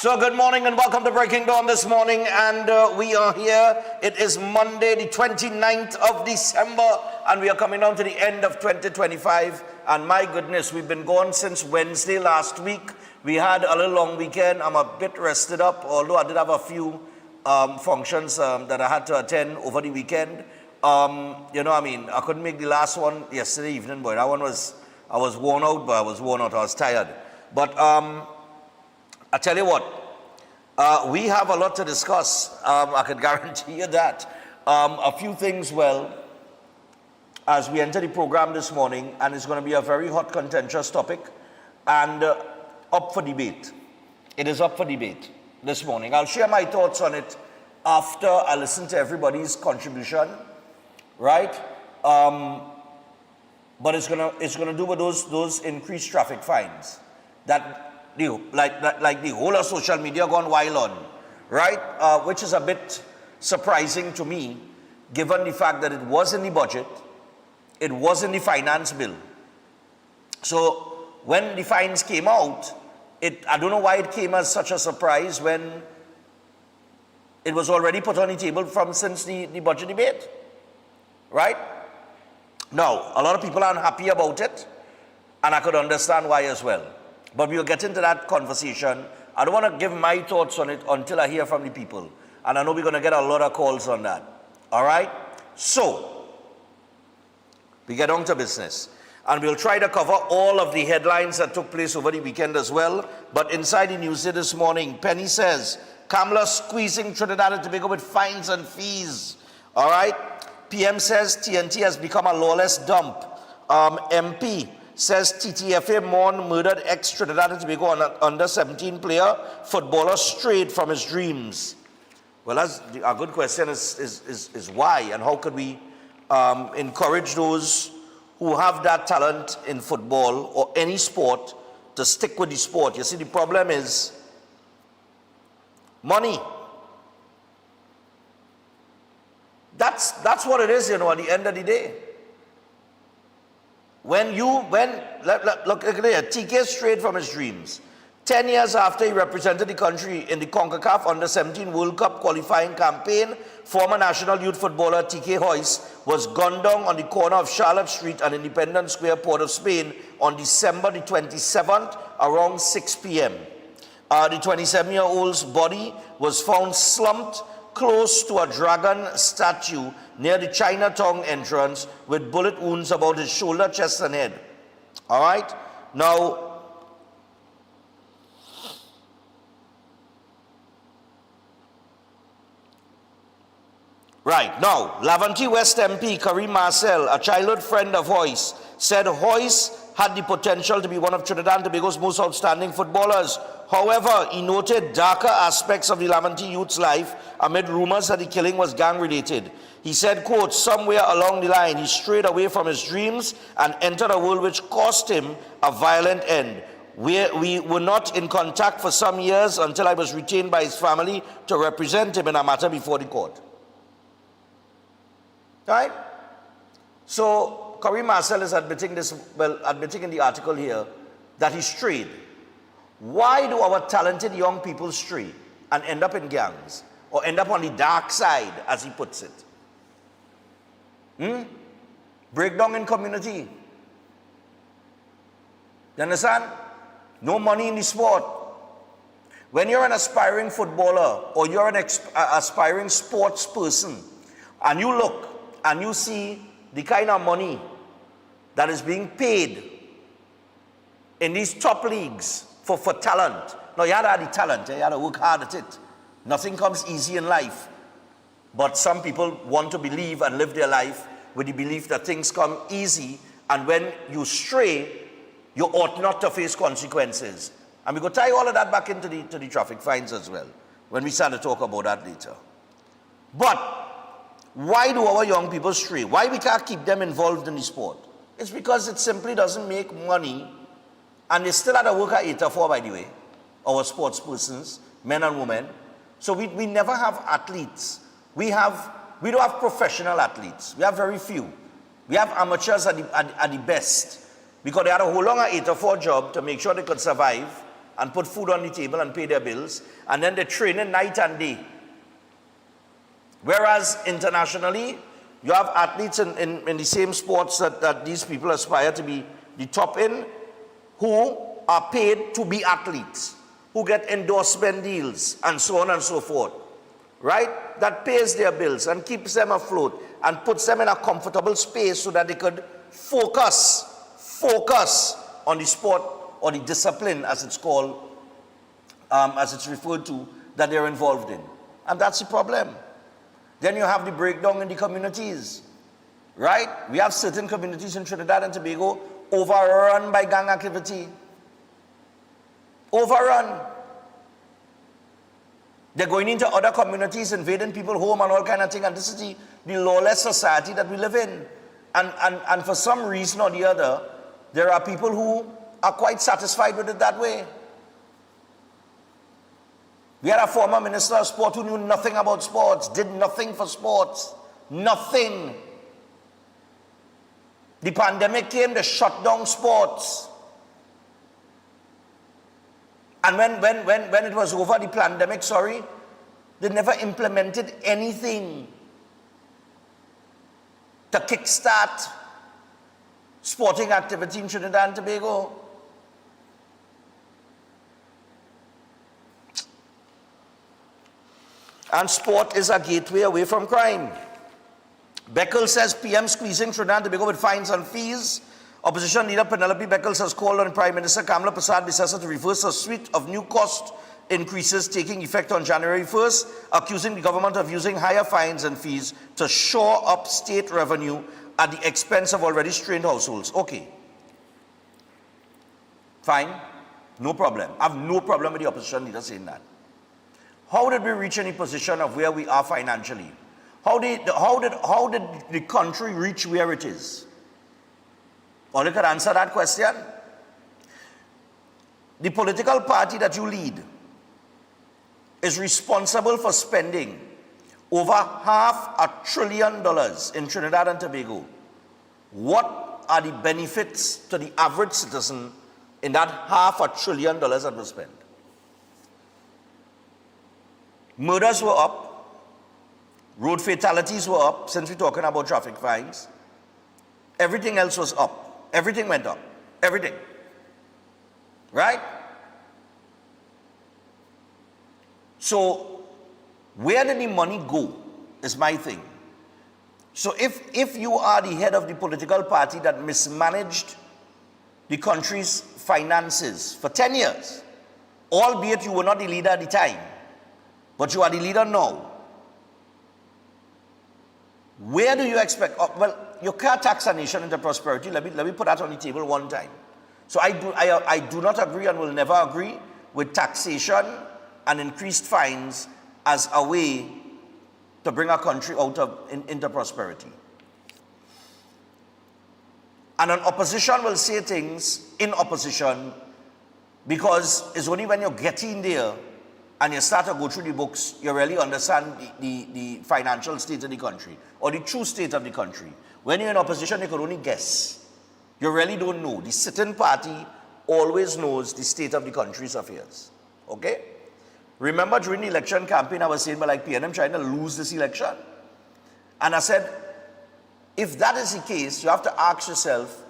So good morning and welcome to Breaking Dawn this morning, and we are here. It is Monday the 29th of December and we are coming down to the end of 2025, and my goodness, we've been gone since Wednesday last week. We had a little long weekend. I'm a bit rested up, although I did have a few functions that I had to attend over the weekend. I couldn't make the last one yesterday evening, but that one was, I was worn out, I was tired. But I tell you what, we have a lot to discuss. I can guarantee you that. A few things, as we enter the program this morning, and it's going to be a very hot, contentious topic, and up for debate. It is up for debate this morning. I'll share my thoughts on it after I listen to everybody's contribution, right? But it's gonna do with those increased traffic fines that like the whole of social media gone wild on, right? Which is a bit surprising to me, given the fact that it was in the budget, it was in the finance bill. So when the fines came out, I don't know why it came as such a surprise when it was already put on the table since the budget debate, right? Now, a lot of people aren't happy about it, and I could understand why as well. But we'll get into that conversation. I don't want to give my thoughts on it until I hear from the people. And I know we're going to get a lot of calls on that. All right? So, we get on to business. And we'll try to cover all of the headlines that took place over the weekend as well. But inside the news this morning, Penny says, Kamala squeezing Trinidad and Tobago with fines and fees. All right? PM says TNT has become a lawless dump. MP says TTFA mourn murdered ex-Trinidad and Tobago under-17 player, footballer strayed from his dreams. Well, that's a good question is why, and how could we encourage those who have that talent in football or any sport to stick with the sport? You see, the problem is money. That's what it is, at the end of the day. Look at it, TK strayed from his dreams. 10 years after he represented the country in the CONCACAF Under-17 World Cup qualifying campaign, former national youth footballer TK Hoyce was gunned down on the corner of Charlotte Street and Independence Square, Port of Spain on December the 27th around 6 p.m. The 27-year-old's body was found slumped close to a dragon statue near the Chinatown entrance with bullet wounds about his shoulder, chest, and head. All right? Now, Laventille West MP Karim Marcel, a childhood friend of Hoyce, said Hoyce had the potential to be one of Trinidad and Tobago's most outstanding footballers. However, he noted darker aspects of the Laventille youth's life amid rumors that the killing was gang-related. He said, quote, somewhere along the line, he strayed away from his dreams and entered a world which cost him a violent end. We were not in contact for some years until I was retained by his family to represent him in a matter before the court. Right? So, Karim Marcel is admitting in the article here that he strayed. Why do our talented young people stray and end up in gangs or end up on the dark side, as he puts it? Breakdown in community. You understand? No money in the sport. When you're an aspiring footballer or you're an aspiring sports person, and you look and you see the kind of money that is being paid in these top leagues for talent. Now, you have to have the talent, you have to work hard at it. Nothing comes easy in life. But some people want to believe and live their life with the belief that things come easy, and when you stray, you ought not to face consequences. And we're going to tie all of that back into the traffic fines as well, when we start to talk about that later. But why do our young people stray? Why we can't keep them involved in the sport? It's because it simply doesn't make money. And they still have to work at 8 or 4, by the way, our sports persons, men and women. So we never have athletes. We don't have professional athletes. We have very few. We have amateurs at the best, because they had a whole long 8 or 4 job to make sure they could survive and put food on the table and pay their bills, and then they're training night and day. Whereas internationally, you have athletes in the same sports that these people aspire to be the top in, who are paid to be athletes, who get endorsement deals, and so on and so forth, right? That pays their bills and keeps them afloat and puts them in a comfortable space so that they could focus on the sport or the discipline, as it's called, as it's referred to, that they're involved in. And that's the problem. Then you have the breakdown in the communities, right? We have certain communities in Trinidad and Tobago overrun by gang activity. Overrun. They're going into other communities, invading people's home and all kind of thing, and this is the lawless society that we live in. And for some reason or the other, there are people who are quite satisfied with it that way. We had a former minister of sport who knew nothing about sports, did nothing for sports. Nothing. The pandemic came to shut down sports. And when it was over, the pandemic, they never implemented anything to kickstart sporting activity in Trinidad and Tobago. And sport is a gateway away from crime. Beckles says PM squeezing Trinidad and Tobago with fines and fees. Opposition leader Penelope Beckles has called on Prime Minister Kamla Persad-Bissessar to reverse a suite of new cost increases taking effect on January 1st, accusing the government of using higher fines and fees to shore up state revenue at the expense of already strained households. Okay. Fine. No problem. I have no problem with the opposition leader saying that. How did we reach any position of where we are financially? How did the country reach where it is? Or you could answer that question. The political party that you lead is responsible for spending over $500 billion in Trinidad and Tobago. What are the benefits to the average citizen in that $500 billion that was spent? Murders were up, road fatalities were up, since we're talking about traffic fines. Everything else was up. Everything went up. Everything. Right? So, where did the money go is my thing. So if you are the head of the political party that mismanaged the country's finances for 10 years, albeit you were not the leader at the time, but you are the leader now, where do you expect? Oh, well, you can't tax a nation into prosperity. Let me put that on the table one time. So I do not agree and will never agree with taxation and increased fines as a way to bring a country into prosperity. And an opposition will say things in opposition because it's only when you're getting there and you start to go through the books, you really understand the financial state of the country or the true state of the country. When you're in opposition, you can only guess. You really don't know. The sitting party always knows the state of the country's affairs. Okay? Remember during the election campaign, I was saying, like PNM trying to lose this election. And I said, if that is the case, you have to ask yourself,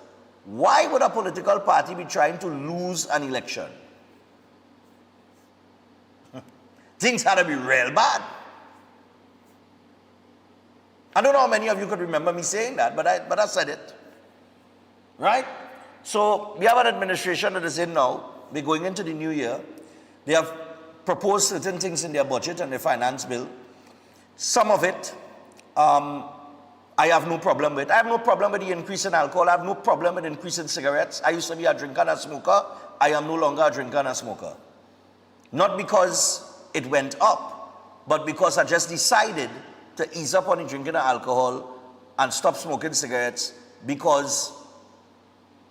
why would a political party be trying to lose an election? Things had to be real bad. I don't know how many of you could remember me saying that, but I said it. Right? So we have an administration that is in now. We're going into the new year. They have proposed certain things in their budget and their finance bill. Some of it, I have no problem with. I have no problem with the increase in alcohol. I have no problem with the increase in cigarettes. I used to be a drinker and a smoker. I am no longer a drinker and a smoker. Not because it went up, but because I just decided to ease up on the drinking of alcohol and stop smoking cigarettes because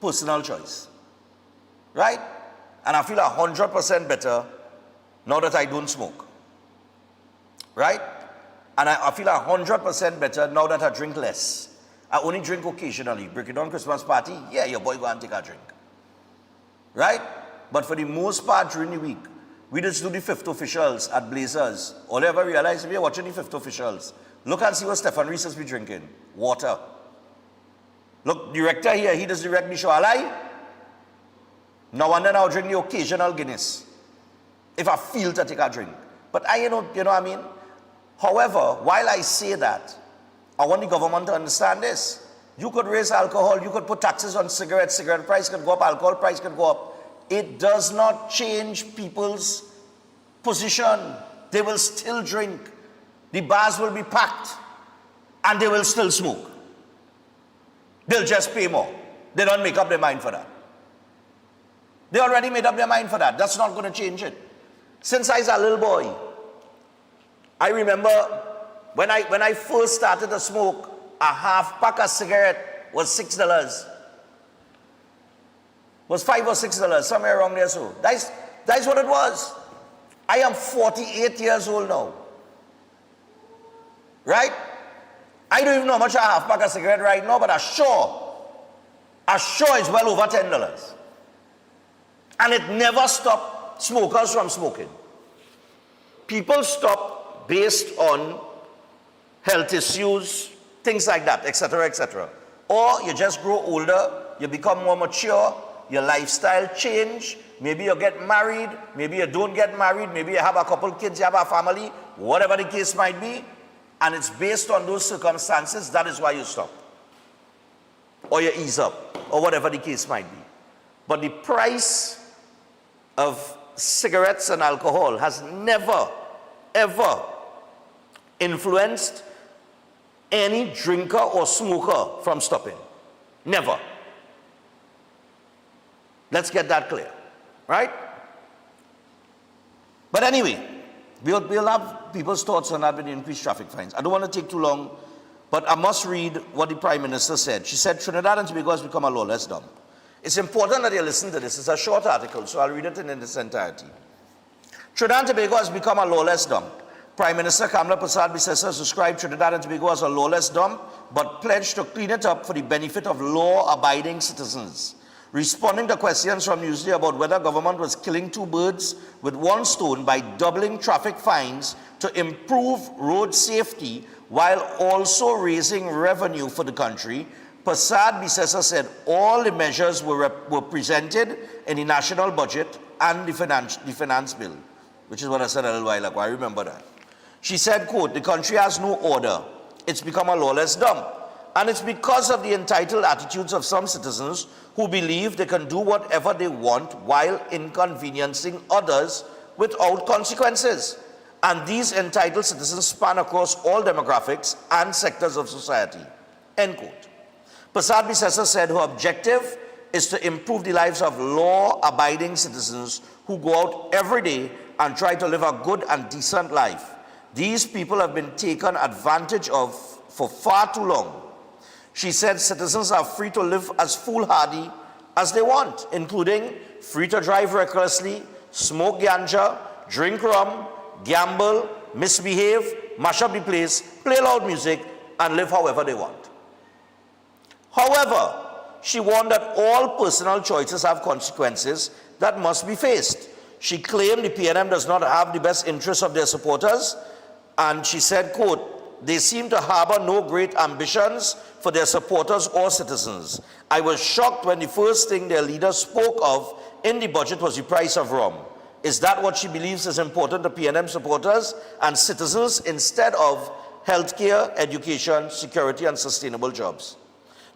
personal choice. Right? And I feel 100% better now that I don't smoke. Right? And I feel 100% better now that I drink less. I only drink occasionally. Break it down Christmas party, yeah, your boy go and take a drink. Right? But for the most part during the week, we just do the fifth officials at Blazers. All you ever realize if you're watching the fifth officials, look and see what Stephen Reese has been drinking. Water. Look, director here, he does direct the show. Alai? No wonder now drink the occasional Guinness. If I feel to take a drink. But you know what I mean? However, while I say that, I want the government to understand this. You could raise alcohol, you could put taxes on cigarettes, cigarette price could go up, alcohol price could go up. It does not change people's position. They will still drink. The bars will be packed and they will still smoke. They'll just pay more. They don't make up their mind for that. They already made up their mind for that. That's not going to change it. Since I was a little boy, I remember when I first started to smoke, a half pack of cigarette was $6. Was $5 or $6, somewhere around there. So that's what it was. I am 48 years old now. Right? I don't even know how much a half pack of cigarette right now, but a sure is well over $10. And it never stopped smokers from smoking. People stop based on health issues, things like that, etc., etc. Or you just grow older, you become more mature, your lifestyle change, maybe you get married, maybe you don't get married, maybe you have a couple kids, you have a family, whatever the case might be, and it's based on those circumstances, that is why you stop. Or you ease up, or whatever the case might be. But the price of cigarettes and alcohol has never, ever influenced any drinker or smoker from stopping. Never. Let's get that clear, right? But anyway, we'll have people's thoughts on that with the increased traffic fines. I don't want to take too long, but I must read what the Prime Minister said. She said, Trinidad and Tobago has become a lawless dump. It's important that you listen to this. It's a short article, so I'll read it in its entirety. Trinidad and Tobago has become a lawless dump. Prime Minister Kamla Persad-Bissessar has described Trinidad and Tobago as a lawless dump, but pledged to clean it up for the benefit of law-abiding citizens. Responding to questions from Newsday about whether government was killing two birds with one stone by doubling traffic fines to improve road safety while also raising revenue for the country, Persad-Bissessar said all the measures were presented in the national budget and the finance bill, which is what I said a little while ago. I remember that. She said, quote, the country has no order. It's become a lawless dump. And it's because of the entitled attitudes of some citizens who believe they can do whatever they want while inconveniencing others without consequences. And these entitled citizens span across all demographics and sectors of society. End quote. Persad-Bissessar said her objective is to improve the lives of law-abiding citizens who go out every day and try to live a good and decent life. These people have been taken advantage of for far too long. She said citizens are free to live as foolhardy as they want, including free to drive recklessly, smoke ganja, drink rum, gamble, misbehave, mash up the place, play loud music, and live however they want. However, she warned that all personal choices have consequences that must be faced. She claimed the PNM does not have the best interests of their supporters, and she said, quote, they seem to harbor no great ambitions for their supporters or citizens. I was shocked when the first thing their leader spoke of in the budget was the price of rum. Is that what she believes is important to PNM supporters and citizens instead of healthcare, education, security, and sustainable jobs?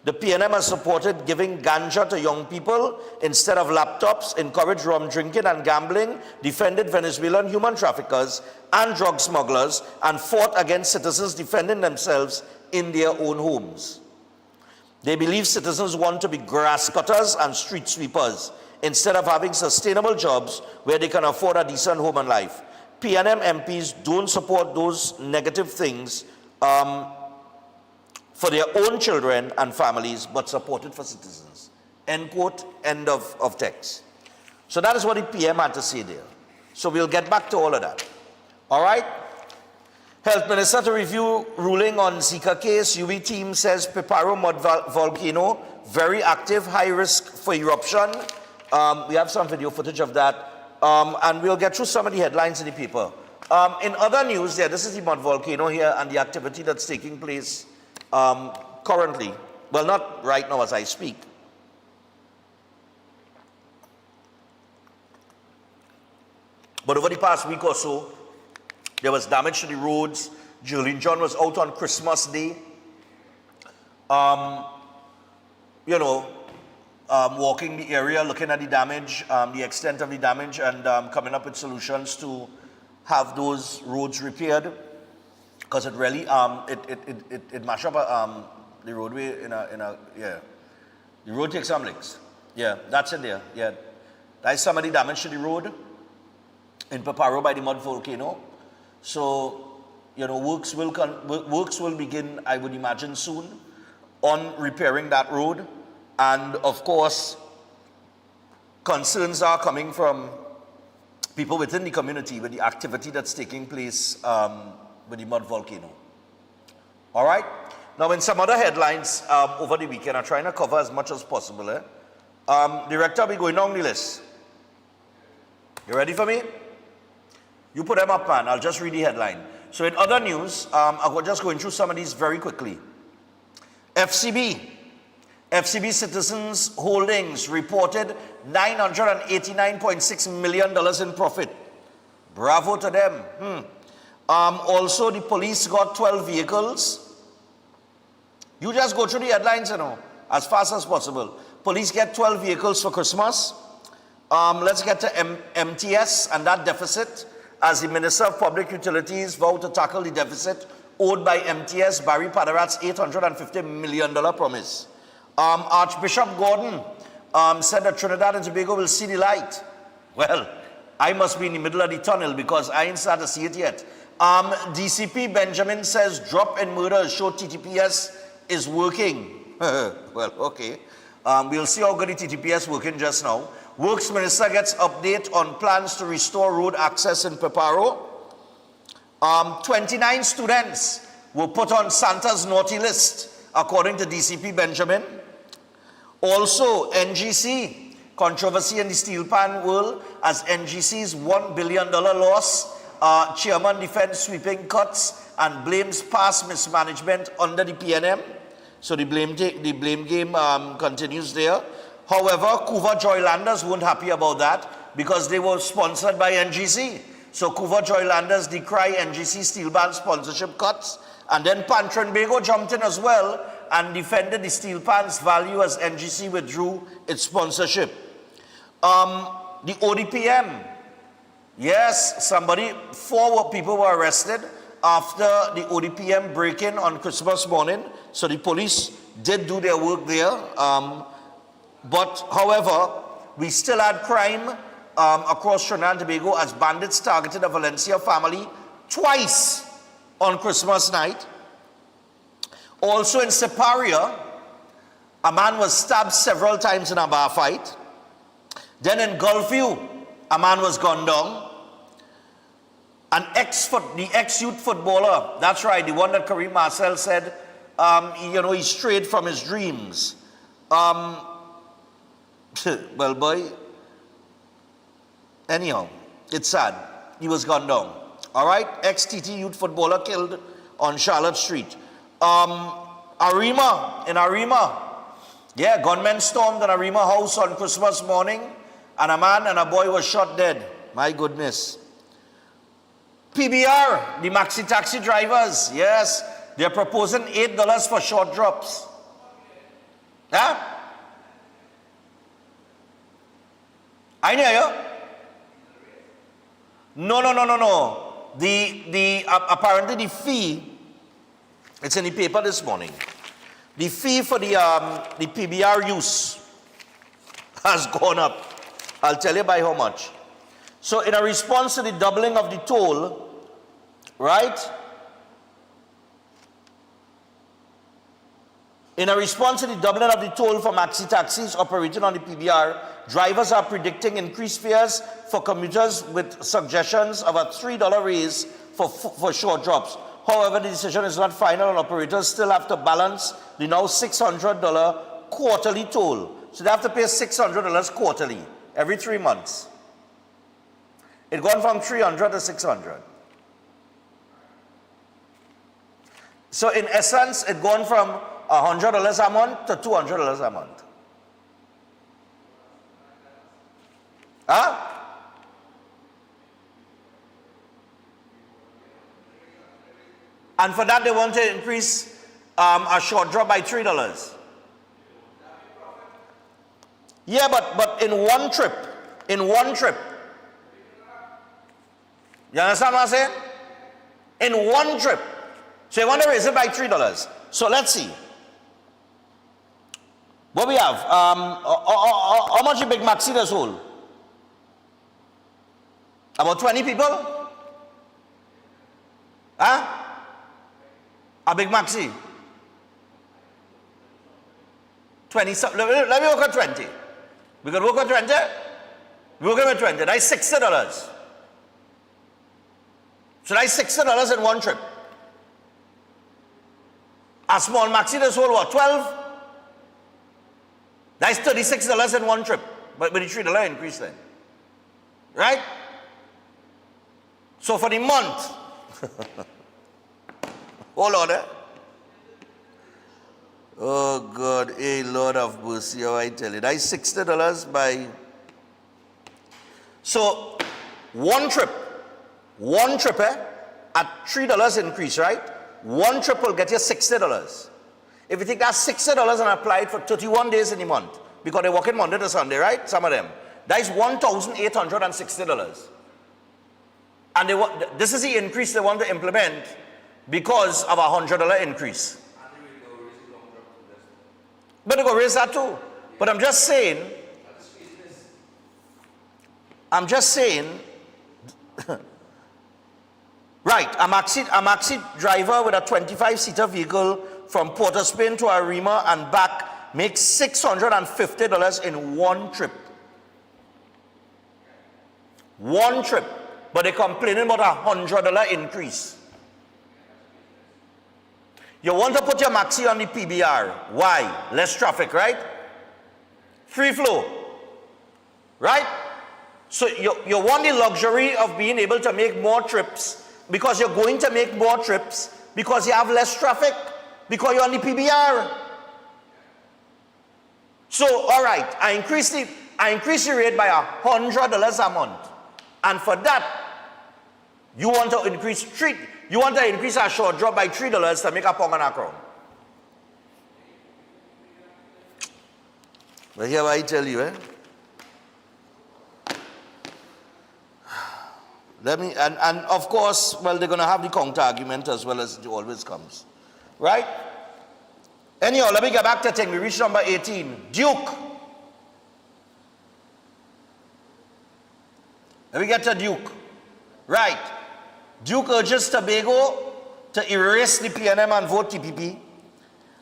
The PNM has supported giving ganja to young people instead of laptops, encouraged rum drinking and gambling, defended Venezuelan human traffickers and drug smugglers, and fought against citizens defending themselves in their own homes. They believe citizens want to be grass cutters and street sweepers instead of having sustainable jobs where they can afford a decent home and life. PNM MPs don't support those negative things for their own children and families, but support it for citizens. End quote, end of text. So that is what the PM had to say there. So we'll get back to all of that. All right? Health Minister to review ruling on Zika case. UV team says Piparo mud volcano, very active, high risk for eruption. We have some video footage of that. And we'll get through some of the headlines in the paper. In other news, this is the Mud Volcano here and the activity that's taking place currently. Well, not right now as I speak. But over the past week or so, there was damage to the roads. Julian John was out on Christmas Day, walking the area, looking at the damage, the extent of the damage, and coming up with solutions to have those roads repaired. Because it really, it mash up the roadway the road takes some licks. Yeah, that's in there. Yeah, that's some of the damage to the road in Peparo by the Mud Volcano. So, works will begin, I would imagine, soon on repairing that road. And of course, concerns are coming from people within the community with the activity that's taking place with the Mud Volcano. All right? Now, in some other headlines over the weekend, I'm trying to cover as much as possible. Director, we going down the list. You ready for me? You put them up, man. I'll just read the headline. So in other news, I'll just going through some of these very quickly. FCB Citizens Holdings reported $989.6 million in profit. Bravo to them. Also, the police got 12 vehicles. You just go through the headlines, as fast as possible. Police get 12 vehicles for Christmas. Let's get to MTS and that deficit. As the Minister of Public Utilities vowed to tackle the deficit owed by MTS, Barry Padarat's $850 million promise. Archbishop Gordon said that Trinidad and Tobago will see the light. Well, I must be in the middle of the tunnel because I ain't started to see it yet. DCP Benjamin says drop in murders show TTPS is working. Well, okay. We'll see how good the TTPS working just now. Works Minister gets update on plans to restore road access in Peparo. 29 students were put on Santa's naughty list, according to DCP Benjamin. Also, NGC, controversy in the steel pan world as NGC's $1 billion loss. Chairman defends sweeping cuts and blames past mismanagement under the PNM. So the blame game continues there. However, Couva Joylanders weren't happy about that because they were sponsored by NGC. So Couva Joylanders decry NGC steel band sponsorship cuts. And then Pantrenbago jumped in as well and defended the steel pan's value as NGC withdrew its sponsorship. The ODPM. Yes, 4 people were arrested after the ODPM break-in on Christmas morning. So the police did do their work there. But, however, we still had crime across Trinidad and Tobago as bandits targeted a Valencia family twice on Christmas night. Also in Siparia, a man was stabbed several times in a bar fight. Then in Gulfview, a man was gunned down. The ex-youth footballer, that's right, the one that Kareem Marcel said, he strayed from his dreams. Well, boy, anyhow, it's sad. He was gunned down. All right? Ex-TT youth footballer killed on Charlotte Street. Arima. Yeah, gunmen stormed an Arima house on Christmas morning, and a man and a boy were shot dead. My goodness. PBR, the maxi taxi drivers, yes, they're proposing $8 for short drops. Huh? I hear you. No. Apparently the fee, it's in the paper this morning. The fee for the PBR use has gone up. I'll tell you by how much. So in a response to the doubling of the toll, right? In a response to the doubling of the toll for maxi taxis operating on the PBR, drivers are predicting increased fares for commuters with suggestions of a $3 raise for short drops. However, the decision is not final and operators still have to balance the now $600 quarterly toll. So they have to pay $600 quarterly. every 3 months. It gone from 300 to 600. So in essence, it gone from $100 a month to $200 a month. Huh? And for that, they want to increase a short drop by $3. Yeah, but in one trip, you understand what I'm saying? In one trip. So you want to raise it by $3. So let's see. What we have? How much a Big Maxi does hold? About 20 people? Huh? A Big Maxi? 20. Let me work on 20. We can work on 20? We work on 20. That's $60. So that's $60 in one trip. A small Maxi does hold what? 12? That's $36 in one trip. But with the $3 increase then. Right? So for the month, hold on, eh? Oh God, a Lord of mercy, how I tell you. That's $60 by. So one trip, at $3 increase, right? One trip will get you $60. If you take that $60 and apply it for 31 days in the month, because they work in Monday to Sunday, right? Some of them. That is $1,860. And they want, this is the increase they want to implement because of a $100 increase. But they go raise that too. But I'm just saying, right, a maxi driver with a 25-seater vehicle from Port of Spain to Arima and back makes $650 in one trip. One trip. But they're complaining about a $100 increase. You want to put your maxi on the PBR. Why? Less traffic, right? Free flow. Right? So you want the luxury of being able to make more trips because you're going to make more trips because you have less traffic because you're on the PBR. So, all right, I increase the rate by $100 a month. And for that, you want to increase our short drop by $3 to make a pound and a crown. But here I tell you, and of course, well, they're going to have the counter argument as well as it always comes. Right? Anyhow, let me get back to the thing. We reached number 18. Duke. Let me get to Duke. Right. Duke urges Tobago to erase the PNM and vote TPP.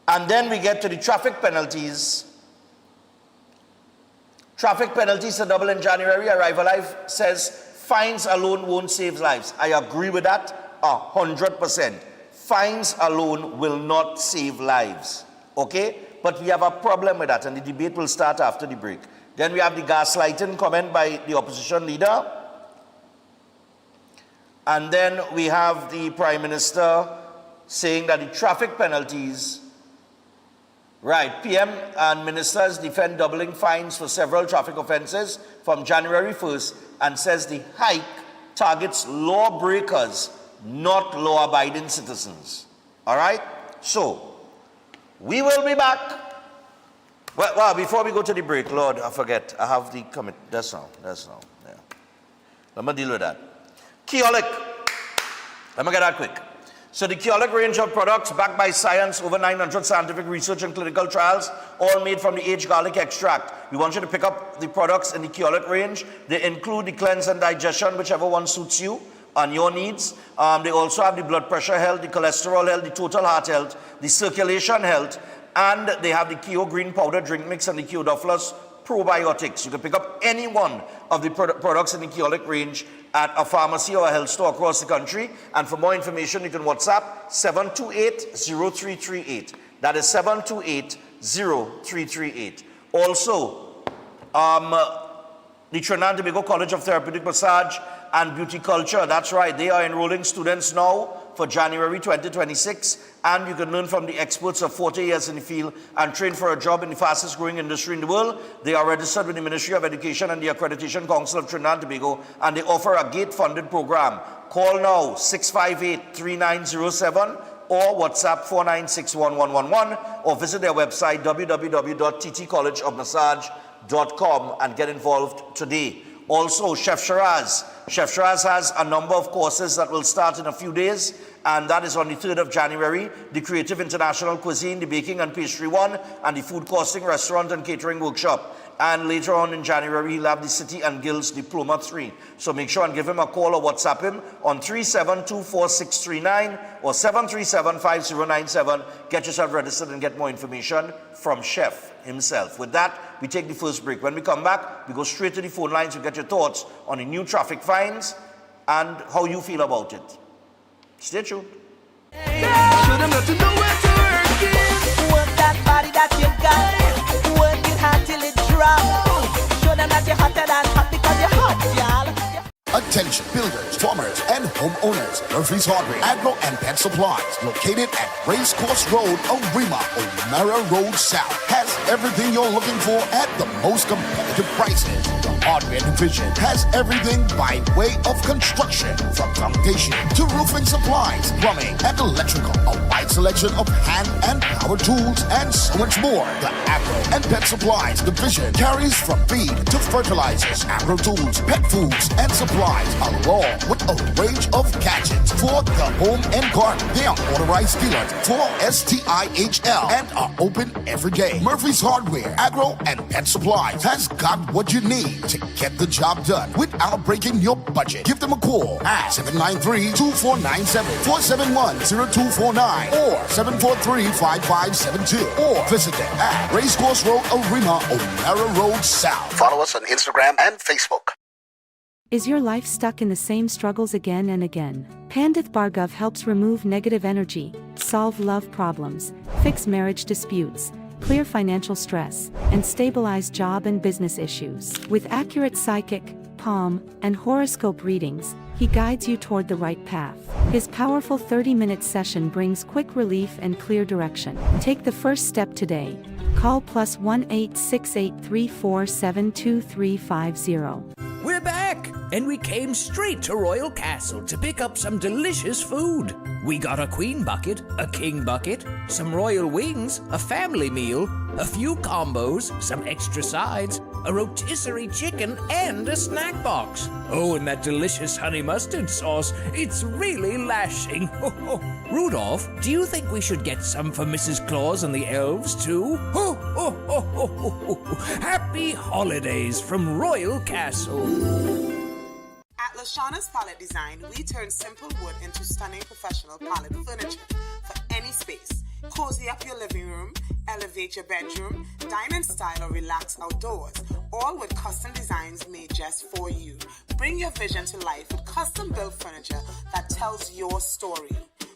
And then we get to the traffic penalties. Traffic penalties to double in January. Arrival Life says fines alone won't save lives. I agree with that 100%. Fines alone will not save lives. Okay? But we have a problem with that, and the debate will start after the break. Then we have the gaslighting comment by the opposition leader. And then we have the Prime Minister saying that the traffic penalties, right, PM and ministers defend doubling fines for several traffic offenses from January 1st and says the hike targets lawbreakers, not law-abiding citizens. All right? So, we will be back. Well, before we go to the break, Lord, I forget. I have the comment. That's now. Yeah. Let me deal with that. Keoluk. Let me get that quick. So the Keoluk range of products backed by science, over 900 scientific research and clinical trials, all made from the aged garlic extract. We want you to pick up the products in the Keoluk range. They include the cleanse and digestion, whichever one suits you and your needs. They also have the blood pressure health, the cholesterol health, the total heart health, the circulation health, and they have the Keo Green Powder Drink Mix and the Keodophilus Probiotics. You can pick up any one of the products in the Keoluk range at a pharmacy or a health store across the country. And for more information, you can WhatsApp 728-0338. That is 728-0338. Also, the Trinidad and Tobago College of Therapeutic Massage and Beauty Culture. That's right, they are enrolling students now for January 2026, and you can learn from the experts of 40 years in the field and train for a job in the fastest growing industry in the world. They are registered with the Ministry of Education and the Accreditation Council of Trinidad and Tobago, and they offer a gate-funded program. Call now 658-3907 or WhatsApp 4961111 or visit their website www.ttcollegeofmassage.com and get involved today. Also, Chef Shiraz. Chef Shiraz has a number of courses that will start in a few days, and that is on the 3rd of January. The Creative International Cuisine, the Baking and Pastry one, and the Food Costing Restaurant and Catering Workshop. And later on in January, he'll have the City and Guilds Diploma 3. So make sure and give him a call or WhatsApp him on 3724639 or 7375097. Get yourself registered and get more information from Chef himself. With that, we take the first break. When we come back, we go straight to the phone lines to get your thoughts on the new traffic fines and how you feel about it. Stay tuned. Show them that you know where to work it. Work that body that you got. Work it hard till it drops. Show them that you're hotter than hot because you're hot, y'all. Attention builders, farmers, and homeowners. Murphy's Hardware, Agro and Pet Supplies, located at Racecourse Road, Arima, O'Mara Road South, has everything you're looking for at the most competitive prices. The Hardware Division has everything by way of construction, from foundation to roofing supplies, plumbing, and electrical. A wide selection of hand and power tools, and so much more. The Agro and Pet Supplies Division carries from feed to fertilizers, agro tools, pet foods, and supplies, along with a range of gadgets for the home and garden. They are authorized dealers for STIHL and are open every day. Murphy's Hardware, Agro, and Pet Supplies has got what you need to get the job done without breaking your budget. Give them a call at 793-2497, 471-0249, or 743-5572, or visit them at Racecourse Road, Arima, O'Mara Road South. Follow us on Instagram and Facebook. Is your life stuck in the same struggles again and again? Pandith Bhargav helps remove negative energy, solve love problems, fix marriage disputes, clear financial stress, and stabilize job and business issues. With accurate psychic, palm, and horoscope readings, he guides you toward the right path. His powerful 30-minute session brings quick relief and clear direction. Take the first step today. Call +1 868-347-2350. We're back, and we came straight to Royal Castle to pick up some delicious food. We got a queen bucket, a king bucket, some royal wings, a family meal, a few combos, some extra sides, a rotisserie chicken, and a snack box. Oh, and that delicious honey mustard sauce, it's really lashing. Rudolph, do you think we should get some for Mrs. Claus and the elves, too? Happy holidays from Royal Castle. At Lashana's Palette Design, we turn simple wood into stunning professional palette furniture for any space. Cozy up your living room, elevate your bedroom, dine in style or relax outdoors, all with custom designs made just for you. Bring your vision to life with custom-built furniture that tells your story.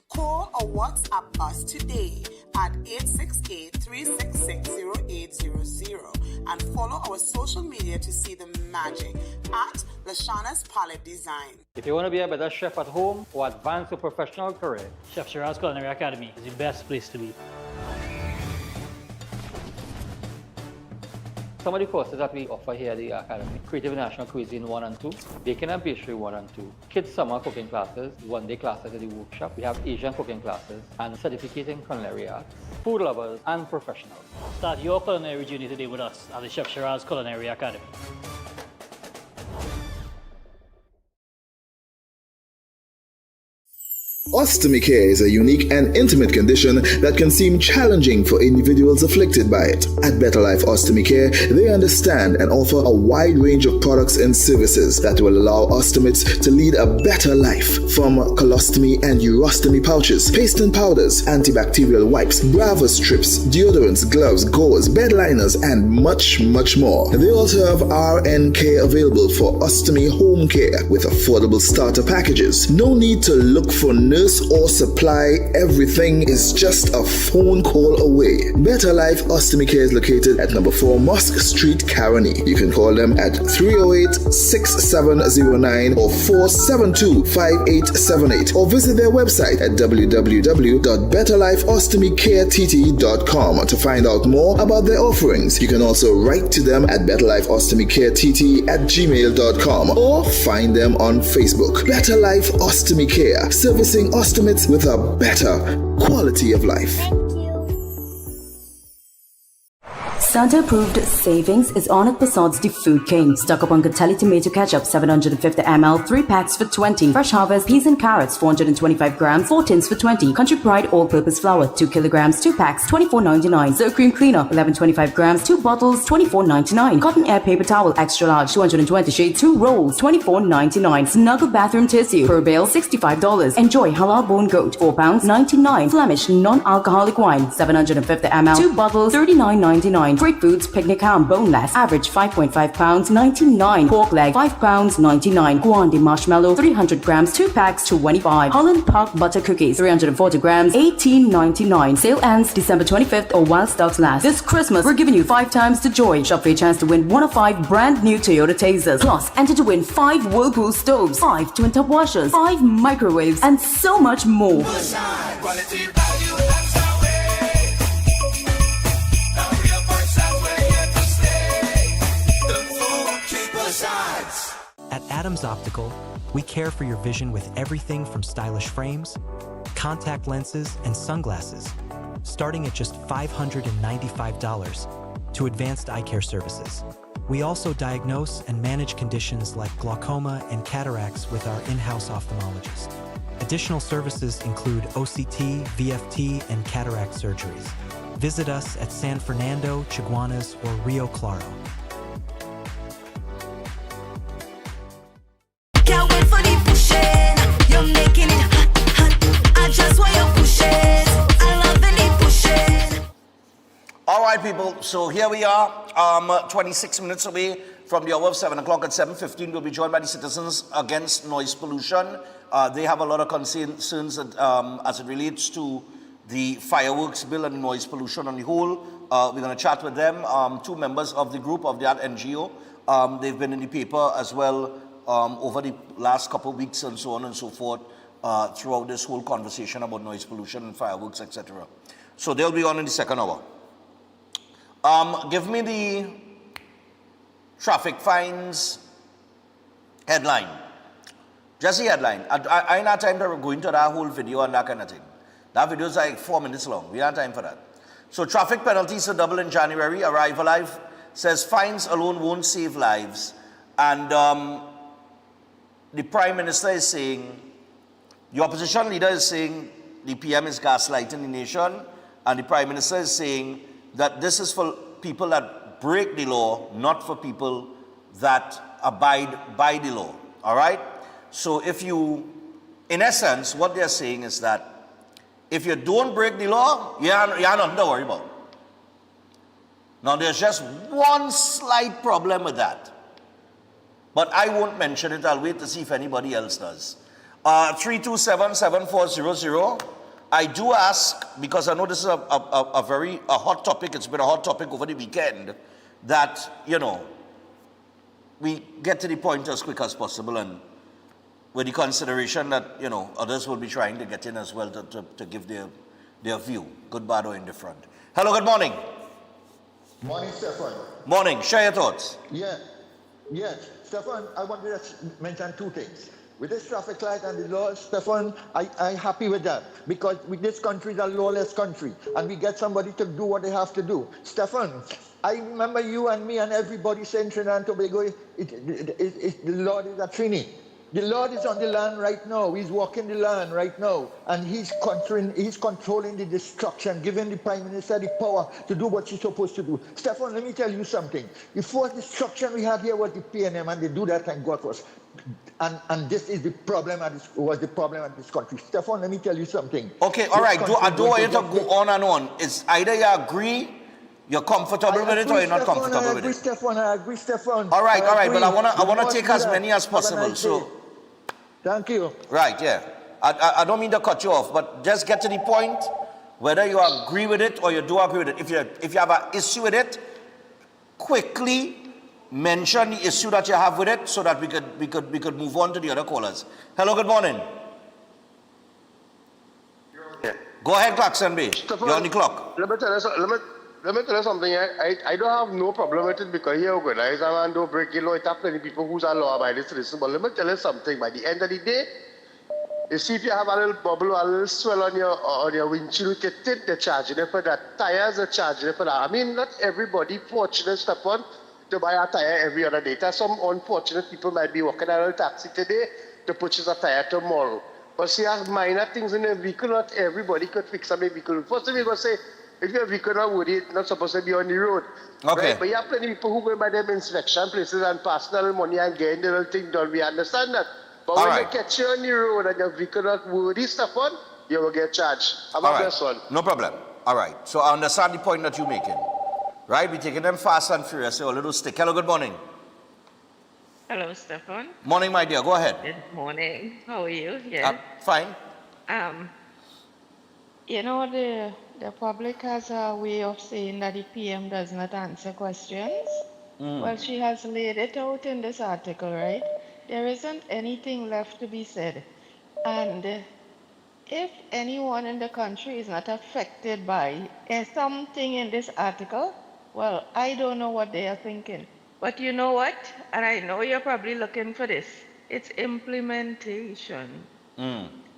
Call or WhatsApp us today at 868-366-0800 and follow our social media to see the magic at Lashana's Palette Design. If you want to be a better chef at home or advance your professional career, Chef Shiraz Culinary Academy is the best place to be. Some of the courses that we offer here at the Academy: Creative International Cuisine 1 and 2, Baking and Pastry 1 and 2, Kids Summer Cooking Classes, one-day classes at the workshop. We have Asian cooking classes and certificate in culinary arts, food lovers and professionals. Start your culinary journey today with us at the Chef Shiraz Culinary Academy. Ostomy care is a unique and intimate condition that can seem challenging for individuals afflicted by it. At Better Life Ostomy Care, they understand and offer a wide range of products and services that will allow ostomates to lead a better life. From colostomy and urostomy pouches, paste and powders, antibacterial wipes, Brava strips, deodorants, gloves, gauze, bed liners, and much, much more. They also have RN care available for ostomy home care with affordable starter packages. No need to look for nurse purchase or supply everything is just a phone call away. Better Life Ostomy Care is located at number 4 Mosque Street, Caroni. You can call them at 308-6709 or 472-5878 or visit their website at www.betterlifeostomycareTT.com to find out more about their offerings. You can also write to them at betterlifeostomycareTT@gmail.com or find them on Facebook. Better Life Ostomy Care, servicing ostomates with a better quality of life. Santa-approved savings is on at Passad's The Food King. Stock up on Catelli tomato ketchup 750 ml, 3 packs for 20. Fresh Harvest peas and carrots 425 grams, 4 tins for 20. Country Pride all-purpose flour 2 kilograms, 2 packs, $24.99. Zoe cream cleaner 1125 grams, 2 bottles, $24.99. Cotton air paper towel extra large 220 shade, 2 rolls, $24.99. Snuggle bathroom tissue per bale $65. Enjoy halal bone goat £4.99. Flemish non-alcoholic wine 750 ml, 2 bottles, $39.99. Great Foods picnic ham boneless average 5.5 pounds 99. Pork leg £5.99. Guandi marshmallow 300 grams, 2 packs 25. Holland Park butter cookies 340 grams $18.99. Sale ends December 25th or while stocks last. This Christmas we're giving you 5 times the joy. Shop for your chance to win one of 5 brand new Toyota Tasers. Plus enter to win 5 Whirlpool stoves, 5 twin tub washers, 5 microwaves and so much more. At Adams Optical, we care for your vision with everything from stylish frames, contact lenses, and sunglasses, starting at just $595 to advanced eye care services. We also diagnose and manage conditions like glaucoma and cataracts with our in-house ophthalmologist. Additional services include OCT, VFT, and cataract surgeries. Visit us at San Fernando, Chaguanas, or Rio Claro. Can't wait for the pushing. You're making it hot, hot. I just want you pushing. I love the pushing. All right, people. So here we are, 26 minutes away from the hour of 7 o'clock. At 7:15, we'll be joined by the Citizens Against Noise Pollution. They have a lot of concerns as it relates to the fireworks bill and noise pollution on the whole. We're going to chat with them. 2 members of the group of that NGO. They've been in the paper as well over the last couple of weeks and so on and so forth throughout this whole conversation about noise pollution and fireworks, etc. So they'll be on in the second hour. Give me the traffic fines headline. Just the headline. I ain't had time to go into that whole video and that kind of thing. That video is like 4 minutes long. We don't have time for that. So traffic penalties are double in January. Arrival Life says fines alone won't save lives. And the Prime Minister is saying, the opposition leader is saying the PM is gaslighting the nation. And the Prime Minister is saying that this is for people that break the law, not for people that abide by the law. All right? So if you, in essence, what they're saying is that if you don't break the law, you're nothing to worry about. Now, there's just one slight problem with that. But I won't mention it. I'll wait to see if anybody else does. 327-7400. I do ask, because I know this is a very hot topic. It's been a hot topic over the weekend, that, you know, we get to the point as quick as possible, and with the consideration that, you know, others will be trying to get in as well to give their view, good, bad, or indifferent. Hello, good morning. Morning, Stefan. Morning. Share your thoughts. Yes, Stefan, I want to just mention 2 things. With this traffic light and the law, Stefan, I'm happy with that. Because with this country is a lawless country. And we get somebody to do what they have to do. Stefan, I remember you and me and everybody saying Trinidad and Tobago, the Lord is a Trini. The Lord is on the land right now. He's walking the land right now. And he's controlling the destruction, giving the Prime Minister the power to do what she's supposed to do. Stefan, let me tell you something. The first destruction we had here was the PNM, and they do that, thank God for us. And this is the problem was the problem at this country. Stefan, let me tell you something. Okay, all right. I don't want you to go on and on. It's either you agree, you're comfortable with it, or you're not comfortable with it. I agree, Stefan. All right. But I want to take as many as possible. So, thank you. Right, yeah. I don't mean to cut you off, but just get to the point, whether you agree with it or you do agree with it. If you have an issue with it, quickly mention the issue that you have with it so that we could move on to the other callers. Hello, good morning. Go ahead, Clarkson Bay. You're on the clock. Let me tell you something. I don't have no problem with it because here organize and don't break the law. It have plenty people who's a law abiding citizen. But let me tell you something. By the end of the day, you see if you have a little bubble or a little swell on your windshield, you can take the charging for that. Tires are charging for that. I mean, not everybody fortunate step on to buy a tire every other day. Some unfortunate people might be working at a taxi today to purchase a tire tomorrow. But see, minor things in a vehicle, not everybody could fix a vehicle. First thing we're going to say, if your vehicle not worthy, it's not supposed to be on the road. Okay. Right? But you have plenty of people who go by them inspection places and passing a little money and getting the little thing done. We understand that. But when they catch you on the road and your vehicle not worthy stuff on, you will get charged. Have a best one. No problem. All right. So I understand the point that you're making. Right? We're taking them fast and furious. So a little stick. Hello, good morning. Hello, Stefan. Morning, my dear. Go ahead. Good morning. How are you? Yeah. Fine. You know, the public has a way of saying that the PM does not answer questions. Well, she has laid it out in this article, right? There isn't anything left to be said. And if anyone in the country is not affected by something in this article, well, I don't know what they are thinking. But you know what? And I know you're probably looking for this. It's implementation.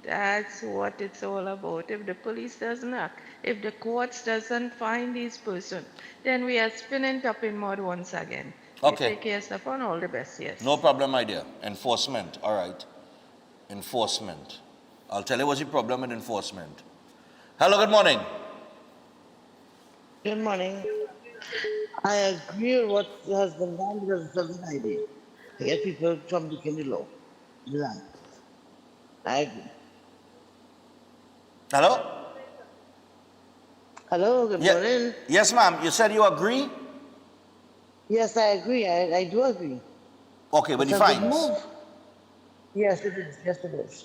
That's what it's all about. If the police doesn't act, if the courts doesn't find these persons, then we are spinning top in mud once again. Okay. You take care, Stefan. All the best, yes. No problem, my dear. Enforcement. All right. Enforcement. I'll tell you what's the problem with enforcement. Hello, good morning. Good morning. I agree with what has been done because it's a good idea to get people from breaking the law. I agree. Hello? Hello, good morning. Yes, ma'am. You said you agree? Yes, I agree. I do agree. Okay, but It's the a good fines? move. Yes, it is. Yes, it is.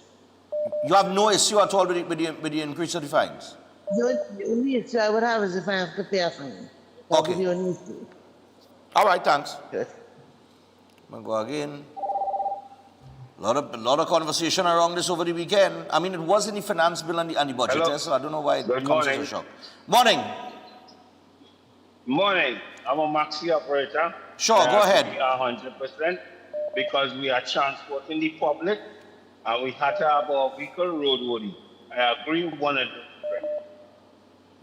You have no issue at all with the increase of the fines? The only issue I would have is if I have to pay a fine. That would be the only issue. All right, thanks. Good. We'll go again. A lot of conversation around this over the weekend. I mean, it was in the finance bill and the budget, Hello. so I don't know why it Good comes as morning. a shock. Morning. Morning. I'm a maxi operator. Sure, go ahead. 100% because we are transporting the public and we had to have our vehicle roadworthy. I agree 100%.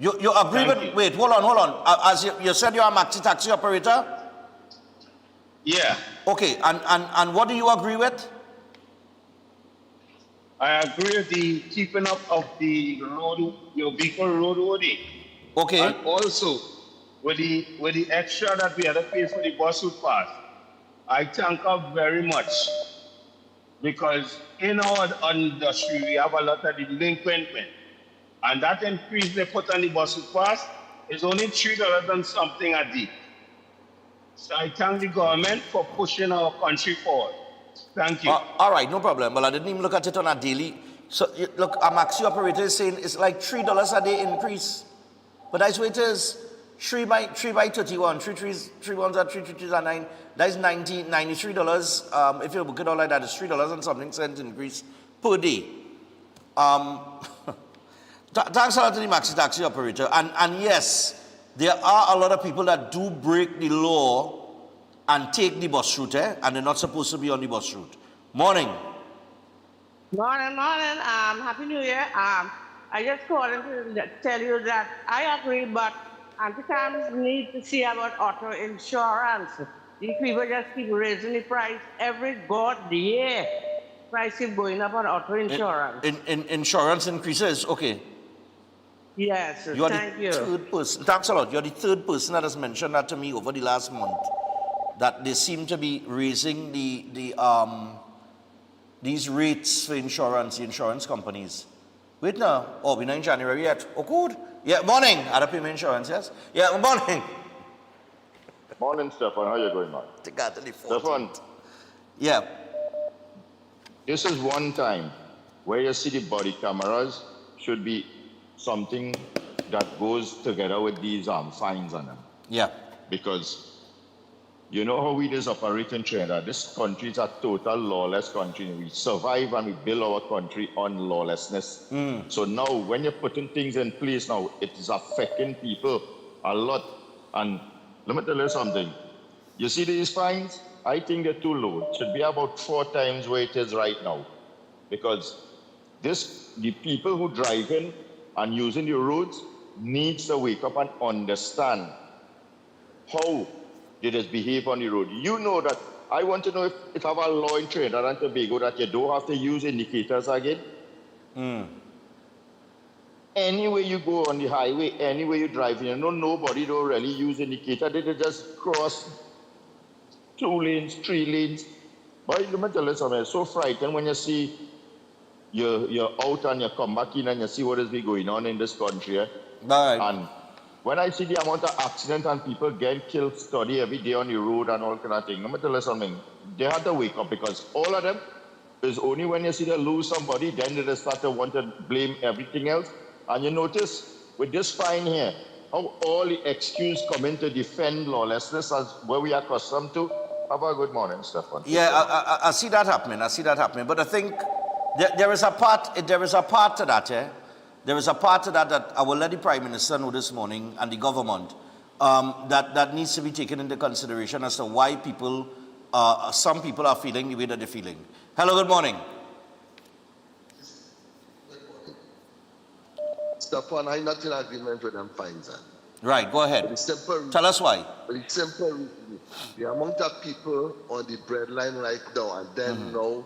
You agree with, wait, hold on. As you said you're a maxi taxi operator? Yeah. Okay, and what do you agree with? I agree with the keeping up of the road, your vehicle roadworthy. Okay. And also with the extra that we had to pay for the bus route pass. I thank her very much because in our industry we have a lot of delinquent men. And that increase they put on the bus route pass is only $3 and something a day. So I thank the government for pushing our country forward. Thank you. All right, no problem. Well, I didn't even look at it on a daily. So, look, a maxi operator is saying it's like $3 a day increase. But that's what it is. 3 by 31, 3 ones are 3 3 are 9. That is $93. If you book it all like that, it's $3 and something cents increase per day. Thanks a lot to the maxi taxi operator. And yes, there are a lot of people that do break the law and take the bus route, and they're not supposed to be on the bus route. Morning. Morning. Happy New Year. I just called to tell you that I agree, but Auntie Cams need to see about auto insurance. These people just keep raising the price every god year. Price is going up on auto insurance. Insurance increases, okay. Yes, You are thank the you. third person. Thanks a lot. You're the third person that has mentioned that to me over the last month. That they seem to be raising these rates for insurance, the insurance companies. Wait now. Oh, we're not in January yet. Oh, good. Yeah, morning. Other payment insurance, yes? Yeah, morning. Morning, Stefan. How you going, man? Stefan. Stefan. Yeah. This is one time where you see the body cameras should be something that goes together with these fines on them. Yeah. Because you know how we just operate in Trinidad. This country is a total lawless country. We survive and we build our country on lawlessness. So now when you're putting things in place now, it is affecting people a lot. And let me tell you something. You see these fines? I think they're too low. It should be about 4 times where it is right now. Because the people who drive in and using the roads needs to wake up and understand how they just behave on the road. You know that, I want to know if I have a law in Trinidad and Tobago that you don't have to use indicators again. Anywhere you go on the highway, anywhere you drive, you know, nobody don't really use indicator. They just cross 2 lanes, 3 lanes. But let me tell you something, it's so frightening when you see you're out and you come back in and you see what is going on in this country. And when I see the amount of accidents and people getting killed study every day on the road and all kind of thing, let me tell you something. They have to wake up because all of them is only when you see them lose somebody, then they start to want to blame everything else. And you notice with this fine here, how all the excuse come in to defend lawlessness as where we are accustomed to. Have a good morning, Stefan. Yeah, I see that happening. I see that happening. But I think there is a part to that, yeah? There is a part to that I will let the Prime Minister know this morning and the government that needs to be taken into consideration as to why people, some people are feeling the way that they're feeling. Hello, good morning. Stefan, I'm not in agreement with them fines. Right, go ahead. Tell us why. It's simple. The amount of people on the breadline right now and then now,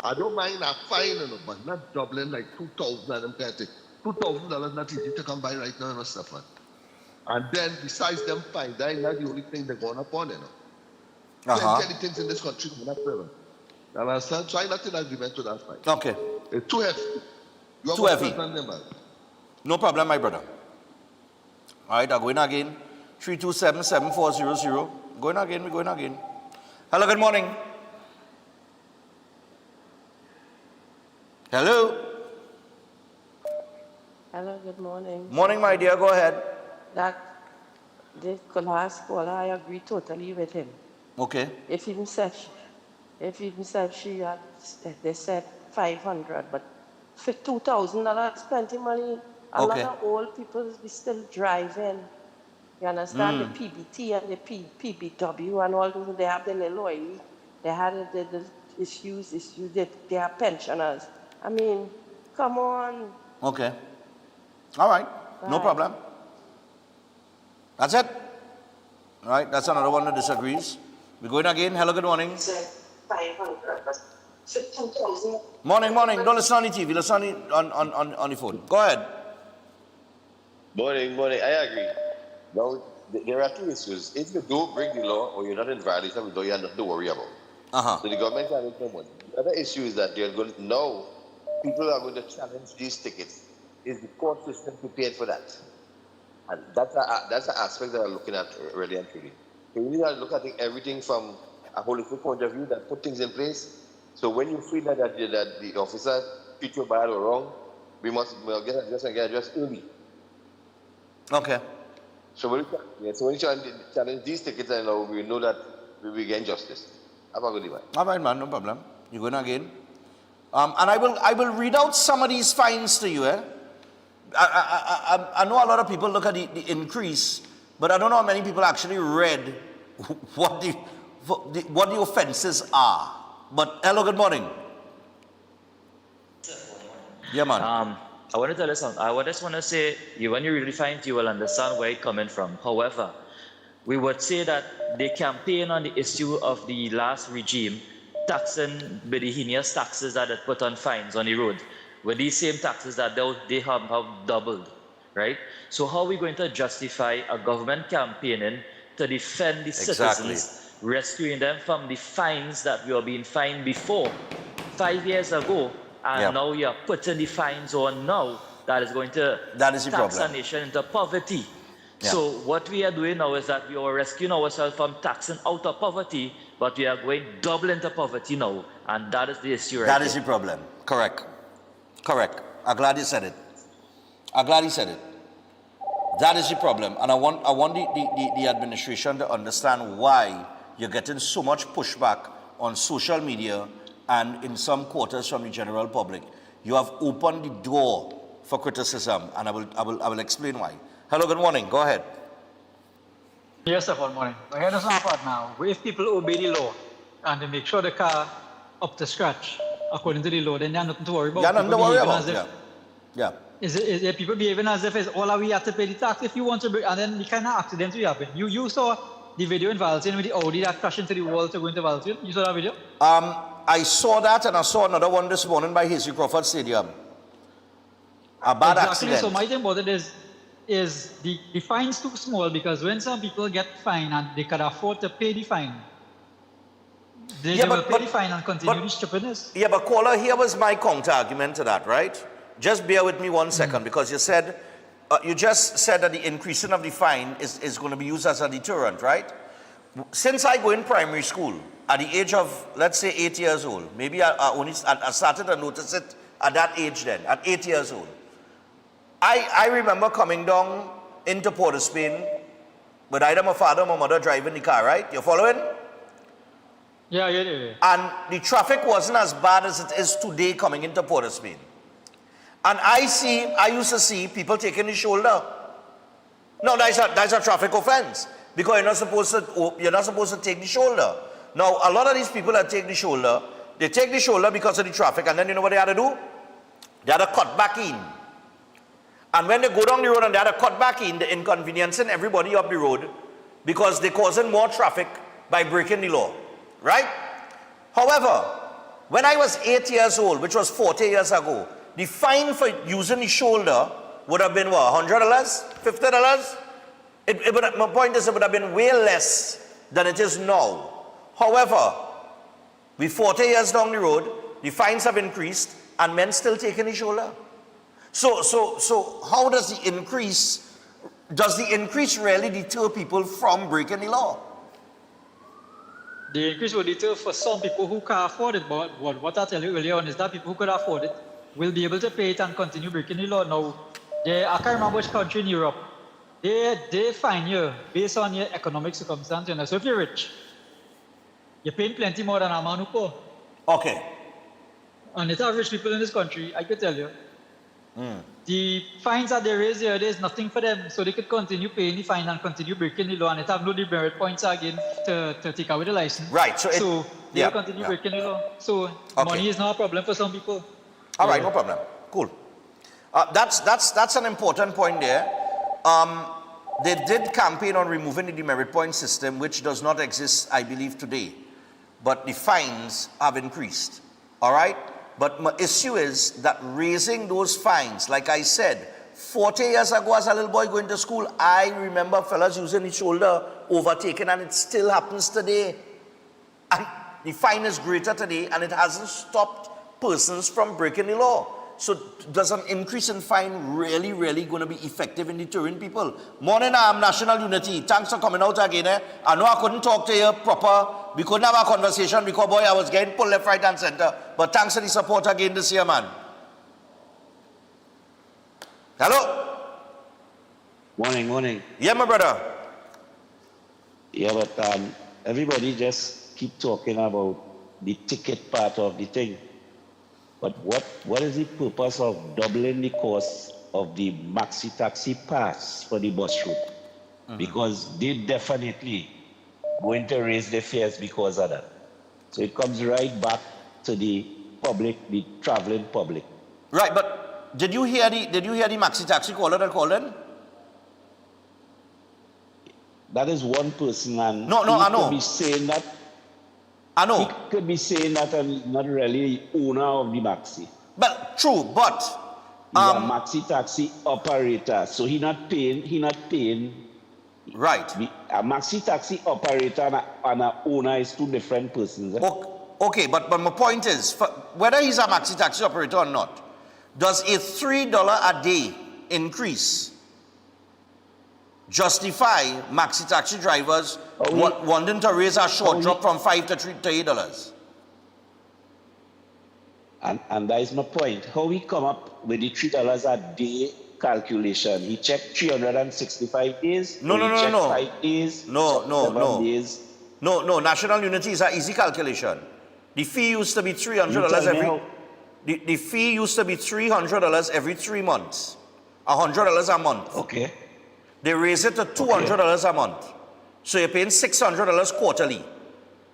I don't mind a fine, but not doubling like 2,000 and them kind of thing. $2,000 not easy to come by right now, no, Stefan. And then besides them fines, that is not the only thing they're going upon, you know. Plenty of things in this country are not fair. And I said, try not in agreement with that fine. Okay. It's too heavy. Too heavy. No problem, my brother. All right, I'm going again. 327-7400. Going again, we're going again. Hello, good morning. Hello. Hello, good morning. Morning, my dear. Go ahead. That the last caller, I agree totally with him. Okay. If he said she had, they said 500, but for $2,000, plenty money. A lot of old people be still driving. You understand? The PBT and the PBW and all those, they have the little oil. They had the issues, they are pensioners. I mean, come on. Okay. All right. No problem. That's it. All right. That's another one that disagrees. We're going again. Hello, good morning. 500, but 2,000. Morning. Don't listen on the TV. Listen on the phone. Go ahead. Morning. I agree. Now, there are 2 issues. If you don't break the law or you're not in violation of the law, you have nothing to worry about. So the government can make no money. The other issue is that they're going now people are going to challenge these tickets. Is the court system prepared for that? And that's an aspect that I'm looking at really and truly. So we need to look at everything from a holistic point of view that put things in place. So when you feel that the officer treat you bad or wrong, we must get addressed early. Okay. So when you challenge these tickets, we know that we will gain justice. Have a good day, man. All right, man, no problem. You're going again. And I will read out some of these fines to you. I know a lot of people look at the increase, but I don't know how many people actually read what the offenses are. But hello, good morning. Yeah, man. I want to tell you something. I just want to say, when you really find you will understand where it's coming from. However, we would say that they campaign on the issue of the last regime taxing with the heinous taxes that they put on fines on the road, with these same taxes that they have doubled, right? So how are we going to justify a government campaigning to defend the citizens, rescuing them from the fines that we are being fined before 5 years ago? And now you're putting the fines on now that is going to tax our nation into poverty. So what we are doing now is that we are rescuing ourselves from taxing out of poverty, but we are going double into poverty now. And that is the issue right That is the problem. Correct. Correct. I'm glad you said it. I'm glad he said it. That is the problem. And I want the administration to understand why you're getting so much pushback on social media and in some quarters from the general public. You have opened the door for criticism, and I will explain why. Hello, good morning. Go ahead. Yes, sir, good morning. I heard some part now. If people obey the law and they make sure the car up to scratch according to the law, then there's nothing to worry about. Yeah, nothing to worry about. Yeah. Is it people behaving as if it's all we have to pay the tax if you want to break, and then the kind of accidents will happen. You saw the video in Valentine with the Audi that crashed into the wall to go into Valentine? You saw that video? I saw that, and I saw another one this morning by Hazy Crawford Stadium. A bad accident. So my thing about it is the fine's too small, because when some people get fined and they can afford to pay the fine, they will pay the fine and continue the stupidness. Yeah, but caller, here was my counter argument to that, right? Just bear with me 1 second, because you said, you just said that the increasing of the fine is going to be used as a deterrent, right? Since I go in primary school, at the age of, let's say, 8 years old, maybe I started to notice it at that age then, at 8 years old. I remember coming down into Port of Spain with either my father or my mother driving the car, right? You're following? Yeah. And the traffic wasn't as bad as it is today coming into Port of Spain. And I used to see people taking the shoulder. No, that's a traffic offense, because you're not supposed to take the shoulder. Now, a lot of these people that take the shoulder, they take the shoulder because of the traffic, and then you know what they had to do? They had to cut back in. And when they go down the road and they had to cut back in, they're inconveniencing everybody up the road because they're causing more traffic by breaking the law, right? However, when I was 8 years old, which was 40 years ago, the fine for using the shoulder would have been what, $100, $50? My point is, it would have been way less than it is now. However, we're 40 years down the road, the fines have increased, and men still taking the shoulder. So how does the increase really deter people from breaking the law? The increase will deter for some people who can't afford it, but what I tell you earlier on is that people who could afford it will be able to pay it and continue breaking the law. Now, I can't remember which country in Europe, they fine you based on your economic circumstance. You know? So if you're rich, you're paying plenty more than a man who poor. Okay. And it's our rich people in this country, I could tell you. The fines that they raise here, there's nothing for them, so they could continue paying the fine and continue breaking the law, and it have no demerit points again to take away the license. Right. So they'll continue breaking the law. So money is not a problem for some people. All right, no problem. Cool. That's an important point there. They did campaign on removing the demerit point system, which does not exist, I believe, today. But the fines have increased. All right? But my issue is that raising those fines, like I said, 40 years ago as a little boy going to school, I remember fellas using the shoulder overtaking, and it still happens today. And the fine is greater today, and it hasn't stopped persons from breaking the law. So does an increase in fine really going to be effective in deterring people? Morning, National Unity. Thanks for coming out again. I know I couldn't talk to you proper. We couldn't have a conversation because, boy, I was getting pulled left, right, and center. But thanks for the support again this year, man. Hello? Morning. Yeah, my brother. Yeah, but everybody just keep talking about the ticket part of the thing. But what is the purpose of doubling the cost of the maxi taxi pass for the bus route? Because they definitely going to raise the fares because of that. So it comes right back to the public, the traveling public. Right, but did you hear the maxi taxi caller that called in? That is one person, and no, I know. Could be saying that. I know. He could be saying that and not really owner of the maxi. But true, but he's a maxi taxi operator, so he not paying. Right. A maxi taxi operator and an owner is two different persons. Okay, but my point is, whether he's a maxi taxi operator or not, does a $3 a day increase justify maxi taxi drivers wanting to raise a short drop from $5 to $8? And that is my point. How we come up with the $3 a day calculation? He checked 365 days? No, or no, he no, checked no. 5 days? No, no, 7 no. days? No, national unity is an easy calculation. The fee used to be $300 You tell me every... how- The fee used to be $300 every 3 months. $100 a month. Okay. They raise it to $200 a month. So you're paying $600 quarterly.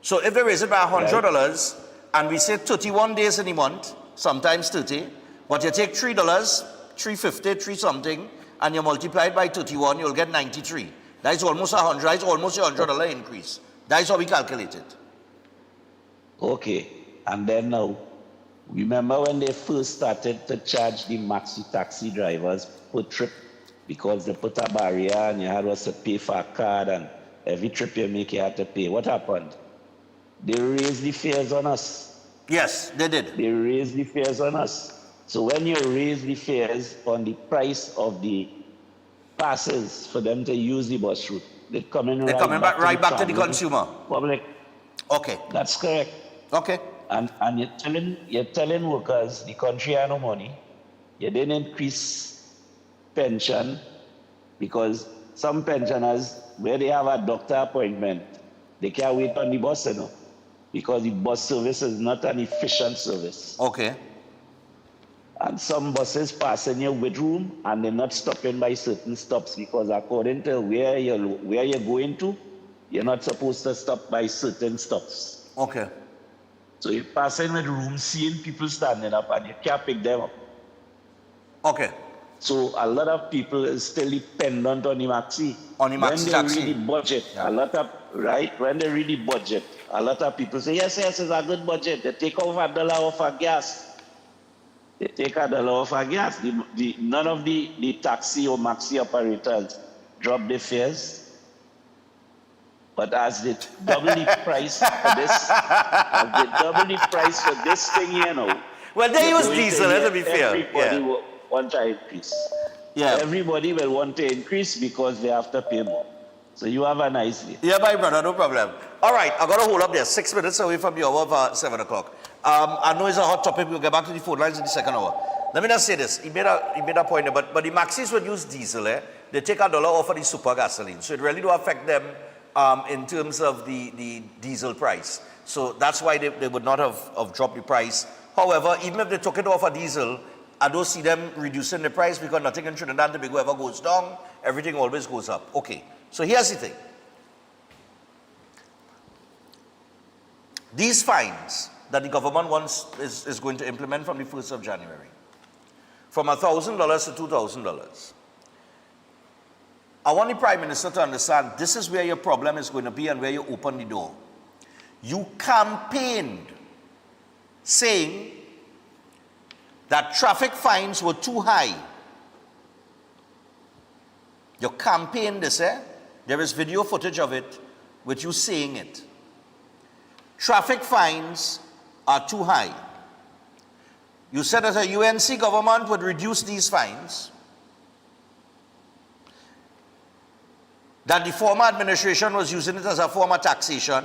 So if they raise it by $100, and we say 31 days in the month, sometimes 30, but you take $3, $3.50, 3 something, and you multiply it by 31, you'll get 93. That is almost $100. That is almost a $100 increase. That is how we calculate it. Okay. And then now, remember when they first started to charge the maxi taxi drivers per trip because they put a barrier and you had to pay for a card and every trip you make you had to pay. What happened? They raised the fares on us. Yes, they did. They raised the fares on us. So when you raise the fares on the price of the passes for them to use the bus route, they're coming right back to the family, consumer. Public. Okay. That's correct. Okay. And you're telling workers the country had no money. You didn't increase pension because some pensioners, where they have a doctor appointment, they can't wait on the bus, because the bus service is not an efficient service. Okay. And some buses passing you with room and they're not stopping by certain stops because according to where you're going to, you're not supposed to stop by certain stops. Okay. So you're passing with room, seeing people standing up, and you can't pick them up. Okay. So a lot of people is still dependent on the maxi. On the maxi taxi. When they read the budget, when they read the budget, a lot of people say, yes, it's a good budget. They take off $1 off of gas. They take $1 off of gas. None of the taxi or maxi operators drop their fares. But as they double the price for this, thing here now. Well, they use diesel, to be fair. Everybody will want to increase. Yeah. Everybody will want to increase because they have to pay more. So you have a nice day. Yeah, my brother, no problem. All right, I got to hold up there. 6 minutes away from the hour of 7 o'clock. I know it's a hot topic. We'll get back to the phone lines in the second hour. Let me just say this. He made a point there, but the maxis would use diesel. They take $1 off of the super gasoline. So it really do affect them in terms of the diesel price. So that's why they would not have dropped the price. However, even if they took it off of diesel, I don't see them reducing the price because nothing in Trinidad and Tobago ever goes down. Everything always goes up. Okay, so here's the thing. These fines that the government is going to implement from the 1st of January, from $1,000 to $2,000, I want the Prime Minister to understand this is where your problem is going to be and where you open the door. You campaigned saying that traffic fines were too high. You campaigned this, There is video footage of it with you saying it. Traffic fines are too high. You said that a UNC government would reduce these fines, that the former administration was using it as a form of taxation.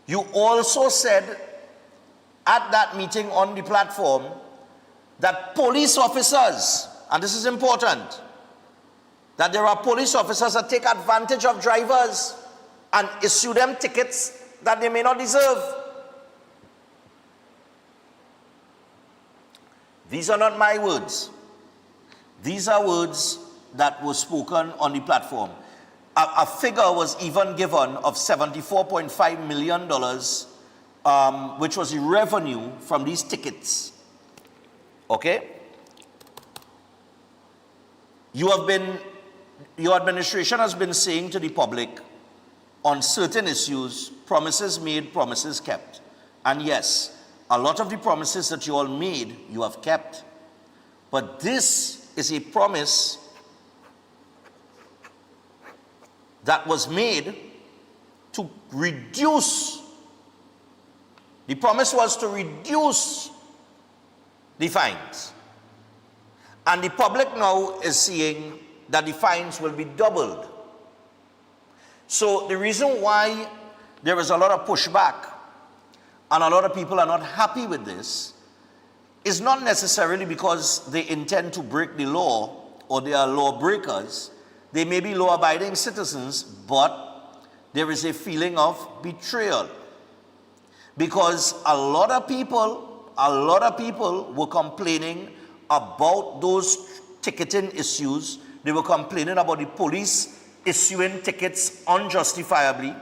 You also said at that meeting on the platform that police officers, and this is important, that there are police officers that take advantage of drivers and issue them tickets that they may not deserve. These are not my words. These are words that were spoken on the platform. A figure was even given of $74.5 million, which was the revenue from these tickets. Okay? Your administration has been saying to the public on certain issues, promises made, promises kept. And yes, a lot of the promises that you all made, you have kept. But this is a promise that was made to reduce. The promise was to reduce the fines. And the public now is seeing that the fines will be doubled. So the reason why there is a lot of pushback and a lot of people are not happy with this, is not necessarily because they intend to break the law or they are lawbreakers. They may be law-abiding citizens, but there is a feeling of betrayal. Because a lot of people were complaining about those ticketing issues. They were complaining about the police issuing tickets unjustifiably.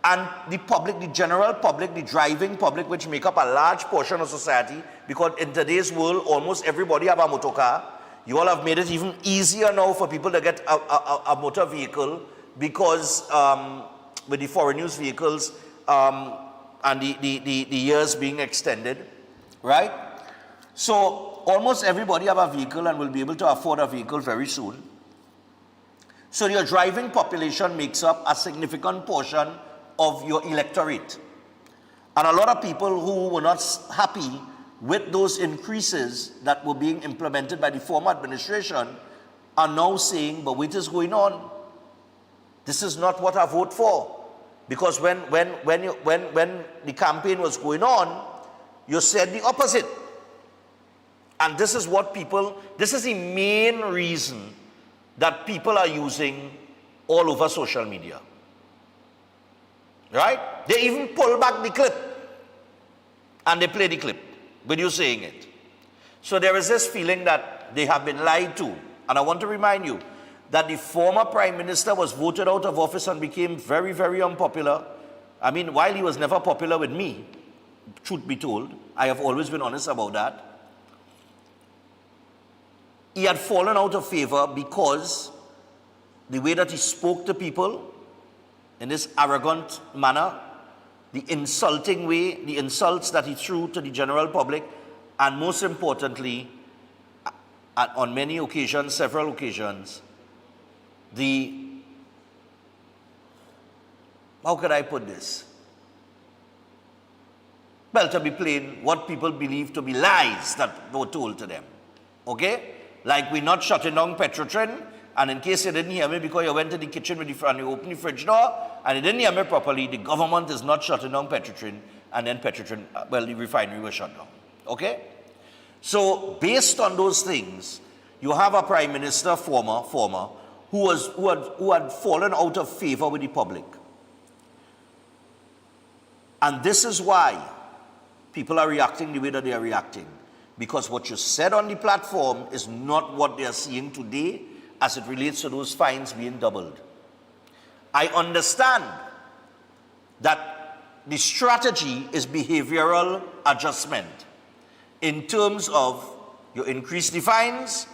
And the public, the general public, the driving public, which make up a large portion of society, because in today's world, almost everybody have a motor car. You all have made it even easier now for people to get a motor vehicle, because with the foreign use vehicles and the years being extended, right? So almost everybody have a vehicle and will be able to afford a vehicle very soon. So your driving population makes up a significant portion of your electorate. And a lot of people who were not happy with those increases that were being implemented by the former administration are now saying, but what is going on? This is not what I vote for. Because when the campaign was going on, you said the opposite. And this is this is the main reason that people are using all over social media. Right? They even pull back the clip and they play the clip with you saying it. So there is this feeling that they have been lied to. And I want to remind you that the former Prime Minister was voted out of office and became very, very unpopular. I mean, while he was never popular with me, truth be told, I have always been honest about that. He had fallen out of favor because the way that he spoke to people in this arrogant manner, the insulting way, the insults that he threw to the general public, and most importantly, on many occasions, several occasions, how could I put this? Well, to be plain, what people believe to be lies that were told to them. Okay? Like we're not shutting down Petrotrin, and in case you didn't hear me because you went to the kitchen with and you opened the fridge door, and you didn't hear me properly, the government is not shutting down Petrotrin, and then Petrotrin, well, the refinery was shut down. Okay? So, based on those things, you have a Prime Minister, former, who had fallen out of favor with the public. And this is why people are reacting the way that they are reacting. Because what you said on the platform is not what they are seeing today as it relates to those fines being doubled. I understand that the strategy is behavioral adjustment. In terms of you increase the fines,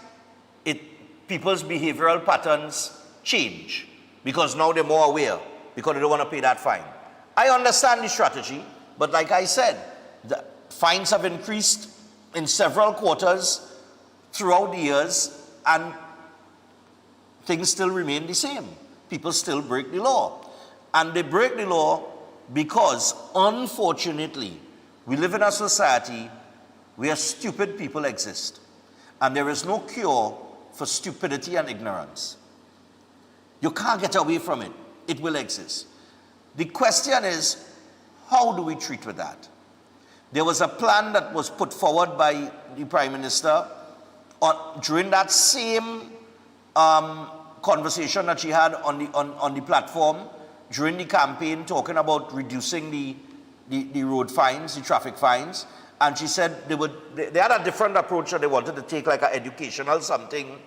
people's behavioral patterns change because now they're more aware because they don't want to pay that fine. I understand the strategy, but like I said, the fines have increased in several quarters throughout the years, and things still remain the same. People still break the law. And they break the law because, unfortunately, we live in a society where stupid people exist. And there is no cure for stupidity and ignorance. You can't get away from it. It will exist. The question is, how do we treat with that? There was a plan that was put forward by the Prime Minister during that same conversation that she had on the platform during the campaign, talking about reducing the road fines, the traffic fines. And she said they had a different approach that they wanted to take, like an educational something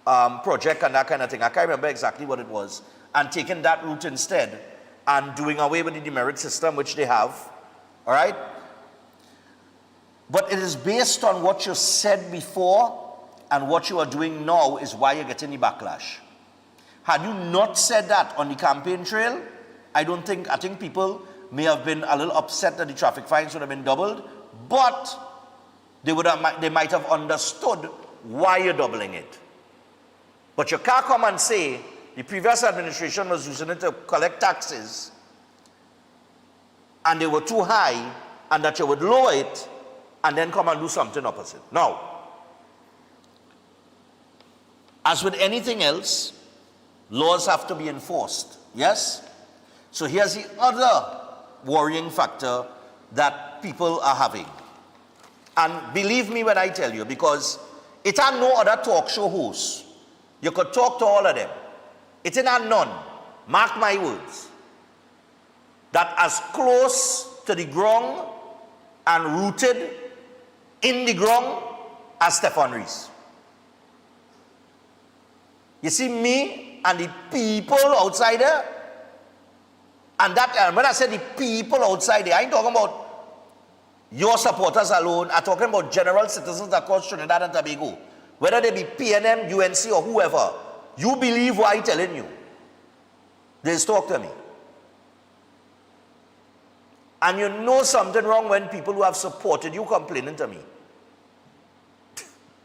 project and that kind of thing. I can't remember exactly what it was. And taking that route instead and doing away with the demerit system, which they have. All right? But it is based on what you said before and what you are doing now is why you're getting the backlash. Had you not said that on the campaign trail, I think people may have been a little upset that the traffic fines would have been doubled, but they might have understood why you're doubling it. But you can't come and say the previous administration was using it to collect taxes and they were too high and that you would lower it and then come and do something opposite. Now, as with anything else, laws have to be enforced, yes? So here's the other worrying factor that people are having. And believe me when I tell you, because it are no other talk show hosts. You could talk to all of them. It ain't none, mark my words, that as close to the ground and rooted in the ground as Stephen Rees. You see, me and the people outside there, and that, when I say the people outside there, I ain't talking about your supporters alone. I'm talking about general citizens across Trinidad and Tobago. Whether they be PNM, UNC, or whoever, you believe what I'm telling you. They'll talk to me. And you know something wrong when people who have supported you complaining to me.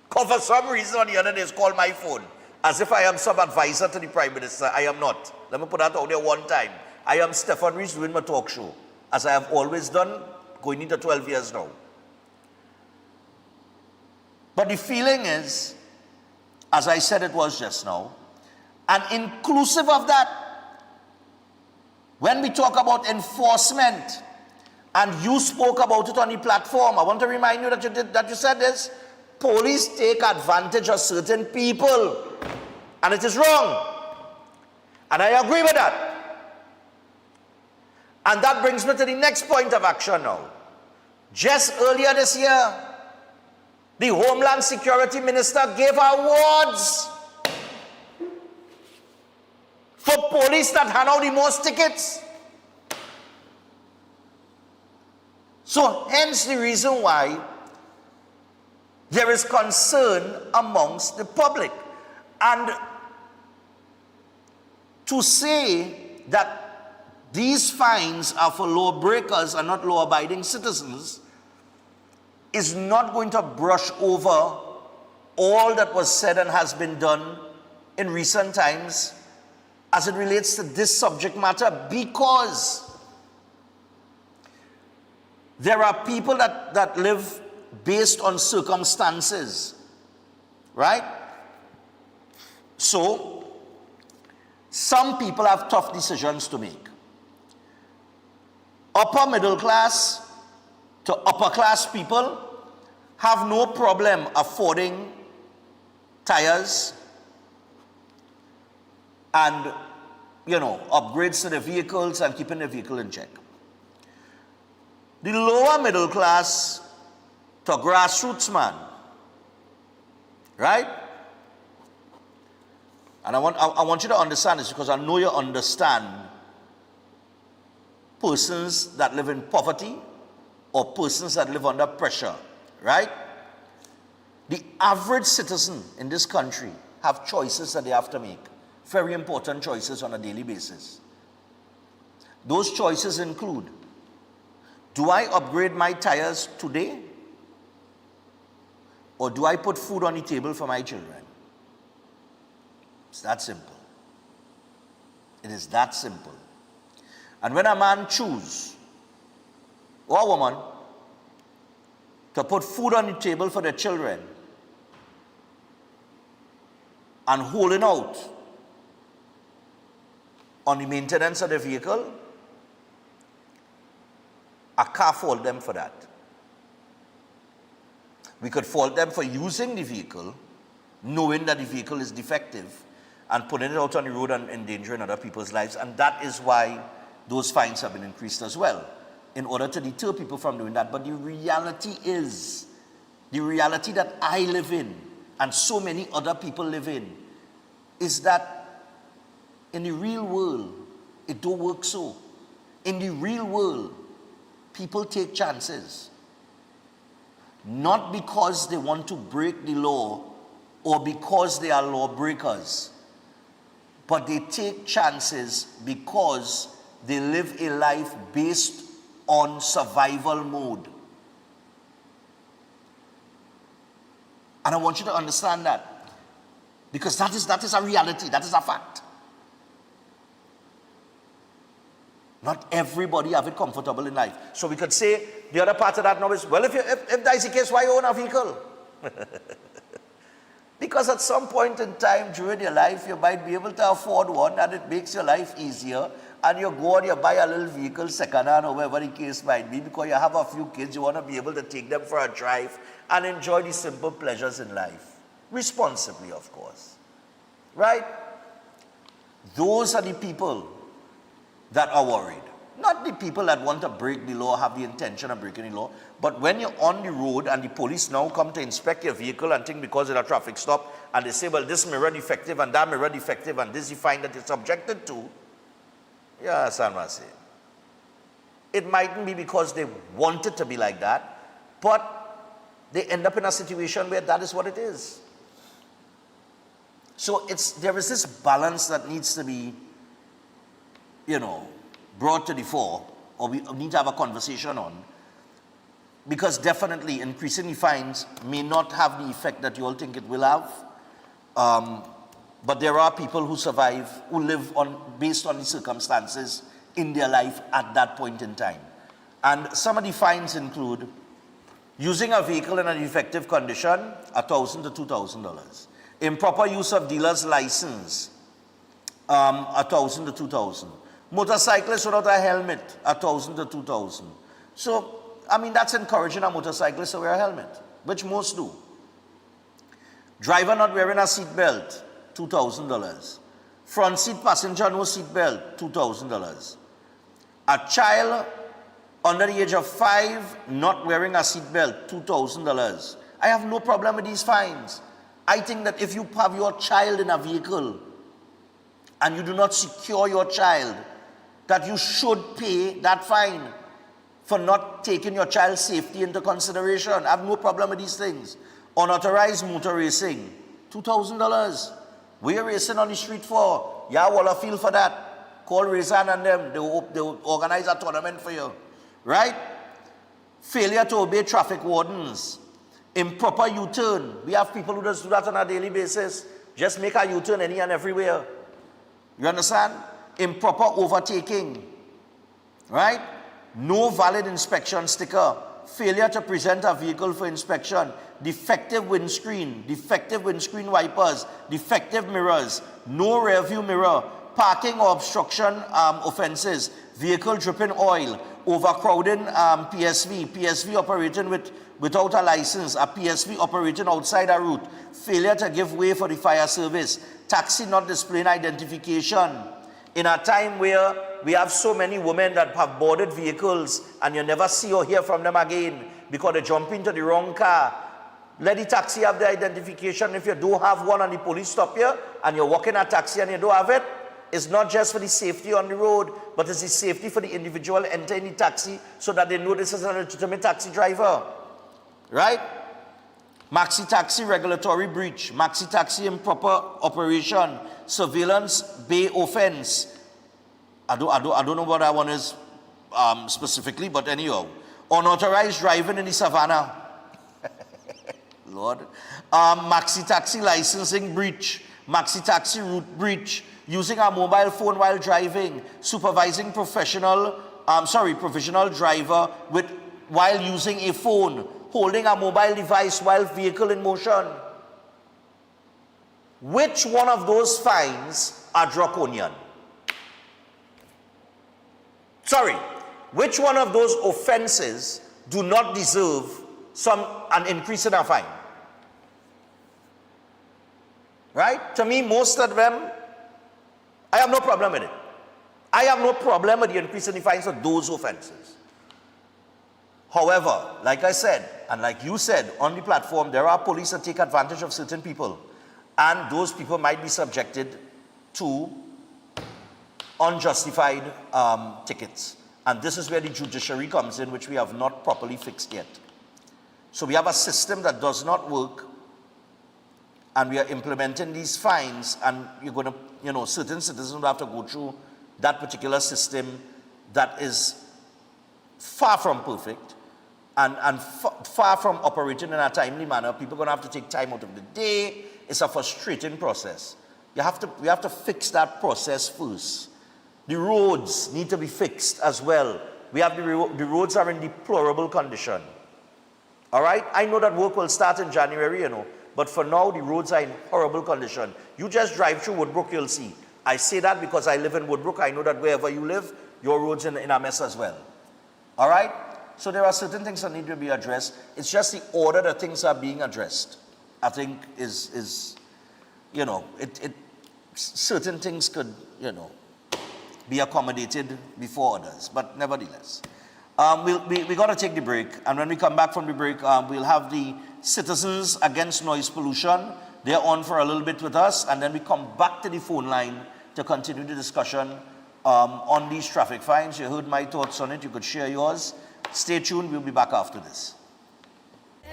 Because for some reason or the other, they call my phone as if I am some advisor to the Prime Minister. I am not. Let me put that out there one time. I am Stephen Rees doing my talk show, as I have always done, going into 12 years now. But the feeling is, as I said it was just now, and inclusive of that, when we talk about enforcement, and you spoke about it on the platform, I want to remind you that you said this, police take advantage of certain people, and it is wrong. And I agree with that. And that brings me to the next point of action now. Just earlier this year, the Homeland Security Minister gave awards for police that hand out the most tickets. So hence the reason why there is concern amongst the public. And to say that these fines are for lawbreakers and not law-abiding citizens is not going to brush over all that was said and has been done in recent times as it relates to this subject matter, because there are people that live based on circumstances, right? So, some people have tough decisions to make. Upper middle class to upper class people have no problem affording tires and, upgrades to their vehicles and keeping their vehicle in check. The lower middle class to grassroots man, right? And I want you to understand this, because I know you understand persons that live in poverty or persons that live under pressure, right? The average citizen in this country have choices that they have to make. Very important choices on a daily basis. Those choices include, do I upgrade my tires today? Or do I put food on the table for my children? It's that simple. It is that simple. And when a man chooses, or a woman, to put food on the table for their children and holding out on the maintenance of the vehicle, I can't fault them for that. We could fault them for using the vehicle, knowing that the vehicle is defective, and putting it out on the road and endangering other people's lives. And that is why those fines have been increased as well, in order to deter people from doing that. But the reality is, the reality that I live in, and so many other people live in, is that in the real world, it don't work so. In the real world, people take chances. Not because they want to break the law or because they are lawbreakers, but they take chances because they live a life based on survival mode. And I want you to understand that, because that is a reality, that is a fact. Not everybody have it comfortable in life. So we could say the other part of that now is, well, if that is the case, why you own a vehicle? Because at some point in time during your life, you might be able to afford one and it makes your life easier, and you go and you buy a little vehicle second-hand or whatever the case might be, because you have a few kids, you want to be able to take them for a drive and enjoy the simple pleasures in life. Responsibly, of course. Right? Those are the people that are worried. Not the people that want to break the law, have the intention of breaking the law, but when you're on the road and the police now come to inspect your vehicle and think because of a traffic stop, and they say, well, this mirror defective and that mirror defective and this you find that it's subjected to, yeah, San Jose. It mightn't be because they want it to be like that, but they end up in a situation where that is what it is. So there is this balance that needs to be, brought to the fore, or we need to have a conversation on, because definitely increasing the fines may not have the effect that you all think it will have, but there are people who survive, who live based on the circumstances in their life at that point in time. And some of the fines include using a vehicle in a defective condition, $1,000 to $2,000. Improper use of dealer's license, $1,000 to $2,000. Motorcyclist without a helmet, $1,000 to $2,000. So, that's encouraging a motorcyclist to wear a helmet, which most do. Driver not wearing a seat belt, $2,000. Front seat passenger no seat belt, $2,000. A child under the age of 5 not wearing a seat belt, $2,000. I have no problem with these fines. I think that if you have your child in a vehicle and you do not secure your child, that you should pay that fine for not taking your child's safety into consideration. I have no problem with these things. Unauthorized motor racing, $2,000. What are you racing on the street for? Yeah, well, I feel for that. Call Rizan and them. They will organize a tournament for you. Right? Failure to obey traffic wardens. Improper U-turn. We have people who just do that on a daily basis. Just make a U-turn any and everywhere. You understand? Improper overtaking. Right? No valid inspection sticker. Failure to present a vehicle for inspection. Defective windscreen wipers. Defective mirrors. No rear view mirror. Parking or obstruction offenses. Vehicle dripping oil. Overcrowding PSV operating without a license, a PSV operating outside a route, failure to give way for the fire service, taxi not displaying identification. In a time where we have so many women that have boarded vehicles and you never see or hear from them again because they jump into the wrong car, let the taxi have the identification. If you do have one and the police stop you and you're walking a taxi and you don't have it, it's not just for the safety on the road, but it's the safety for the individual entering the taxi so that they know this is a legitimate taxi driver. Right? Maxi taxi regulatory breach, maxi taxi improper operation, surveillance bay offense. I don't know what that one is specifically, but anyhow. Unauthorized driving in the savannah. Lord. Maxi taxi licensing breach, maxi taxi route breach, using a mobile phone while driving, supervising provisional driver while using a phone, holding a mobile device while vehicle in motion. Which one of those fines are draconian? Which one of those offenses do not deserve an increase in a fine? Right? To me, most of them, I have no problem with it. I have no problem with the increase in the fines for those offenses. However, like I said, and like you said on the platform, there are police that take advantage of certain people, and those people might be subjected to unjustified tickets. And this is where the judiciary comes in, which we have not properly fixed yet. So we have a system that does not work, and we are implementing these fines, and you're going to, certain citizens will have to go through that particular system that is far from perfect and far from operating in a timely manner. People are going to have to take time out of the day. It's a frustrating process. We have to fix that process first. The roads need to be fixed as well. We have the roads are in deplorable condition. All right? I know that work will start in January, but for now, the roads are in horrible condition. You just drive through Woodbrook, you'll see. I say that because I live in Woodbrook. I know that wherever you live, your roads in a mess as well. All right? So there are certain things that need to be addressed. It's just the order that things are being addressed, I think, is you know, certain things could, you know, be accommodated before others. But nevertheless, we got to take the break. And when we come back from the break, we'll have the Citizens Against Noise Pollution. They're on for a little bit with us. And then we come back to the phone line to continue the discussion on these traffic fines. You heard my thoughts on it. You could share yours. Stay tuned. We'll be back after this.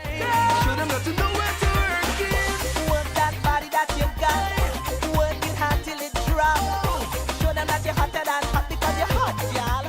Show them that you know where to work it. Work that body that you got. Work it hard till it drop. Show them that you're hotter than hot because you're hot, y'all.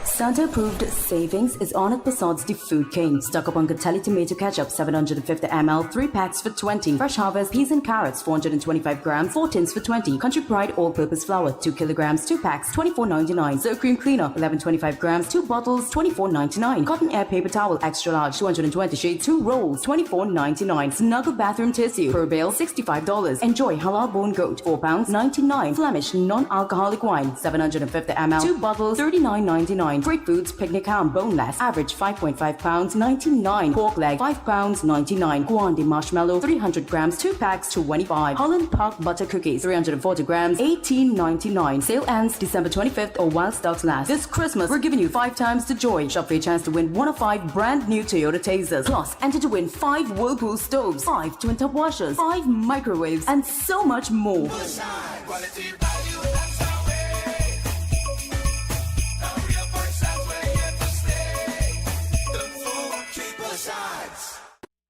Santa approved savings is on at Passad's The Food King. Stock up on Catelli tomato ketchup 750 ml, 3 packs for 20. Fresh Harvest peas and carrots 425 grams, 4 tins for 20. Country Pride all-purpose flour 2 kilograms, 2 packs, $24.99. Sour cream cleaner 1125 grams, 2 bottles, $24.99. Cotton air paper towel extra large 220 shade, 2 rolls, $24.99. Snuggle bathroom tissue per bale $65. Enjoy halal bone goat 4 pounds 99. Flemish non-alcoholic wine 750 ml, 2 bottles $39.99. Great Foods picnic ham boneless average 5.5 pounds 99. Pork leg 5 pounds 99. Guandi marshmallow 300 grams 2 packs 25. Holland Park butter cookies 340 grams $18.99. Sale ends December 25th or while stocks last. This Christmas we're giving you 5 times the joy. Shop for a chance to win 1 of 5 brand new Toyota Tasers. Plus enter to win 5 Whirlpool stoves, 5 twin top washers, 5 microwaves, and so much more.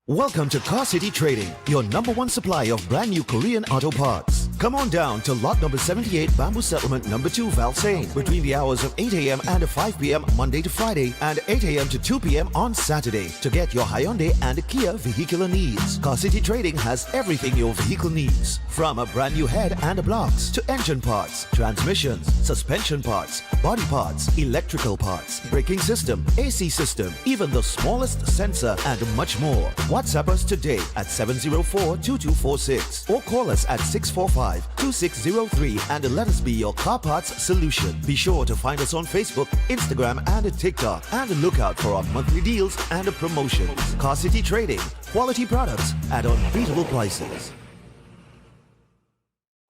Welcome to Car City Trading, your #1 supply of brand new Korean auto parts. Come on down to lot number 78, Bamboo Settlement number 2, Valsain, between the hours of 8 a.m. and 5 p.m. Monday to Friday, and 8 a.m. to 2 p.m. on Saturday to get your Hyundai and Kia vehicular needs. Car City Trading has everything your vehicle needs, from a brand new head and blocks to engine parts, transmissions, suspension parts, body parts, electrical parts, braking system, AC system, even the smallest sensor, and much more. WhatsApp us today at 704-2246 or call us at 645-2603 and let us be your car parts solution. Be sure to find us on Facebook, Instagram, and TikTok, and look out for our monthly deals and promotions. Car City Trading, quality products at unbeatable prices.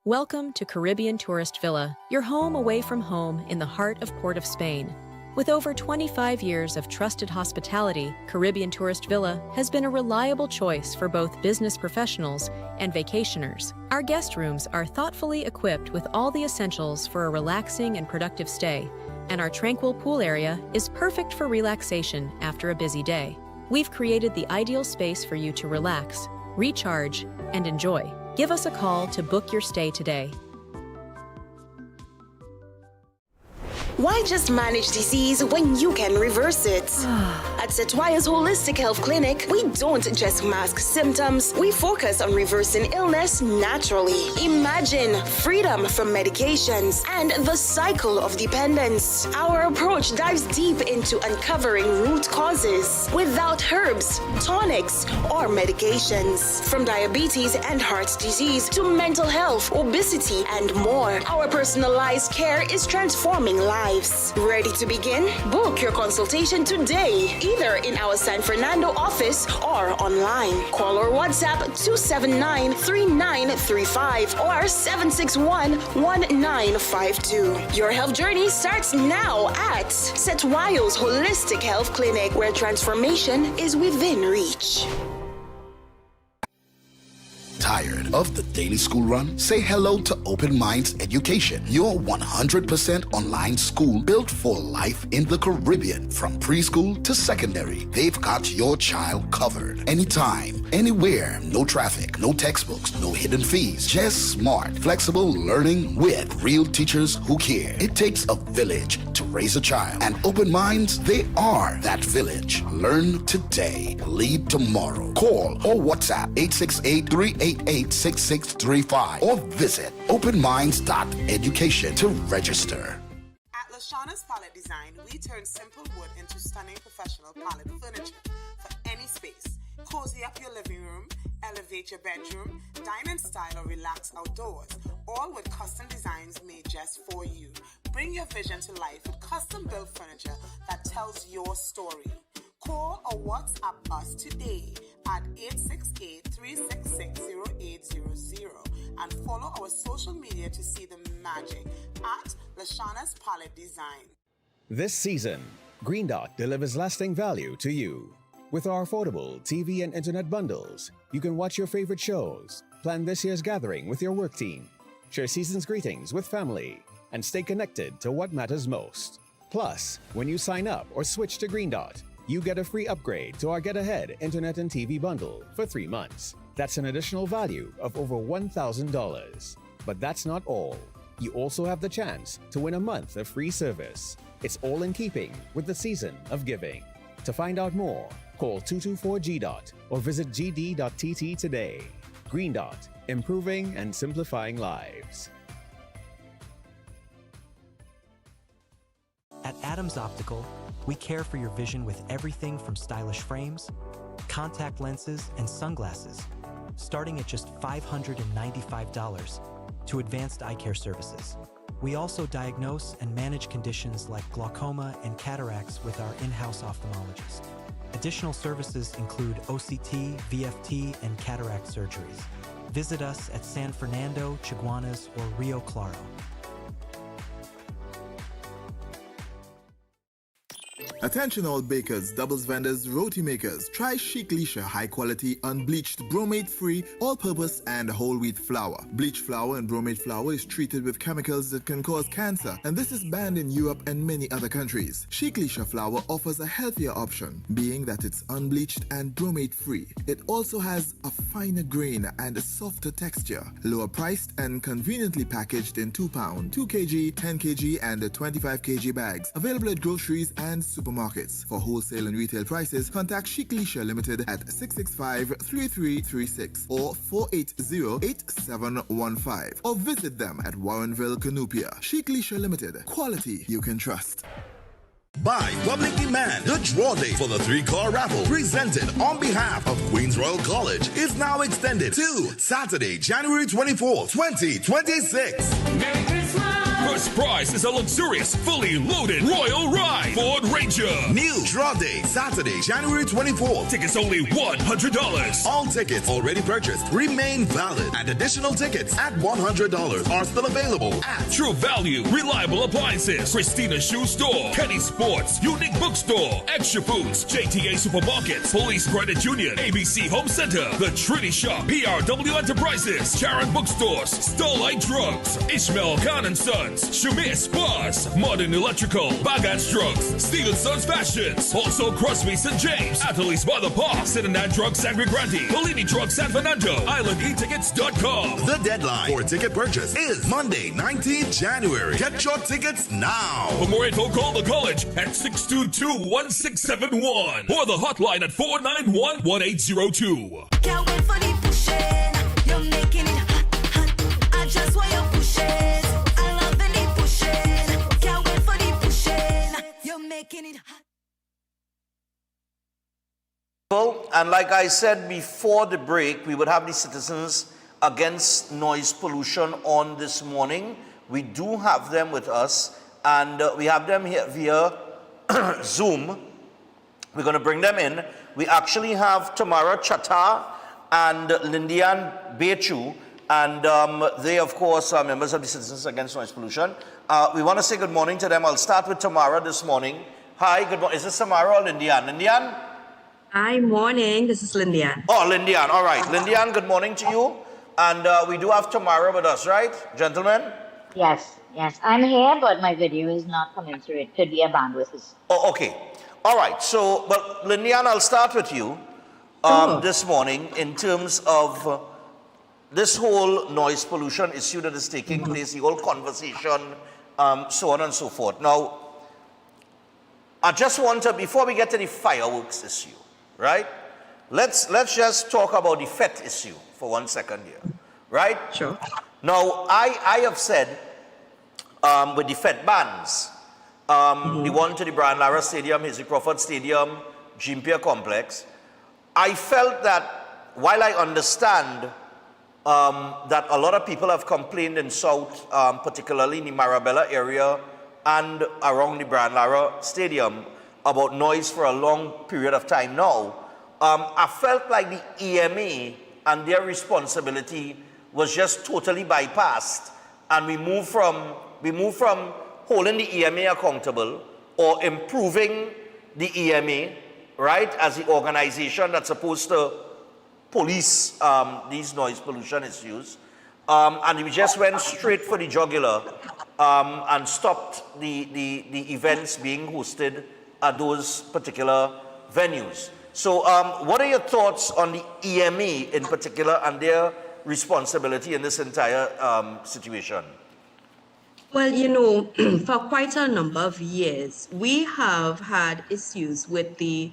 Welcome to Caribbean Tourist Villa, your home away from home in the heart of Port of Spain. With over 25 years of trusted hospitality, Caribbean Tourist Villa has been a reliable choice for both business professionals and vacationers. Our guest rooms are thoughtfully equipped with all the essentials for a relaxing and productive stay, and our tranquil pool area is perfect for relaxation after a busy day. We've created the ideal space for you to relax, recharge, and enjoy. Give us a call to book your stay today. Why just manage disease when you can reverse it? At Setwaya's Holistic Health Clinic, we don't just mask symptoms, we focus on reversing illness naturally. Imagine freedom from medications and the cycle of dependence. Our approach dives deep into uncovering root causes without herbs, tonics, or medications. From diabetes and heart disease to mental health, obesity, and more, our personalized care is transforming lives. Ready to begin? Book your consultation today, either in our San Fernando office or online. Call or WhatsApp 279-3935 or 761-1952. Your health journey starts now at Setwayo's Holistic Health Clinic, where transformation is within reach. Tired of the daily school run? Say hello to Open Minds Education, your 100% online school built for life in the Caribbean. From preschool to secondary, they've got your child covered. Anytime, anywhere, no traffic, no textbooks, no hidden fees. Just smart, flexible learning with real teachers who care. It takes a village to raise a child, and Open Minds, they are that village. Learn today, lead tomorrow. Call or WhatsApp 868-388-6635 or visit openminds.education to register. At Lashana's Palette Design, we turn simple wood into stunning professional palette furniture for any space. Cozy up your living room, elevate your bedroom, dine in style or relax outdoors, or all with custom designs made just for you. Bring your vision to life with custom-built furniture that tells your story. Call or WhatsApp us today at 868-366-0800 and follow our social media to see the magic at Lashana's Palette Design. This season, Green Dot delivers lasting value to you. With our affordable TV and internet bundles, you can watch your favorite shows, plan this year's gathering with your work team, share season's greetings with family, and stay connected to what matters most. Plus, when you sign up or switch to Green Dot, you get a free upgrade to our Get Ahead Internet and TV bundle for 3 months. That's an additional value of over $1,000. But that's not all. You also have the chance to win a month of free service. It's all in keeping with the season of giving. To find out more, call 224-GDOT or visit gd.tt today. Green Dot, improving and simplifying lives. At Adams Optical, we care for your vision with everything from stylish frames, contact lenses, and sunglasses, starting at just $595, to advanced eye care services. We also diagnose and manage conditions like glaucoma and cataracts with our in-house ophthalmologist. Additional services include OCT, VFT, and cataract surgeries. Visit us at San Fernando, Chaguanas, or Rio Claro. Attention all bakers, doubles vendors, roti makers. Try Chic Lisha high quality, unbleached, bromate free, all purpose and whole wheat flour. Bleached flour and bromate flour is treated with chemicals that can cause cancer, and this is banned in Europe and many other countries. Chic Lisha flour offers a healthier option, being that it's unbleached and bromate free. It also has a finer grain and a softer texture, lower priced and conveniently packaged in 2 pound, 2 kg, 10 kg and 25 kg bags. Available at groceries and supermarkets. For wholesale and retail prices, contact Chic Lisha Limited at 665-3336 or 480-8715 or visit them at Warrenville, Canupia. Chic Lisha Limited. Quality you can trust. By public demand, the draw date for the 3-car raffle presented on behalf of Queens Royal College is now extended to Saturday, January 24, 2026. Merry Christmas! First prize is a luxurious, fully loaded Royal Ride Ford Ranger. New draw date, Saturday, January 24. Tickets only $100. All tickets already purchased remain valid, and additional tickets at $100 are still available at True Value, Reliable Appliances, Christina Shoe Store, Kenny Sports, Unique Bookstore, Extra Foods, JTA Supermarkets, Police Credit Union, ABC Home Center, The Trinity Shop, PRW Enterprises, Sharon Bookstores, Starlight Drugs, Ishmael Khan and Sons, Shamir Spas, Modern Electrical, Bagat Drugs, Steel Sons Fashions, also Crosby St. James, Attorleys by the Park, Cincinnati Drugs Sangre Grande, Polini Drugs San Fernando, IslandEtickets.com. The deadline for ticket purchase is Monday, 19th January. Get your tickets now. For more info, call the college at 622-1671 or the hotline at 491-1802. Can't wait for the pushing. You're making it hot, hot. I just want you pushing. I love the pushing. Can't wait for the pushing. You're making it hot. And like I said before the break, we would have the Citizens Against Noise Pollution on this morning. We do have them with us, and we have them here via Zoom. We're going to bring them in. We actually have Tamara Chata and Lindian Bechu, and they, of course, are members of the Citizens Against Noise Pollution. We want to say good morning to them. I'll start with Tamara this morning. Hi, good morning. Is this Tamara or Lindian? Lindian? Hi, morning. This is Lindian. Oh, Lindian. All right. Lindian, good morning to you. And we do have Tamara with us, right, gentlemen? Yes, yes. I'm here, but my video is not coming through. It could be a bandwidth issue. Oh, okay. All right. So, but Lindian, I'll start with you this morning in terms of this whole noise pollution issue that is taking place, the whole conversation, so on and so forth. Now, I just want to, before we get to the fireworks issue, right? Let's just talk about the FET issue for 1 second here, right? Sure. Now, I have said with the FET bans, the one to the Brian Lara Stadium, Hazy Crawford Stadium, Gympia Complex, I felt that while I understand that a lot of people have complained in South, particularly in the Marabella area and around the Brian Lara Stadium, about noise for a long period of time now. I felt like the EMA and their responsibility was just totally bypassed, and we move from holding the EMA accountable or improving the EMA, right, as the organization that's supposed to police these noise pollution issues, and we just went straight for the jugular and stopped the events being hosted at those particular venues. So what are your thoughts on the EMA in particular and their responsibility in this entire situation? Well, you know, for quite a number of years, we have had issues with the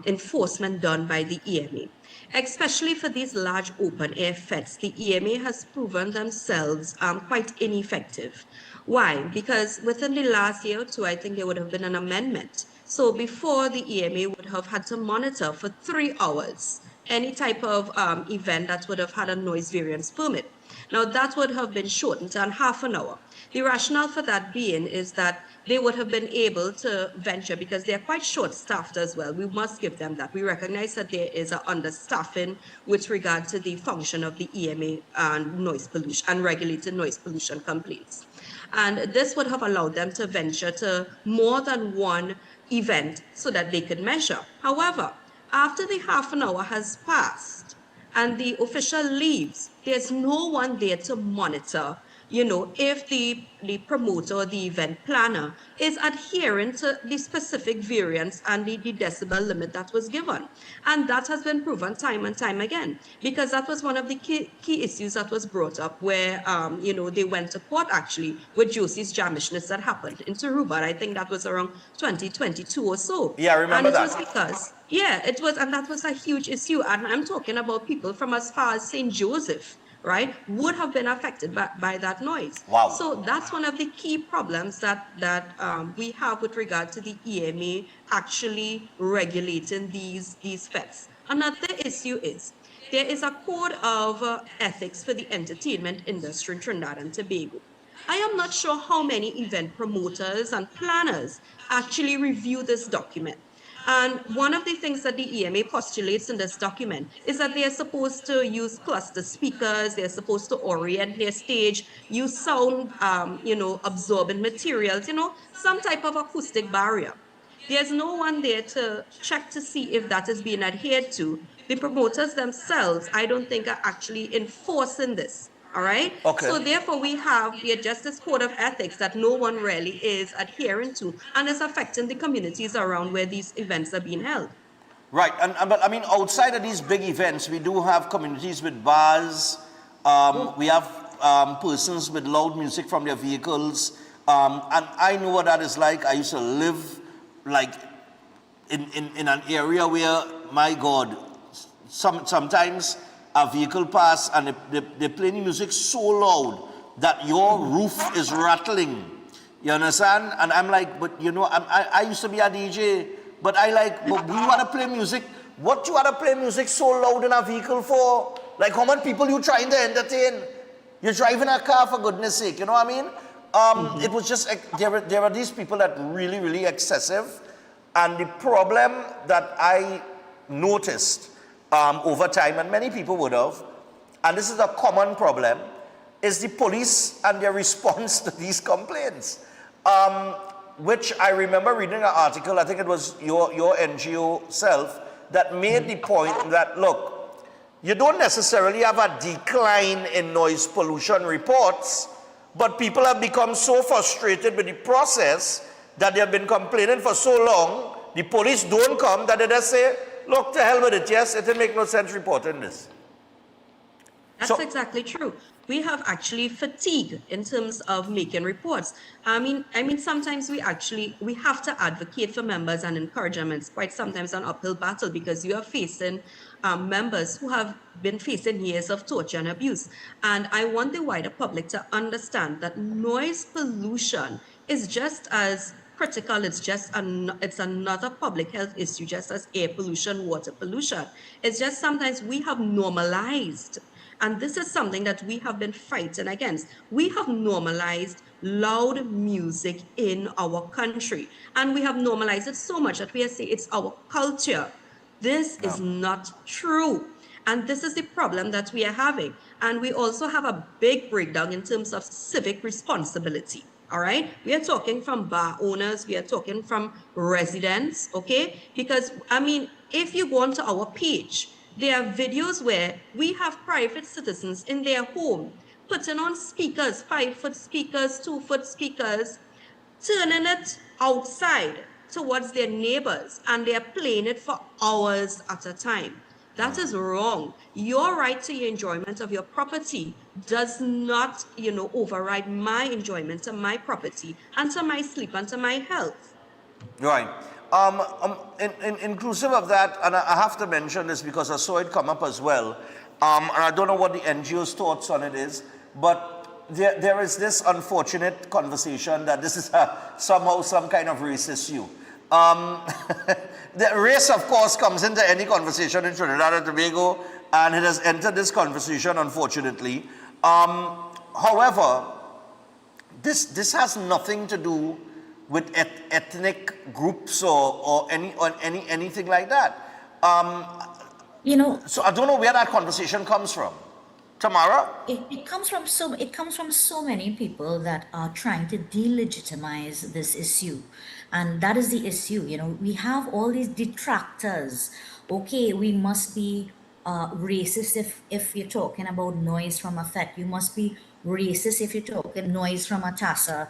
enforcement done by the EMA. Especially for these large open air fests, the EMA has proven themselves quite ineffective. Why? Because within the last year or two, I think there would have been an amendment. So before, the EMA would have had to monitor for 3 hours any type of event that would have had a noise variance permit. Now that would have been shortened to half an hour. The rationale for that being is that they would have been able to venture, because they're quite short-staffed as well. We must give them that. We recognize that there is an understaffing with regard to the function of the EMA and noise pollution and regulated noise pollution complaints. And this would have allowed them to venture to more than one event so that they could measure. However, after the half an hour has passed and the official leaves, there's no one there to monitor, you know, if the promoter or the event planner is adhering to the specific variance and the decibel limit that was given. And that has been proven time and time again, because that was one of the key issues that was brought up where, you know, they went to court actually with Josie's jamishness that happened in Taruba. I think that was around 2022 or so. Yeah, I remember that. And it was because, yeah, it was, and that was a huge issue. And I'm talking about people from as far as St. Joseph, right, would have been affected by that noise. Wow. So that's one of the key problems that we have with regard to the EMA actually regulating these fests. Another issue is there is a code of ethics for the entertainment industry in Trinidad and Tobago. I am not sure how many event promoters and planners actually review this document. And one of the things that the EMA postulates in this document is that they are supposed to use cluster speakers, they're supposed to orient their stage, use sound, you know, absorbent materials, you know, some type of acoustic barrier. There's no one there to check to see if that is being adhered to. The promoters themselves, I don't think, are actually enforcing this. All right. Okay. So therefore, we have the Justice Code of Ethics that no one really is adhering to, and is affecting the communities around where these events are being held. Right, but I mean, outside of these big events, we do have communities with bars. We have persons with loud music from their vehicles, and I know what that is like. I used to live like in an area where, my God, sometimes a vehicle pass and they play the music so loud that your roof is rattling. You understand? And I'm like, but you know, I used to be a DJ, but but we want to play music. What you want to play music so loud in a vehicle for? Like, how many people you trying to entertain? You're driving a car, for goodness sake, you know what I mean? It was just, there are these people that really, really excessive. And the problem that I noticed over time, and many people would have, and this is a common problem, is the police and their response to these complaints. Which I remember reading an article, I think it was your NGO self, that made the point that, look, you don't necessarily have a decline in noise pollution reports, but people have become so frustrated with the process that they have been complaining for so long, the police don't come, that they just say, look, to hell with it, yes, it will make no sense reporting this. That's exactly true. We have actually fatigue in terms of making reports. I mean, sometimes we have to advocate for members and encourage them. It's quite sometimes an uphill battle because you are facing members who have been facing years of torture and abuse. And I want the wider public to understand that noise pollution is just as critical. It's another public health issue, just as air pollution, water pollution. It's just sometimes we have normalized And this is something that we have been fighting against. We have normalized loud music in our country. And we have normalized it so much that we say it's our culture. This is not true. And this is the problem that we are having. And we also have a big breakdown in terms of civic responsibility. All right, we are talking from bar owners, we are talking from residents, okay? Because, I mean, if you go onto our page, there are videos where we have private citizens in their home putting on speakers, 5-foot speakers, 2-foot speakers, turning it outside towards their neighbors, and they're playing it for hours at a time. That is wrong. Your right to your enjoyment of your property does not, override my enjoyment to my property and to my sleep and to my health. Right. Inclusive of that, and I have to mention this because I saw it come up as well, and I don't know what the NGO's thoughts on it is, but there is this unfortunate conversation that this is somehow some kind of race issue. The race, of course, comes into any conversation in Trinidad and Tobago, and it has entered this conversation, unfortunately. However, this has nothing to do with ethnic groups or anything like that. So I don't know where that conversation comes from. Tamara? It comes from so many people that are trying to delegitimize this issue. And that is the issue. We have all these detractors. Okay, we must be racist if you're talking about noise from a FET. You must be racist if you're talking noise from a TASA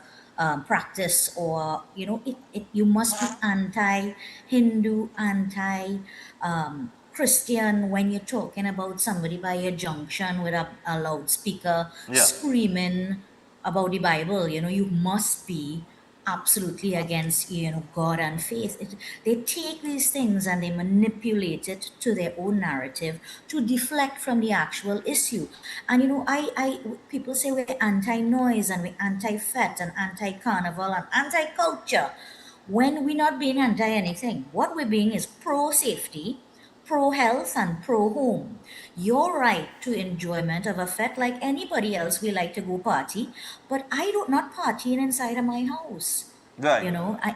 practice, or you must be anti-Hindu, anti-Christian when you're talking about somebody by a junction with a loudspeaker screaming about the Bible. You must be absolutely against God and faith. They take these things and they manipulate it to their own narrative to deflect from the actual issue. And people say we're anti-noise and we're anti-FET and anti-carnival and anti-culture, when we're not being anti-anything. What we're being is pro-safety, pro-health, and pro-home. Your right to enjoyment of a FET, like anybody else, we like to go party, but I do not partying inside of my house. Right.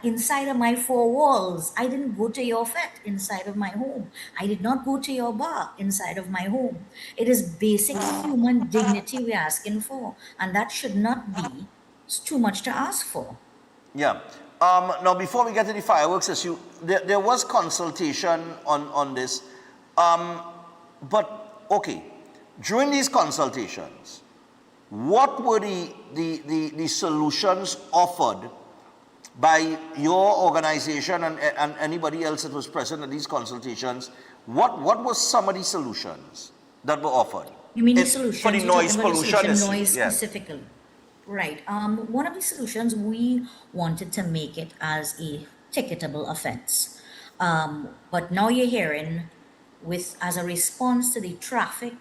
Inside of my four walls. I didn't go to your FET inside of my home. I did not go to your bar inside of my home. It is basic human dignity we're asking for, and that should not be too much to ask for. Yeah. Now, before we get to the fireworks issue, there was consultation on this. But, okay, during these consultations, what were the solutions offered by your organization and anybody else that was present at these consultations? What were some of the solutions that were offered? You mean the solutions? For the noise pollution issue. Noise specifically. Right. One of the solutions, we wanted to make it as a ticketable offense. But now you're hearing, as a response to the traffic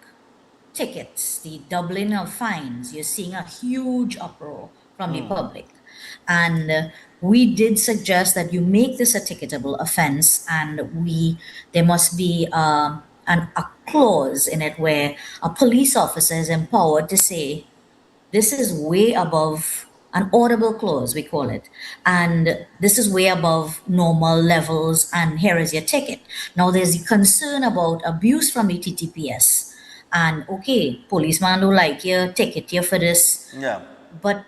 tickets, the doubling of fines, you're seeing a huge uproar from the public. And we did suggest that you make this a ticketable offense, and there must be a clause in it where a police officer is empowered to say, this is way above an audible clause, we call it. And this is way above normal levels, and here is your ticket. Now there's the concern about abuse from the TTPS. And okay, policeman don't like you, ticket you for this. Yeah. But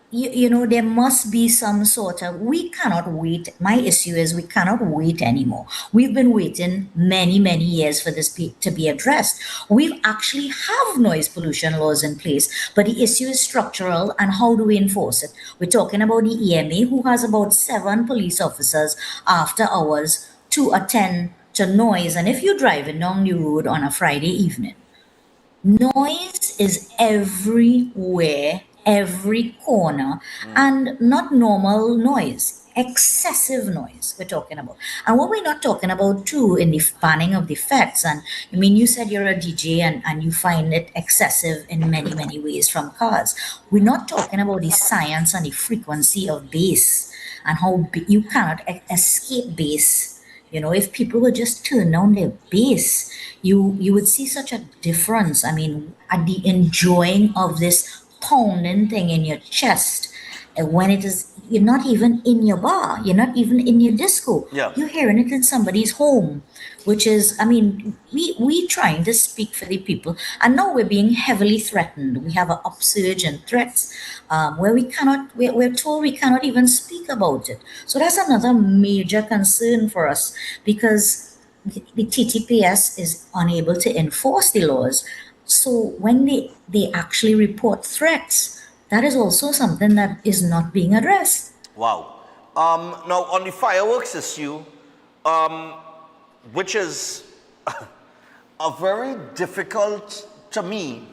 there must be some sort of, we cannot wait. My issue is we cannot wait anymore. We've been waiting many, many years for this to be addressed. We actually have noise pollution laws in place, but the issue is structural, and how do we enforce it? We're talking about the EMA, who has about 7 police officers after hours to attend to noise. And if you're driving down the road on a Friday evening, noise is everywhere, every corner, and not normal noise, excessive noise we're talking about. And what we're not talking about too in the banning of the FETs, and you said you're a DJ and you find it excessive in many, many ways from cars. We're not talking about the science and the frequency of bass and how you cannot escape bass You know, if people would just turn down their bass, you would see such a difference. I mean, at the enjoying of this pounding thing in your chest, and when it is, you're not even in your bar, you're not even in your disco. Yeah. You're hearing it in somebody's home, which is, I mean, we trying to speak for the people, and now we're being heavily threatened. We have an upsurge in threats where we're told we cannot even speak about it. So that's another major concern for us, because the TTPS is unable to enforce the laws. So when they actually report threats, that is also something that is not being addressed. Wow. Now, on the fireworks issue, which is a very difficult, to me,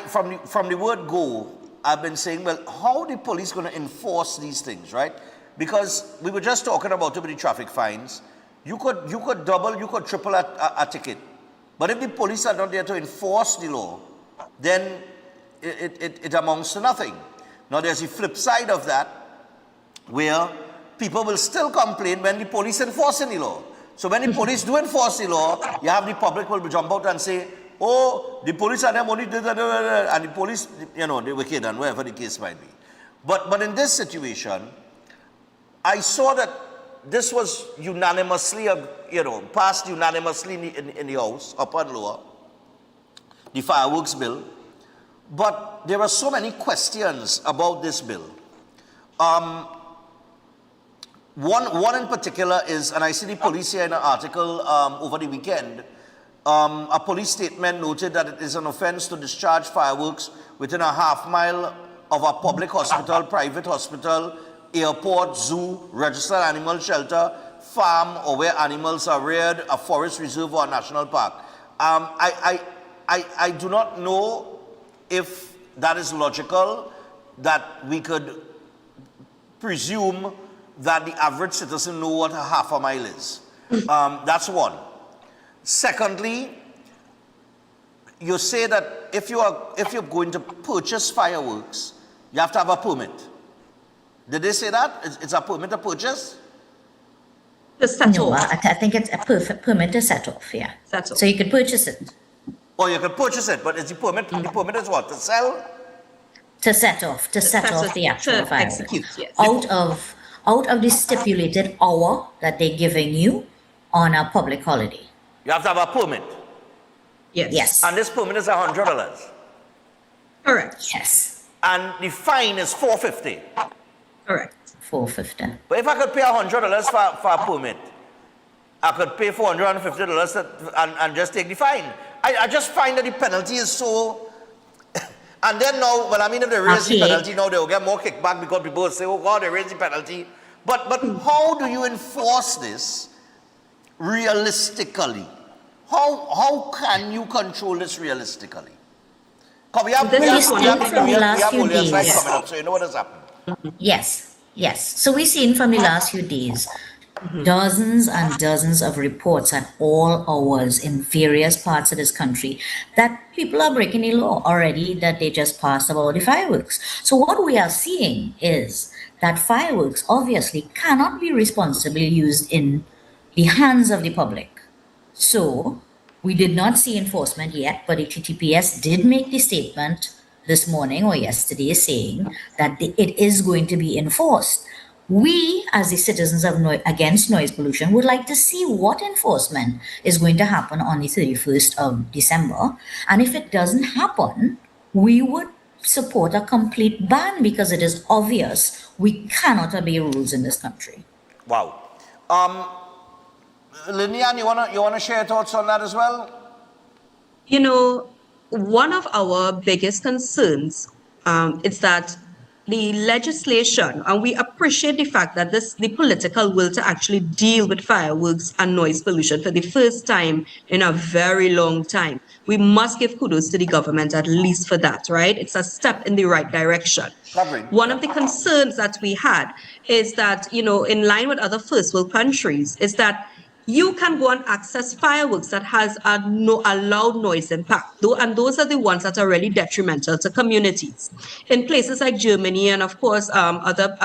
from the word go, I've been saying, well, how are the police going to enforce these things, right? Because we were just talking about it with the traffic fines. You could double, you could triple a ticket. But if the police are not there to enforce the law, then it amounts to nothing. Now, there's the flip side of that, where people will still complain when the police enforcing the law. So when the police do enforce the law, you have the public will jump out and say, oh, the police are them only, and the police, you know, they're wicked, and whatever the case might be. But in this situation, I saw that this was unanimously, passed unanimously in the House, up and lower, the fireworks bill. But there are so many questions about this bill. One in particular is, and I see the police here in an article over the weekend, a police statement noted that it is an offense to discharge fireworks within a half-mile of a public hospital, private hospital, airport, zoo, registered animal shelter, farm, or where animals are reared, a forest reserve, or a national park. I do not know if that is logical, that we could presume that the average citizen know what a half a mile is. That's one. Secondly, you say that if you're going to purchase fireworks, you have to have a permit. Did they say that? It's a permit to purchase? No, I think it's a perfect permit to set off, yeah. So you could purchase it. Oh, you can purchase it, but is the permit is what? To sell? To set off the actual fireworks. Execute, yes. Out of the stipulated hour that they're giving you on a public holiday. You have to have a permit. Yes. And this permit is $100. Correct. Yes. And the fine is $450. Correct. $450. But if I could pay $100 for a permit, I could pay $450 and just take the fine. I just find that the penalty is so. And then now, well, I mean, if they raise the penalty now, they'll get more kickback because people will say, oh God, they raised the penalty. But how do you enforce this realistically? How can you control this realistically? Because we have police right coming up, so you know what has happened. Yes. So we've seen from the last few days dozens and dozens of reports at all hours in various parts of this country that people are breaking the law already, that they just passed about the fireworks. So what we are seeing is that fireworks obviously cannot be responsibly used in the hands of the public. So we did not see enforcement yet, but the TTPS did make the statement this morning or yesterday saying that it is going to be enforced. We, as the citizens of against noise pollution, would like to see what enforcement is going to happen on the 31st of December. And if it doesn't happen, we would support a complete ban, because it is obvious we cannot obey rules in this country. Wow. Lillian, you wanna share your thoughts on that as well? You know, one of our biggest concerns is that the legislation, and we appreciate the fact that the political will to actually deal with fireworks and noise pollution for the first time in a very long time. We must give kudos to the government at least for that, right? It's a step in the right direction. One of the concerns that we had is that, you know, in line with other first world countries, is that you can go and access fireworks that has a loud noise impact, and those are the ones that are really detrimental to communities. In places like Germany and of course other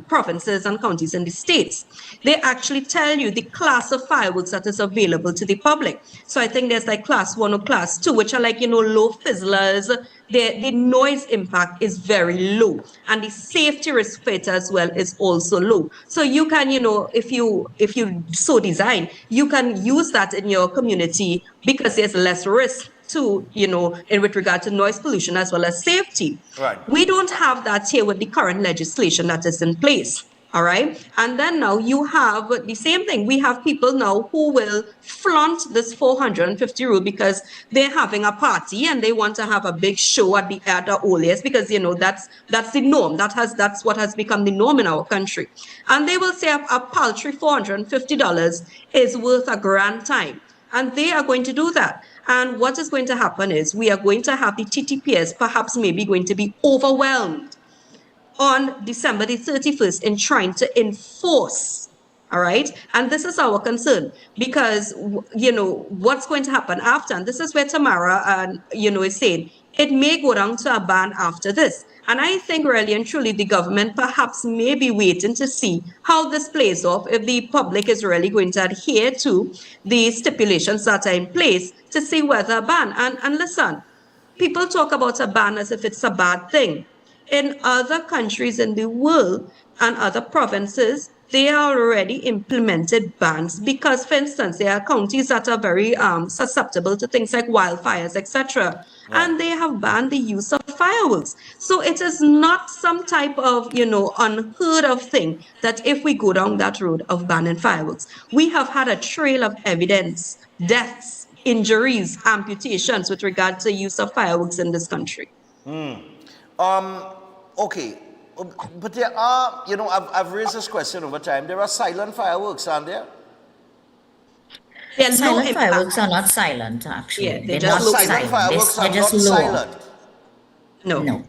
provinces and counties in the States, they actually tell you the class of fireworks that is available to the public. So I think there's like class 1 or class 2, which are like, low fizzlers. The noise impact is very low, and the safety risk for it as well is also low. So you can, if you so design, you can use that in your community because there's less risk to, with regard to noise pollution as well as safety. Right. We don't have that here with the current legislation that is in place. All right. And then now you have the same thing. We have people now who will flaunt this 450 rule because they're having a party and they want to have a big show at the earliest because, that's the norm. That's what has become the norm in our country. And they will say a paltry $450 is worth a grand time. And they are going to do that. And what is going to happen is we are going to have the TTPS perhaps maybe going to be overwhelmed on December the 31st in trying to enforce, all right? And this is our concern because, what's going to happen after, and this is where Tamara, is saying, it may go down to a ban after this. And I think really and truly the government perhaps may be waiting to see how this plays off, if the public is really going to adhere to the stipulations that are in place to see whether a ban. And listen, people talk about a ban as if it's a bad thing. In other countries in the world and other provinces, they are already implemented bans because, for instance, there are counties that are very susceptible to things like wildfires, etc. And they have banned the use of fireworks. So it is not some type of, unheard of thing that if we go down that road of banning fireworks, we have had a trail of evidence, deaths, injuries, amputations with regard to use of fireworks in this country. Okay, but there are, I've raised this question over time. There are silent fireworks, aren't there? Silent fireworks are not silent, actually. Yeah, they're not silent. Fireworks they're are just not low. silent. No.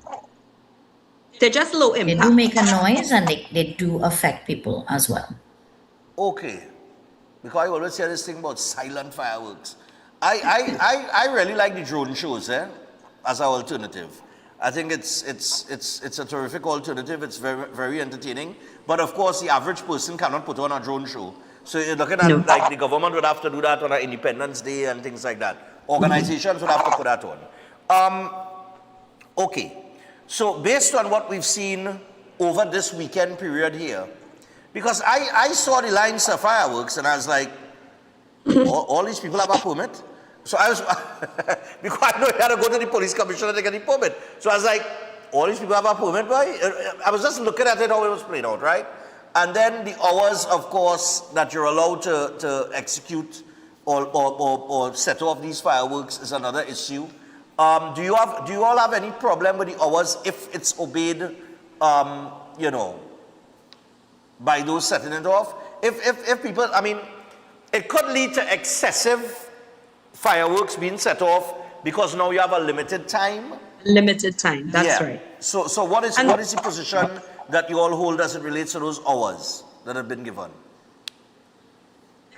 They're just low impact. They do make a noise and they do affect people as well. Okay, because I always hear this thing about silent fireworks. I really like the drone shows, as an alternative. I think it's a terrific alternative. It's very, very entertaining. But of course, the average person cannot put on a drone show. So you're looking at like the government would have to do that on an Independence Day and things like that. Organizations would have to put that on. Okay, so based on what we've seen over this weekend period here, because I saw the lines of fireworks and I was like, all these people have a permit? So I was, because I know you had to go to the police commissioner to get the permit. So I was like, all these people have a permit, boy? I was just looking at it how it was played out, right? And then the hours, of course, that you're allowed to execute or set off these fireworks is another issue. Do you all have any problem with the hours if it's obeyed, by those setting it off? If people, I mean, it could lead to excessive fireworks being set off because now you have a limited time. Limited time, that's right. So what is the position that you all hold as it relates to those hours that have been given?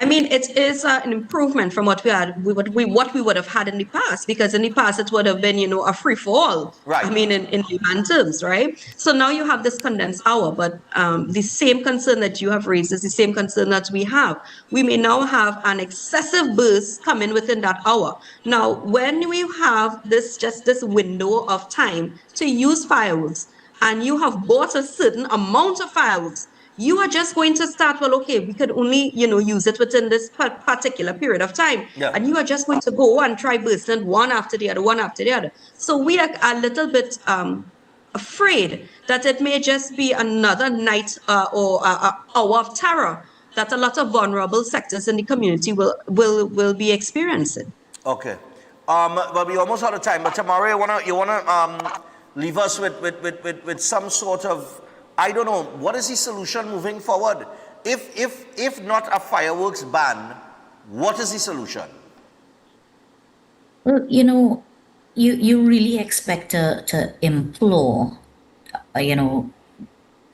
I mean, it is an improvement from what we had, what we would have had in the past, because in the past it would have been, a free for all. Right. I mean, in layman terms, right? So now you have this condensed hour, but the same concern that you have raised is the same concern that we have. We may now have an excessive burst coming within that hour. Now, when we have this window of time to use fireworks, and you have bought a certain amount of fireworks, you are just going to start, well, okay, we could only, use it within this particular period of time. Yeah. And you are just going to go and try bursting one after the other. So we are a little bit afraid that it may just be another night or hour of terror that a lot of vulnerable sectors in the community will be experiencing. Okay. But we almost out of time. But Tamara, you wanna leave us with some sort of, I don't know, what is the solution moving forward? If not a fireworks ban, what is the solution? Well, you really expect to implore,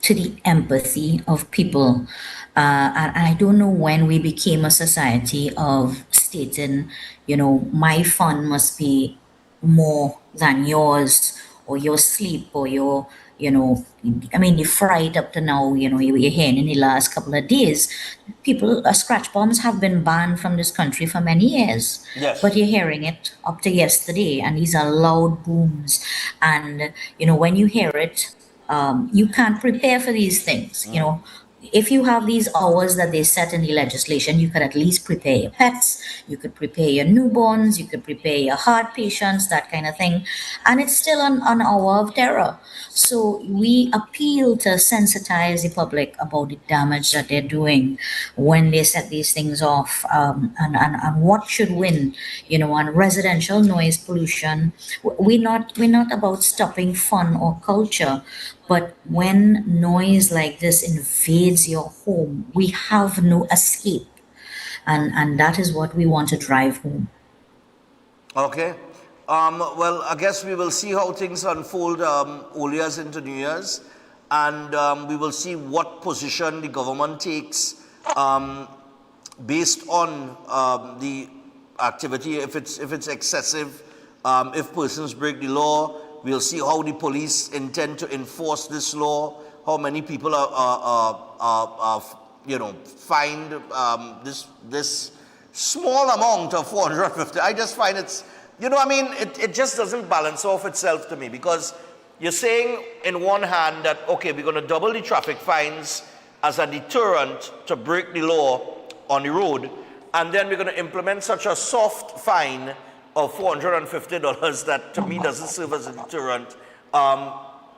to the empathy of people. And I don't know when we became a society of stating, my fun must be more than yours, or your sleep, or your, the fright up to now, you're hearing in the last couple of days, scratch bombs have been banned from this country for many years. Yes. But you're hearing it up to yesterday, and these are loud booms. And, when you hear it, you can't prepare for these things. If you have these hours that they set in the legislation, you could at least prepare your pets, you could prepare your newborns, you could prepare your heart patients, that kind of thing. And it's still an hour of terror. So we appeal to sensitize the public about the damage that they're doing when they set these things off, and what should win, on residential noise pollution. We're not about stopping fun or culture, but when noise like this invades your home, we have no escape. And that is what we want to drive home. Okay. Well, I guess we will see how things unfold Old Year's into New Year's, and we will see what position the government takes based on the activity, if it's excessive, if persons break the law. We'll see how the police intend to enforce this law, how many people are fined this small amount of 450. I just find it just doesn't balance off itself to me, because you're saying in one hand that, okay, we're going to double the traffic fines as a deterrent to break the law on the road, and then we're going to implement such a soft fine of $450 that to me doesn't serve as a deterrent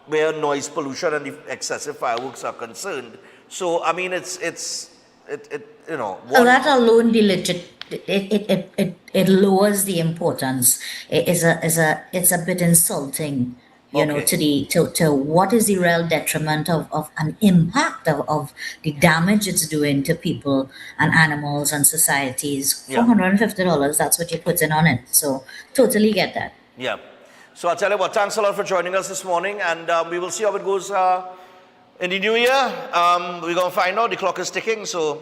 where noise pollution and the excessive fireworks are concerned. So I mean, So that alone, it lowers the importance. It's a bit insulting, to what is the real detriment of an impact of the damage it's doing to people and animals and societies. $450, that's what you're putting on it. So totally get that. Yeah. So I'll tell you what, thanks a lot for joining us this morning, and we will see how it goes in the new year. We're going to find out. The clock is ticking, so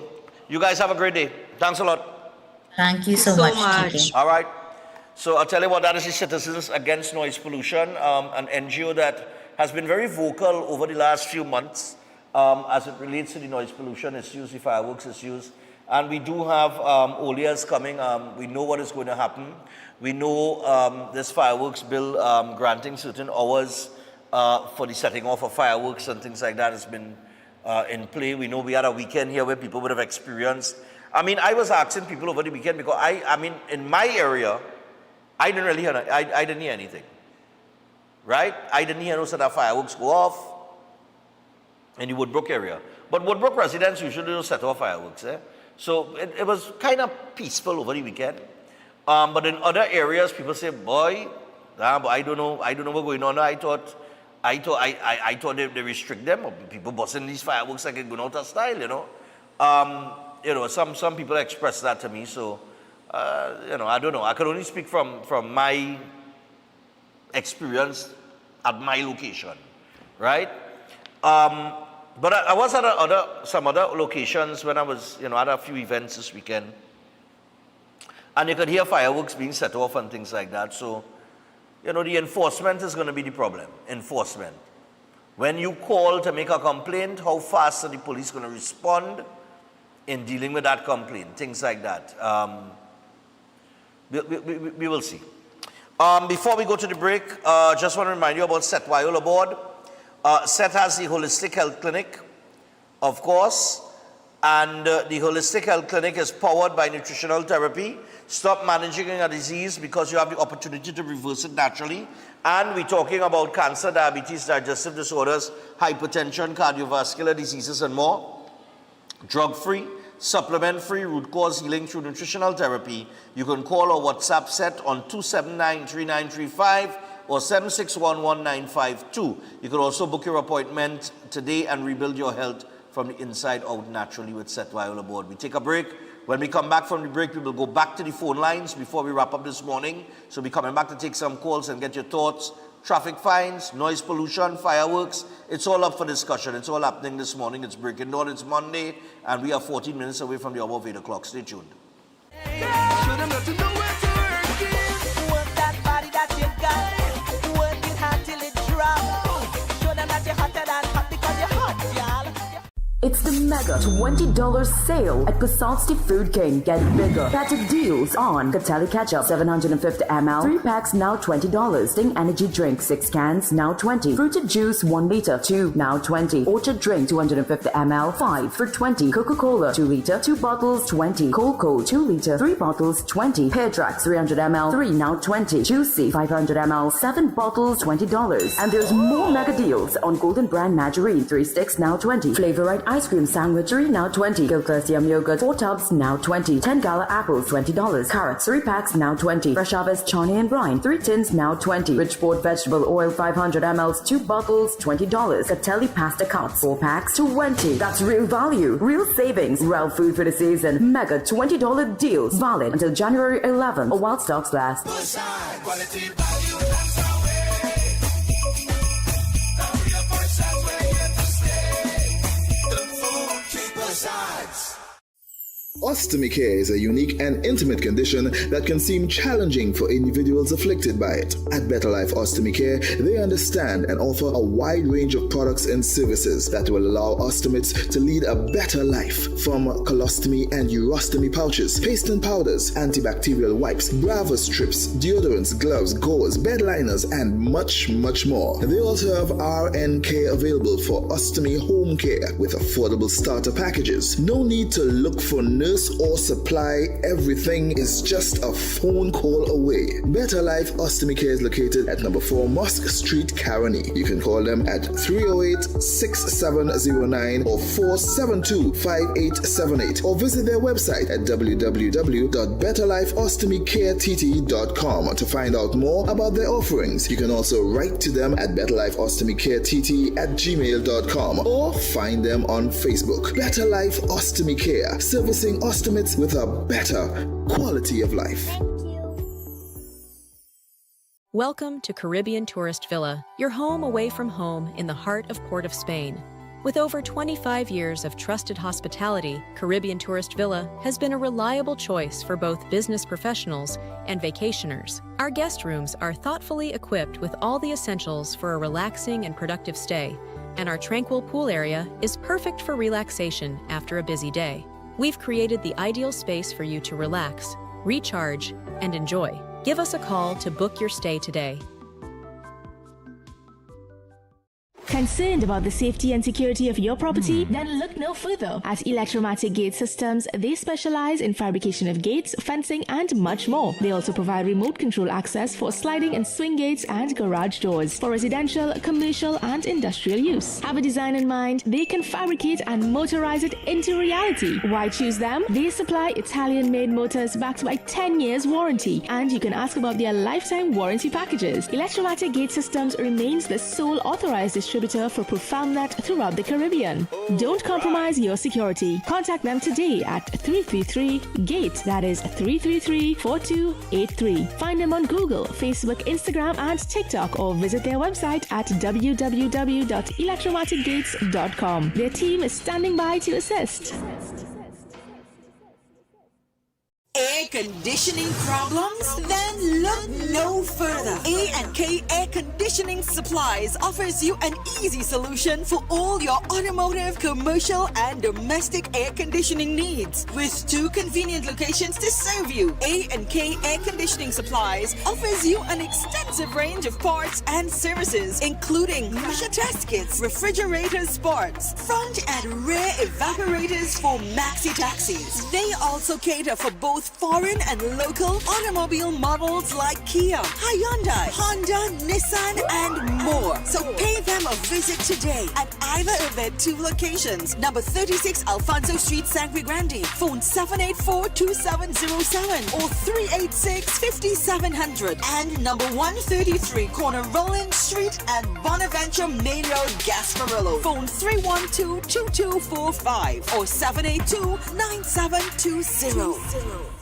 you guys have a great day. Thanks a lot. Thank you so much. All right. So I'll tell you what, that is the Citizens Against Noise Pollution, an NGO that has been very vocal over the last few months as it relates to the noise pollution issues, the fireworks issues. And we do have Old Year's coming. We know what is going to happen. We know this fireworks bill granting certain hours for the setting off of fireworks and things like that has been in play. We know we had a weekend here where people would have experienced. I mean, I was asking people over the weekend because I mean, in my area, I didn't really hear, I didn't hear anything, right? I didn't hear no sort of fireworks go off in the Woodbrook area. But Woodbrook residents usually don't set off fireworks, eh? So it was kind of peaceful over the weekend. But in other areas, people say, boy, but I don't know what's going on. I thought they restrict them, or people busting these fireworks like it's going out of style, some people express that to me, so I don't know. I can only speak from my experience at my location, right? But I was at some other locations when I was, at a few events this weekend, and you could hear fireworks being set off and things like that. So, the enforcement is going to be the problem. Enforcement. When you call to make a complaint, how fast are the police going to respond in dealing with that complaint? Things like that. We will see. Before we go to the break, just want to remind you about Set Wyola Board. Set has the Holistic Health Clinic, of course, and the Holistic Health Clinic is powered by nutritional therapy. Stop managing a disease because you have the opportunity to reverse it naturally. And we're talking about cancer, diabetes, digestive disorders, hypertension, cardiovascular diseases, and more. Drug-free, supplement-free, root cause healing through nutritional therapy. You can call or WhatsApp Set on 279-3935 or 7611-952. You can also book your appointment today and rebuild your health from the inside out naturally with Set Wyola Board. We take a break. When we come back from the break, we will go back to the phone lines before we wrap up this morning. So we're coming back to take some calls and get your thoughts. Traffic fines, noise pollution, fireworks, it's all up for discussion. It's all happening this morning. It's breaking down. It's Monday, and we are 14 minutes away from the hour of 8 o'clock. Stay tuned. Show them that you know where to work it. Work that body that you got. Work it hard till it drops. Show them that you're hotter than hot because you're hot, y'all. It's the mega $20 sale at Passat's The Food King. Get bigger, better deals on Catelli Ketchup 750 ml, 3 packs now $20. Sting Energy Drink 6 cans now $20. Fruited Juice 1 liter 2 now $20. Orchard Drink 250 ml 5 for $20. Coca-Cola 2 liter 2 bottles $20. Colco 2 liter 3 bottles $20. Pear Tracks 300 ml 3 now $20. Juicy 500 ml 7 bottles $20. And there's more mega deals on Golden Brand Margarine 3 sticks now $20. Flavorite Ice Cream Sandwichery now $20. Gilchrist Yum Yogurt 4 tubs now $20. 10 Gala apples $20. Carrots 3 packs now $20. Fresh Harvest Chani and Brine 3 tins now $20. Richport Vegetable Oil 500 ml 2 bottles $20. Catelli Pasta Cups 4 packs $20. That's real value, real savings, real food for the season. Mega $20 deals valid until January 11 or while stocks last. Quality value, that's our way. Now we are Versace, we're here to stay. The food keepers sides. Ostomy care is a unique and intimate condition that can seem challenging for individuals afflicted by it. At Better Life Ostomy Care, they understand and offer a wide range of products and services that will allow ostomates to lead a better life. From colostomy and urostomy pouches, paste and powders, antibacterial wipes, Brava strips, deodorants, gloves, gauze, bed liners, and much, much more. They also have RN care available for ostomy home care with affordable starter packages. No need to look for nurse or supply. Everything is just a phone call away. Better Life Ostomy Care is located at number 4 Mosque Street, Caroni. You can call them at 308-6709 or 472-5878 or visit their website at www.betterlifeostomycareTT.com to find out more about their offerings. You can also write to them at betterlifeostomycareTT@gmail.com or find them on Facebook. Better Life Ostomy Care, servicing ostomates with a better quality of life. Welcome to Caribbean Tourist Villa, your home away from home in the heart of Port of Spain. With over 25 years of trusted hospitality, Caribbean Tourist Villa has been a reliable choice for both business professionals and vacationers. Our guest rooms are thoughtfully equipped with all the essentials for a relaxing and productive stay, and our tranquil pool area is perfect for relaxation after a busy day. We've created the ideal space for you to relax, recharge, and enjoy. Give us a call to book your stay today. Concerned about the safety and security of your property? Then look no further. At Electromatic Gate Systems, they specialize in fabrication of gates, fencing, and much more. They also provide remote control access for sliding and swing gates and garage doors for residential, commercial, and industrial use. Have a design in mind? They can fabricate and motorize it into reality. Why choose them? They supply Italian-made motors backed by 10 years warranty, and you can ask about their lifetime warranty packages. Electromatic Gate Systems remains the sole authorized distributor for ProfoundNet throughout the Caribbean. Don't compromise your security. Contact them today at 333-GATE, that is 333-4283. Find them on Google, Facebook, Instagram, and TikTok, or visit their website at www.electromaticgates.com. Their team is standing by to assist. Air conditioning problems? Then look no further. A&K Air Conditioning Supplies offers you an easy solution for all your automotive, commercial, and domestic air conditioning needs. With 2 convenient locations to serve you, A&K Air Conditioning Supplies offers you an extensive range of parts and services, including pressure test kits, refrigerator parts, front and rear evaporators for maxi taxis. They also cater for both foreign and local automobile models like Kia, Hyundai, Honda, Nissan, and more. So pay them a visit today at either of their 2 locations. Number 36 Alfonso Street, Sangre Grande. Phone 784-2707 or 386-5700. And number 133 Corner Roland Street and Bonaventure Main Road, Gasparillo. Phone 312-2245 or 782-9720.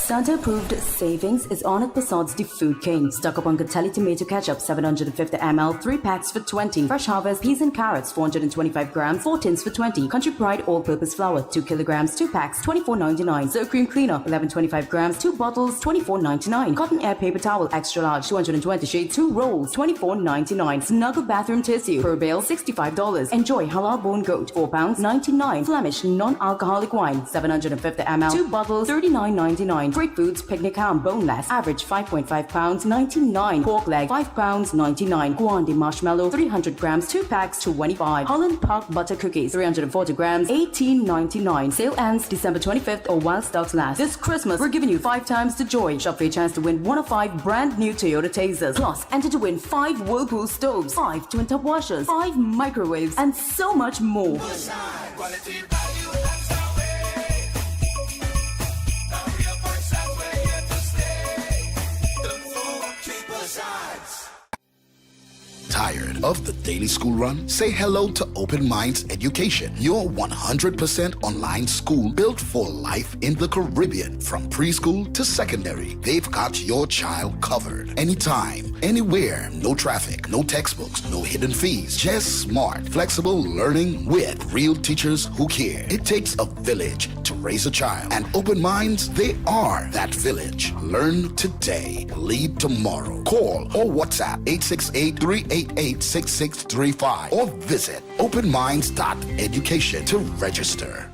Santa-approved savings is on at Passad's The Food King. Stock up on Catelli tomato ketchup, 750 ml, 3 packs for 20. Fresh Harvest peas and carrots, 425 grams, 4 tins for 20. Country Pride all-purpose flour, 2 kilograms, 2 packs, $24.99. Sour cream cleaner, 1125 grams, 2 bottles, $24.99. Cotton air paper towel, extra large, 220 shade, 2 rolls, $24.99. Snuggle bathroom tissue, per bale, $65. Enjoy halal bone goat, 4 pounds, $99. Flemish non-alcoholic wine, 750 ml, 2 bottles, $39.99. Great Foods picnic ham, boneless, average 5.5 pounds, $99. Pork leg, 5 pounds, $99. Guandi marshmallow, 300 grams, 2 packs, $25. Holland Park butter cookies, 340 grams, $18.99. Sale ends December 25th or while stocks last. This Christmas, we're giving you 5 times the joy. Shop for a chance to win 1 of 5 brand new Toyota Tasers. Plus, enter to win 5 Whirlpool stoves, 5 twin top washers, 5 microwaves, and so much more. Tired of the daily school run? Say hello to Open Minds Education, your 100% online school built for life in the Caribbean. From preschool to secondary, they've got your child covered. Anytime, anywhere, no traffic, no textbooks, no hidden fees. Just smart, flexible learning with real teachers who care. It takes a village to raise a child, and Open Minds, they are that village. Learn today, lead tomorrow. Call or WhatsApp 868-388-6635 or visit openminds.education to register.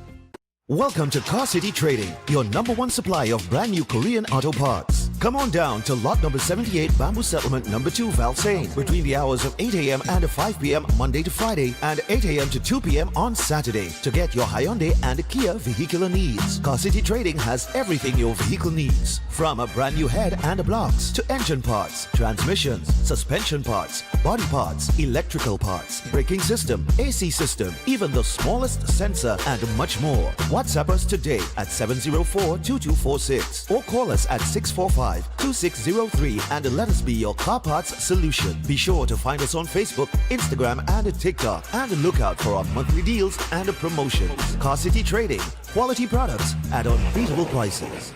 Welcome to Car City Trading, your #1 supply of brand new Korean auto parts. Come on down to lot number 78, Bamboo Settlement number 2, Valsain, between the hours of 8 a.m. and 5 p.m. Monday to Friday and 8 a.m. to 2 p.m. on Saturday to get your Hyundai and Kia vehicular needs. Car City Trading has everything your vehicle needs, from a brand new head and blocks to engine parts, transmissions, suspension parts, body parts, electrical parts, braking system, AC system, even the smallest sensor, and much more. WhatsApp us today at 704-2246 or call us at 645-2603 and let us be your car parts solution. Be sure to find us on Facebook, Instagram, and TikTok, and look out for our monthly deals and promotions. Car City Trading, quality products at unbeatable prices.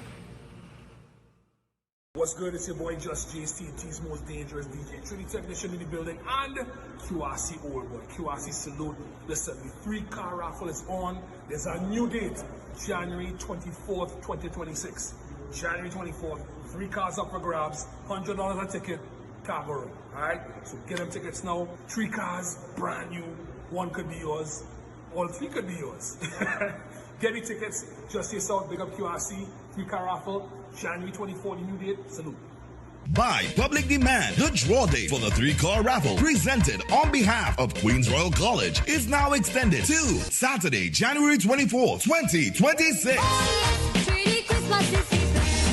What's good? It's your boy Just JCT's most dangerous DJ, Trinity Technician in the building, and QRC Old Boy. QRC salute. Listen, the 3-car raffle is on. There's a new date, January 24th, 2026. January 24th, 3 cars up for grabs, $100 a ticket, Cargo Room. Alright? So get them tickets now. 3 cars, brand new. 1 could be yours. All 3 could be yours. Get the tickets, just yourself, big up QRC, 3-car raffle. January 24th, new date. Salute. By public demand, the draw date for the 3-car raffle presented on behalf of Queens Royal College is now extended to Saturday, January 24th, 2026.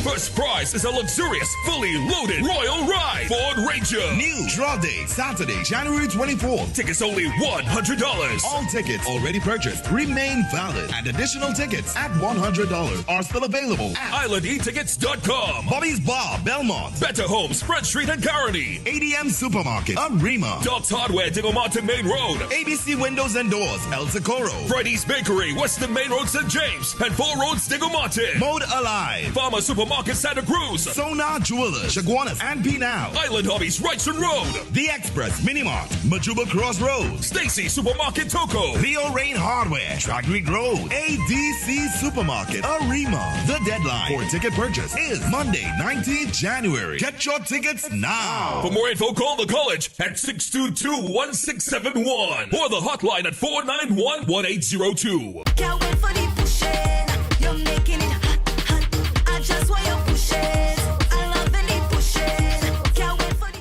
First prize is a luxurious, fully loaded Royal Ride Ford Ranger. New draw date, Saturday, January 24th. Tickets only $100. All tickets already purchased remain valid, and additional tickets at $100 are still available at IslandEtickets.com, Bobby's Bar, Belmont, Better Homes, Spread Street and Caroni, ADM Supermarket, Arima, Doc's Hardware, Digomartin Main Road, ABC Windows and Doors, El Socorro, Freddy's Bakery, Western Main Road, St. James, and 4 Roads, Digomartin, Mode Alive, Farmer Supermarket, Santa Cruz, Sonar Jewelers, Chaguanas, and Pinal, Island Hobbies, Wrightson Road, The Express, Minimart, Majuba Crossroads, Stacy Supermarket, Toco, Leo Rain Hardware, Tragrick Road, ADC Supermarket, Arima. The deadline for ticket purchase is Monday, 19th January. Get your tickets now. For more info, call the college at 622-1671 or the hotline at 491-1802. Can't wait for the pushing. You're making it hot, hot. I just want your pushes. I love the pushing. Can't wait for the.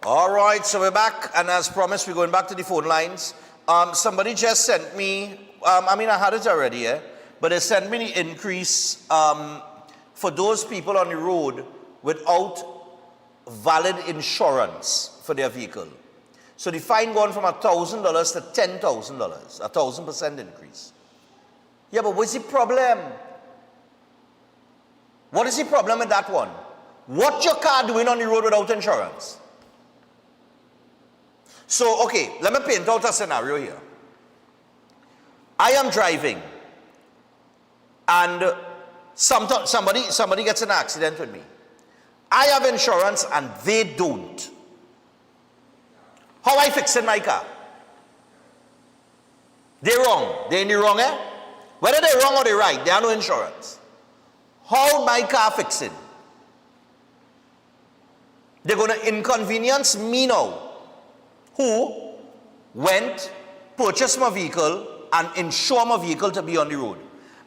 All right, so we're back, and as promised, we're going back to the phone lines. Somebody just sent me, I had it already, but they sent me the increase for those people on the road without valid insurance for their vehicle. So the fine gone from $1,000 to $10,000, 1,000% increase. Yeah, but what's the problem? What is the problem with that one? What's your car doing on the road without insurance? So, okay, let me paint out a scenario here. I am driving, and Somebody gets in an accident with me. I have insurance and they don't. How I fixing my car? They wrong. They in the wrong, eh? Whether they wrong or they right, they have no insurance. How my car fixing? They're going to inconvenience me now, who went, purchased my vehicle, and insure my vehicle to be on the road.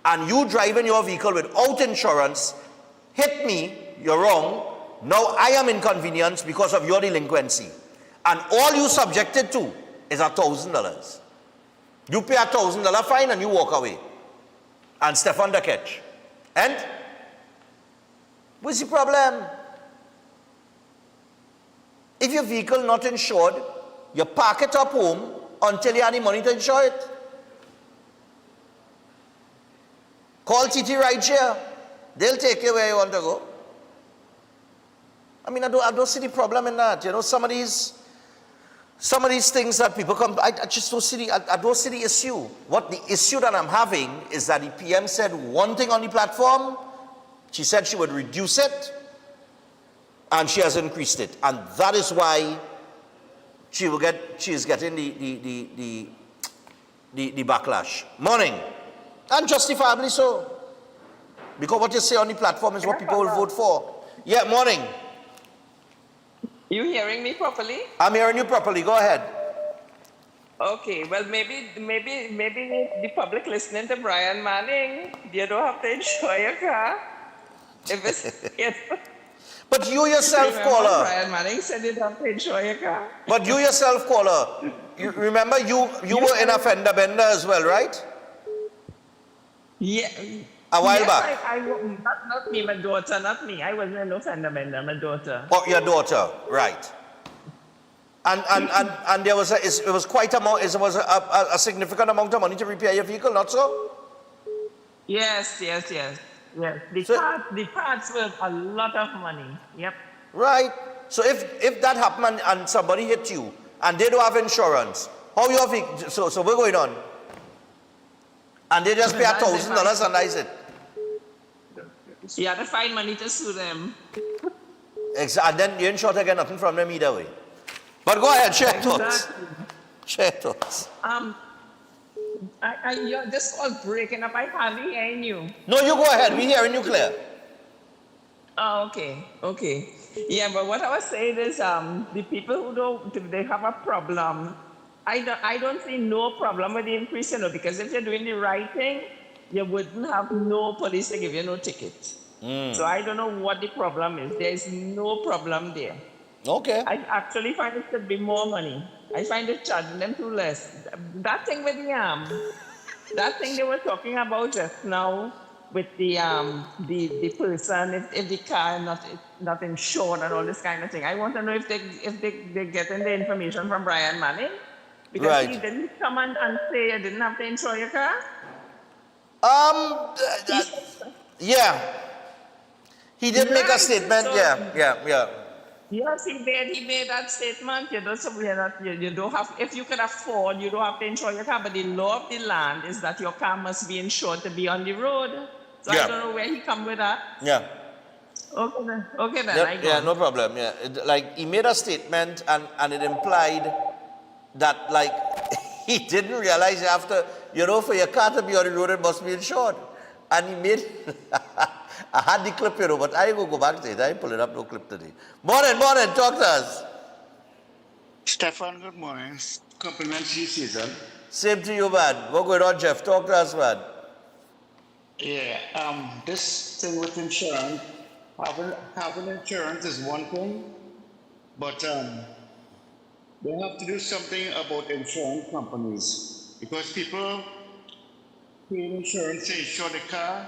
And you driving your vehicle without insurance, hit me, you're wrong. Now I am inconvenienced because of your delinquency. And all you subjected to is $1,000. You pay $1,000 fine and you walk away. And step on the catch. And what's the problem? If your vehicle not insured, you park it up home until you have the money to insure it. Call TT Rideshare. They'll take you where you want to go. I mean, I don't see the problem in that. You know, some of these things that people come, I just don't see I don't see the issue. What the issue that I'm having is that the PM said one thing on the platform. She said she would reduce it, and she has increased it, and that is why she is getting the backlash. Morning, and justifiably so, because what you say on the platform is what people will vote for. Yeah, morning. You hearing me properly? I'm hearing you properly. Go ahead. Okay. Well, maybe the public listening to Brian Manning, you don't have to insure your car. If it's But you yourself, caller. Brian Manning said you don't have to insure your car. But you yourself, caller. You remember you were in a fender bender as well, right? Yeah. A while back. Not me, my daughter, not me. I wasn't in no fender bender, my daughter. Oh, your daughter, right. And there was it was quite a significant amount of money to repair your vehicle, not so? Yes. The parts were a lot of money. Yep. Right. So if that happened and somebody hit you and they don't have insurance, how your vehicle, so we're going on. And they just pay $1,000 and that's it. You have to find money to sue them. Exactly. And then you ain't sure to get nothing from them either way. But go ahead, share thoughts. Share thoughts. You're just all breaking up. I hardly hearing you. No, you go ahead. We're hearing you clear. Oh, okay. Yeah, but what I was saying is, the people who they have a problem. I don't see no problem with the increase, because if you're doing the right thing, you wouldn't have no police to give you no ticket. So I don't know what the problem is. There's no problem there. Okay. I actually find it should be more money. I find it charging them too less. That thing with that thing they were talking about just now with the person, if the car not insured and all this kind of thing. I want to know if they're getting the information from Brian Manning. Because he didn't come and say you didn't have to insure your car? Yeah. He did make a statement, yeah. Yes, he made that statement. You don't have, if you can afford, you don't have to insure your car. But the law of the land is that your car must be insured to be on the road. So I don't know where he come with that. Yeah. Okay then. Yeah, no problem. Yeah, he made a statement and it implied that he didn't realize after, for your car to be on the road, it must be insured. And he made, I had the clip, but I will go back to it. I pull it up, no clip today. Morning, talk to us. Stefan, good morning. Compliments this season. Same to you, man. What's going on, Jeff? Talk to us, man. Yeah, this thing with insurance, having insurance is one thing, but they have to do something about insurance companies, because people pay insurance to insure the car.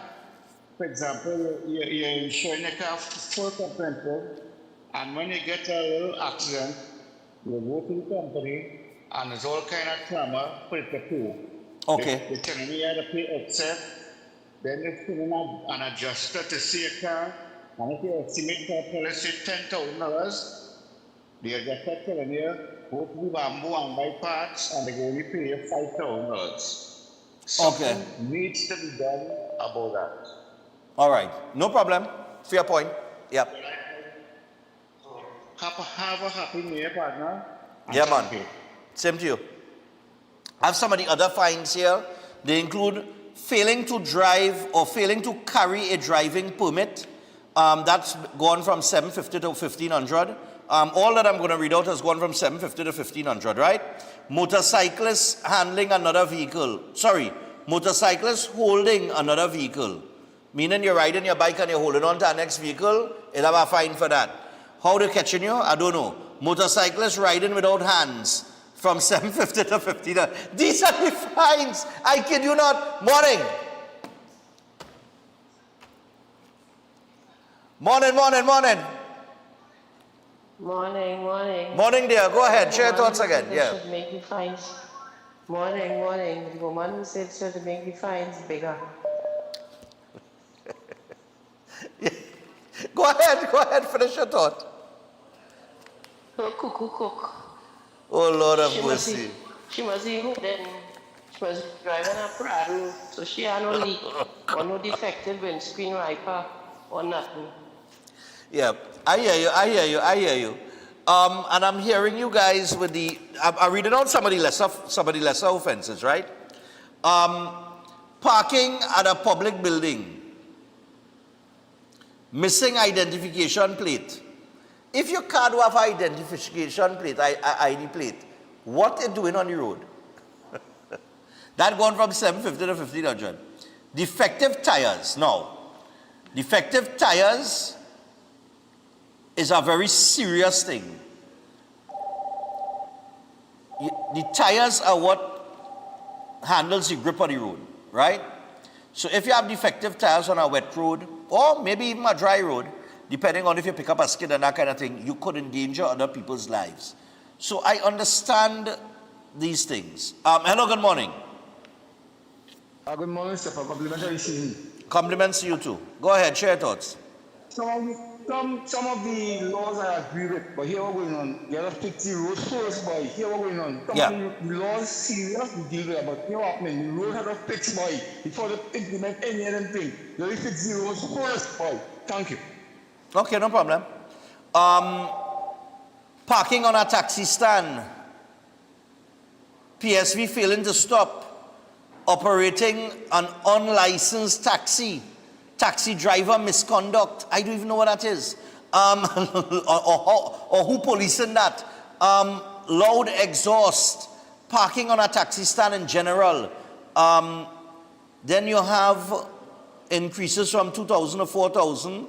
For example, you're insuring a car full comprehensive, and when you get a little accident, you go to the company, and there's all kind of clamor for it to pay. Okay. They're telling you have to pay excess, then they're putting an adjuster to see a car, and if you estimate car policy $10,000, the adjuster telling you, go to the Bamboo and buy parts, and they go only pay you $5,000. Something needs to be done about that. All right, no problem. Fair point. Yep. Have a happy new year, partner. Yeah, man. Same to you. I have some of the other fines here. They include failing to drive or failing to carry a driving permit. That's gone from $750 to $1,500. All that I'm going to read out has gone from $750 to $1,500, right? Motorcyclists handling another vehicle. Sorry, motorcyclists holding another vehicle. Meaning you're riding your bike and you're holding on to our next vehicle, it'll have a fine for that. How they catching you? I don't know. Motorcyclists riding without hands from $750 to $1,500. These are the fines. I kid you not. Morning. Morning. Morning, dear. Go ahead. Share your thoughts again. Yeah. Should make the fines. Morning. The woman who said should make the fines bigger. Go ahead. Finish your thought. Cook. Oh, Lord of mercy. She must be driving a Prado, so she had no leak or no defective windscreen wiper or nothing. Yeah, I hear you. And I'm hearing you guys with the, I'm reading out some of the lesser offenses, right? Parking at a public building. Missing identification plate. If your car do have identification plate, ID plate, what are you doing on the road? That gone from $750 to $1,500. Defective tires. Now, defective tires is a very serious thing. The tires are what handles the grip of the road, right? So if you have defective tires on a wet road, or maybe even a dry road, depending on if you pick up a skid and that kind of thing, you could endanger other people's lives. So I understand these things. Hello, good morning. Good morning, sir. Complimentary season. Compliments to you too. Go ahead, share your thoughts. Some of the laws I agree with, but here what going on. You have to fix the road first, boy. Here what going on. Some of the laws serious to deal with, but here what happening. The road have to fix, boy, before they implement any of them thing. You have to fix the roads first, boy. Thank you. Okay, no problem. Parking on a taxi stand. PSV failing to stop. Operating an unlicensed taxi. Taxi driver misconduct. I don't even know what that is. Or who policing that. Loud exhaust. Parking on a taxi stand in general. Then you have increases from 2,000 to 4,000.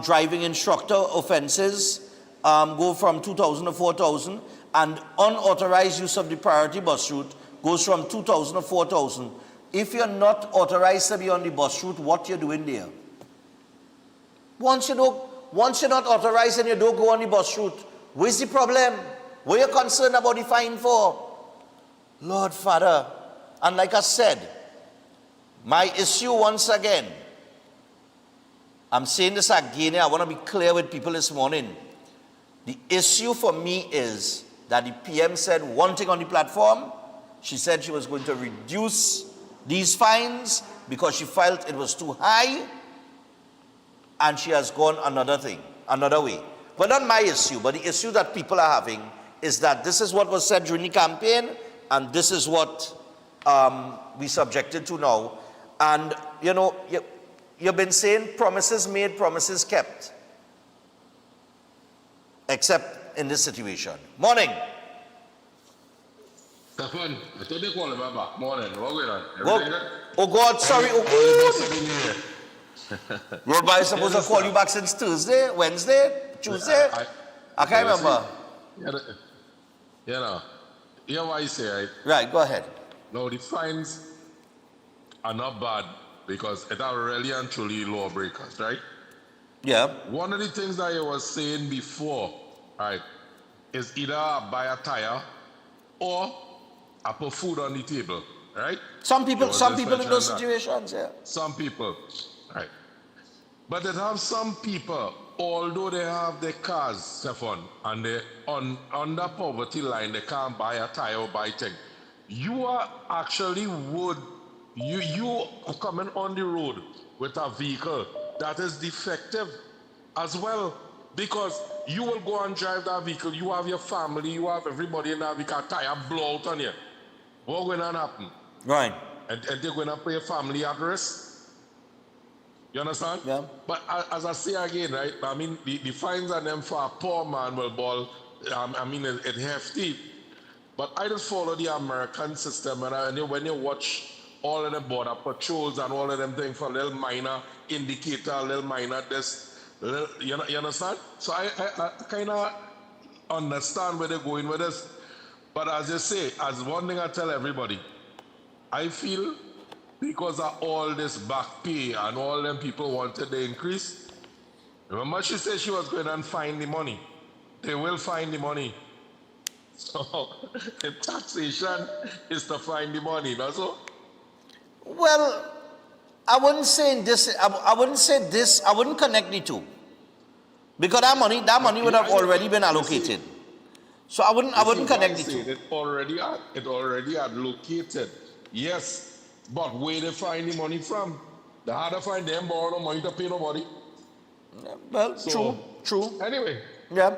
Driving instructor offenses go from 2,000 to 4,000. And unauthorized use of the priority bus route goes from 2,000 to 4,000. If you're not authorized to be on the bus route, what you're doing there? Once you're not authorized and you don't go on the bus route, where's the problem? What are you concerned about the fine for? Lord Father, and like I said, my issue once again, I'm saying this again, I want to be clear with people this morning. The issue for me is that the PM said one thing on the platform. She said she was going to reduce these fines because she felt it was too high, and she has gone another way. But not my issue, but the issue that people are having is that this is what was said during the campaign, and this is what we subjected to now. And, you know, you've been saying promises made, promises kept. Except in this situation. Morning. Stefan, I thought they called me back. Morning. What going on? Oh God, sorry. Oh God. Roadby is supposed to call you back since Tuesday, Wednesday, Tuesday? I can't remember. You know, hear what I say, right? Right, go ahead. No, the fines are not bad because it are really and truly lawbreakers, right? Yeah. One of the things that you was saying before, right, is either buy a tire or I put food on the table, right? Some people in those situations, yeah. Some people, right. But they have some people, although they have their cars, Stefan, and they're under poverty line, they can't buy a tire or buy thing. You are actually would You are coming on the road with a vehicle that is defective as well, because you will go and drive that vehicle. You have your family, you have everybody in that vehicle, tire blow out on you. What's going to happen? Right. And they're going to put your family at risk. You understand? Yeah. But as I say again, right? I mean, the fines on them for a poor man will ball. I mean, it's hefty. But I just follow the American system, and when you watch all of the border patrols and all of them things for a little minor indicator, a little minor this, you understand? So I kind of understand where they're going with this. But as you say, as one thing I tell everybody, I feel because of all this back pay and all them people wanted the increase, remember she said she was going to find the money. They will find the money. So the taxation is to find the money, that's all. Well, I wouldn't say this. I wouldn't say this. I wouldn't connect the two, because that money would have already been allocated. So I wouldn't connect the two. It already had located. Yes, but where they find the money from? They had to find them borrow no money to pay nobody. Well, true. Anyway. Yeah.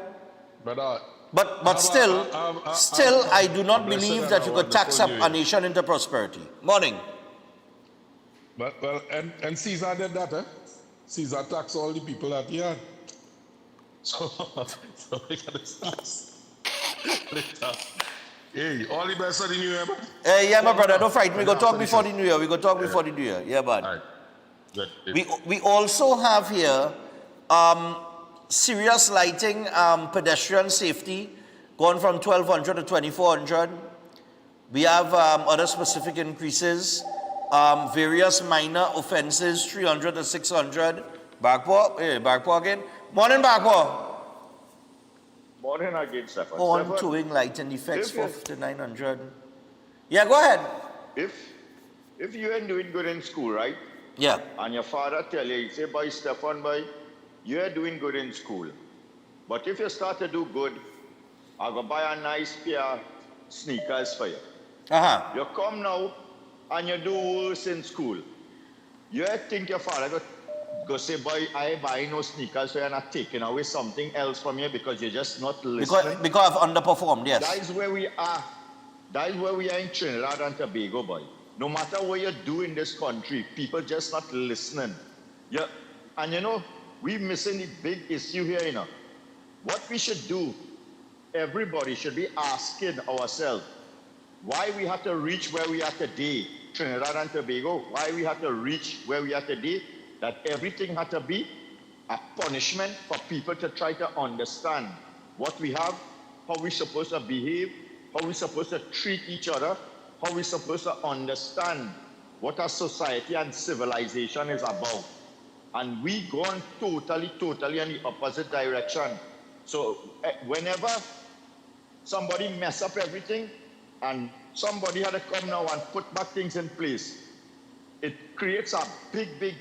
But still, I do not believe that you could tax up a nation into prosperity. Morning. Well, and Caesar did that, eh? Caesar taxed all the people that he had. So we got to start. Hey, all the best for the new year, man. Hey, yeah, my brother, don't frighten me. We go talk before the new year. Before the new year. Yeah, bud. All right. Good. We also have here serious lighting, pedestrian safety, gone from 1,200 to 2,400. We have other specific increases. Various minor offenses, 300 to 600. Barkpaw again. Morning, Barkpaw. Morning again, Stefan. On towing light and defects, 450 to 900. Yeah, go ahead. If you ain't doing good in school, right? Yeah. And your father tell you, he say, boy, Stefan, boy, you're doing good in school. But if you start to do good, I'll go buy a nice pair of sneakers for you. Uh-huh. You come now and you do worse in school. You think your father go say, boy, I buy no sneakers, so you're not taking away something else from you because you're just not listening. Because I've underperformed, yes. That is where we are. That is where we are in Trinidad and Tobago, boy. No matter what you do in this country, people just not listening. Yeah. And you know, we're missing the big issue here, you know. What we should do, everybody should be asking ourselves, why we have to reach where we are today, Trinidad and Tobago, why we have to reach where we are today, that everything had to be a punishment for people to try to understand what we have, how we're supposed to behave, how we're supposed to treat each other, how we're supposed to understand what our society and civilization is about. And we gone totally in the opposite direction. So whenever somebody mess up everything and somebody had to come now and put back things in place, it creates a big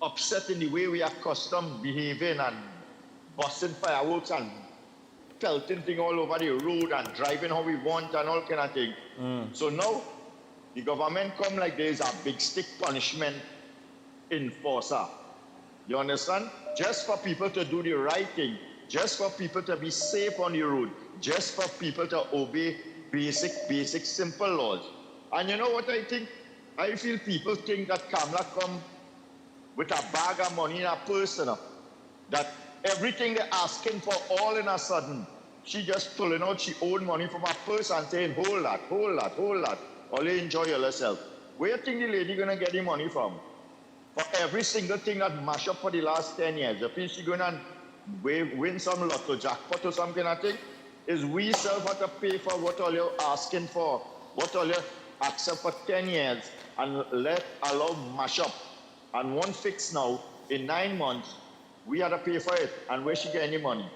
upset in the way we are accustomed behaving and busting fireworks and pelting things all over the road and driving how we want and all kind of thing. So now the government come like there is a big stick punishment enforcer. You understand? Just for people to do the right thing, just for people to be safe on the road, just for people to obey basic simple laws. And you know what I think? I feel people think that Kamala come with a bag of money in her purse, you know, that everything they're asking for all in a sudden, she just pulling out she own money from her purse and saying, hold that, only enjoy yourself. Where you think the lady gonna get the money from? For every single thing that mash up for the last 10 years, you think she gonna win some lotto jackpot or some kind of thing? Is we self have to pay for what all you're asking for, what all you accept for 10 years and allow mash up. And one fix now, in 9 months, we had to pay for it. And where she get any money?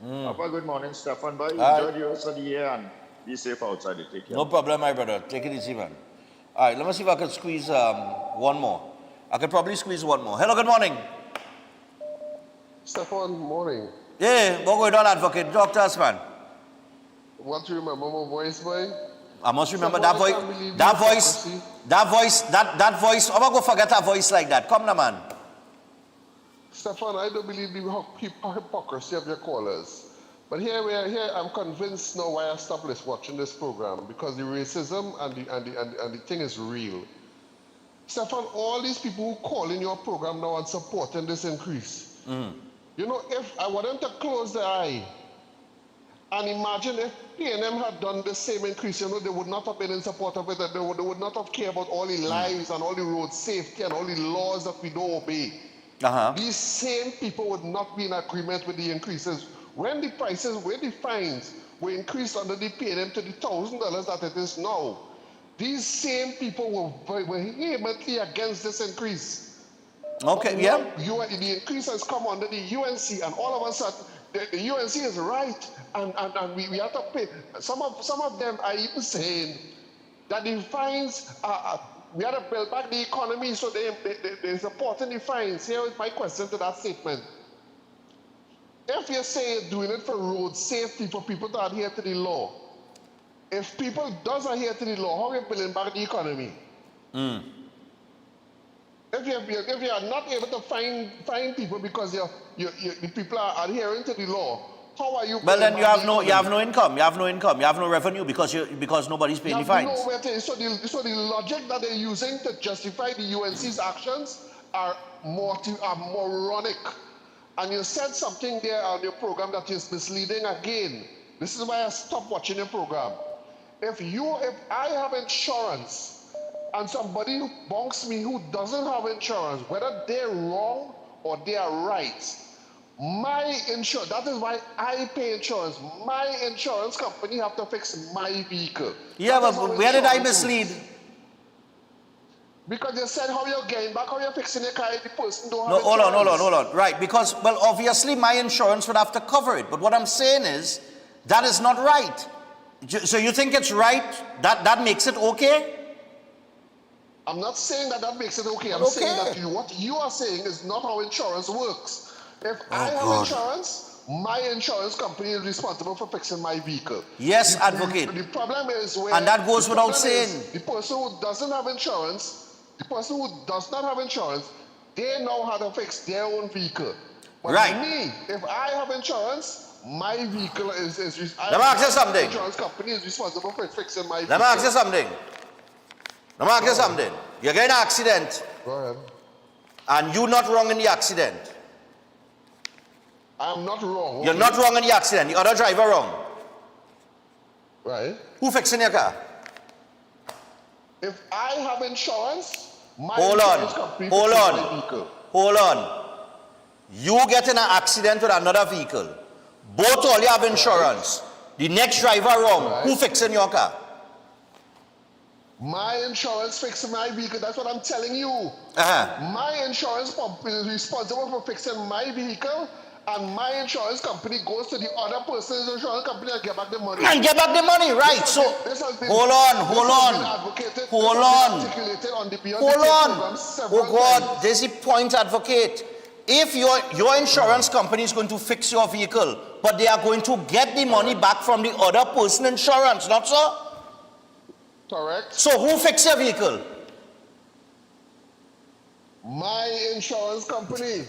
Have a good morning, Stefan. Bye. Enjoy the rest of the year and be safe outside. Take care. No problem, my brother. Take it easy, man. All right, let me see if I can squeeze one more. I could probably squeeze one more. Hello, good morning. Stefan, morning. Yeah, what going on, advocate? Talk to us, man. Want to remember my voice, boy? I must remember Stefan, that voice. I can't believe That the voice. hypocrisy. That voice. I'm not gonna forget a voice like that. Come now, man. Stefan, I don't believe the hypocrisy of your callers. But here I'm convinced now why I stopped watching this program, because the racism and the thing is real. Stefan, all these people who call in your program now and supporting this increase. You know, if I want them to close their eye and imagine if PNM had done the same increase, you know, they would not have been in support of it, and they would not have cared about all the lives and all the road safety and all the laws that we don't obey. These same people would not be in agreement with the increases. When the fines were increased under the PNM to the $1,000 that it is now, these same people were vehemently against this increase. Okay, But yeah. now the increase has come under the UNC, and all of a sudden, the UNC is right, and we have to pay. Some of them are even saying that the fines we have to build back the economy, so they're supporting the fines. Here is my question to that statement. If you're saying doing it for road safety, for people to adhere to the law, if people does adhere to the law, how are you building back the economy? If you are not able to find people because the people are adhering to the law, how are you? Well, then building you back have the no economy? income. You have no income. You have no revenue because nobody's paying the fines. So the logic that they're using to justify the UNC's actions are moronic. And you said something there on your program that is misleading again. This is why I stopped watching your program. If I have insurance and somebody bonks me who doesn't have insurance, whether they're wrong or they are right, my insurance, that is why I pay insurance. My insurance company have to fix my vehicle. Yeah, That is but how where did I insurance mislead? works. Because you said how you're getting back, how you're fixing your car if the person don't No, have hold insurance. on. Right, because, well, obviously my insurance would have to cover it. But what I'm saying is, that is not right. So you think it's right? That makes it okay? I'm not saying that makes it okay. I'm Okay. saying that what you are saying is not how insurance works. If I have God. insurance, my insurance company is responsible for fixing my vehicle. Yes, advocate. The problem is where... And that goes the without problem is saying. The person who doesn't have insurance, the person who does not have insurance, they know how to fix their own vehicle. But Right. me, if I have insurance, my vehicle is Let me ask you something. insurance company is responsible for fixing my vehicle. Let me ask you something. You get in an accident. Go ahead. And you're not wrong in the accident. I'm not wrong. You're not wrong in the accident. The other driver wrong. Right. Who fixing your car? If I have insurance, my Hold insurance company on. fixes my vehicle. Hold on. You get in an accident with another vehicle. Both all you have insurance. The next driver wrong. Who fixing your car? My insurance fixes my vehicle. That's what I'm telling you. My insurance company is responsible for fixing my vehicle, and my insurance company goes to the other person's insurance company and get back the money. And get back the money, right? Hold on. Oh God, there's a point, advocate. If your insurance company is going to fix your vehicle, but they are going to get the money back from the other person's insurance, not so? Correct. So who fixed your vehicle? My insurance company.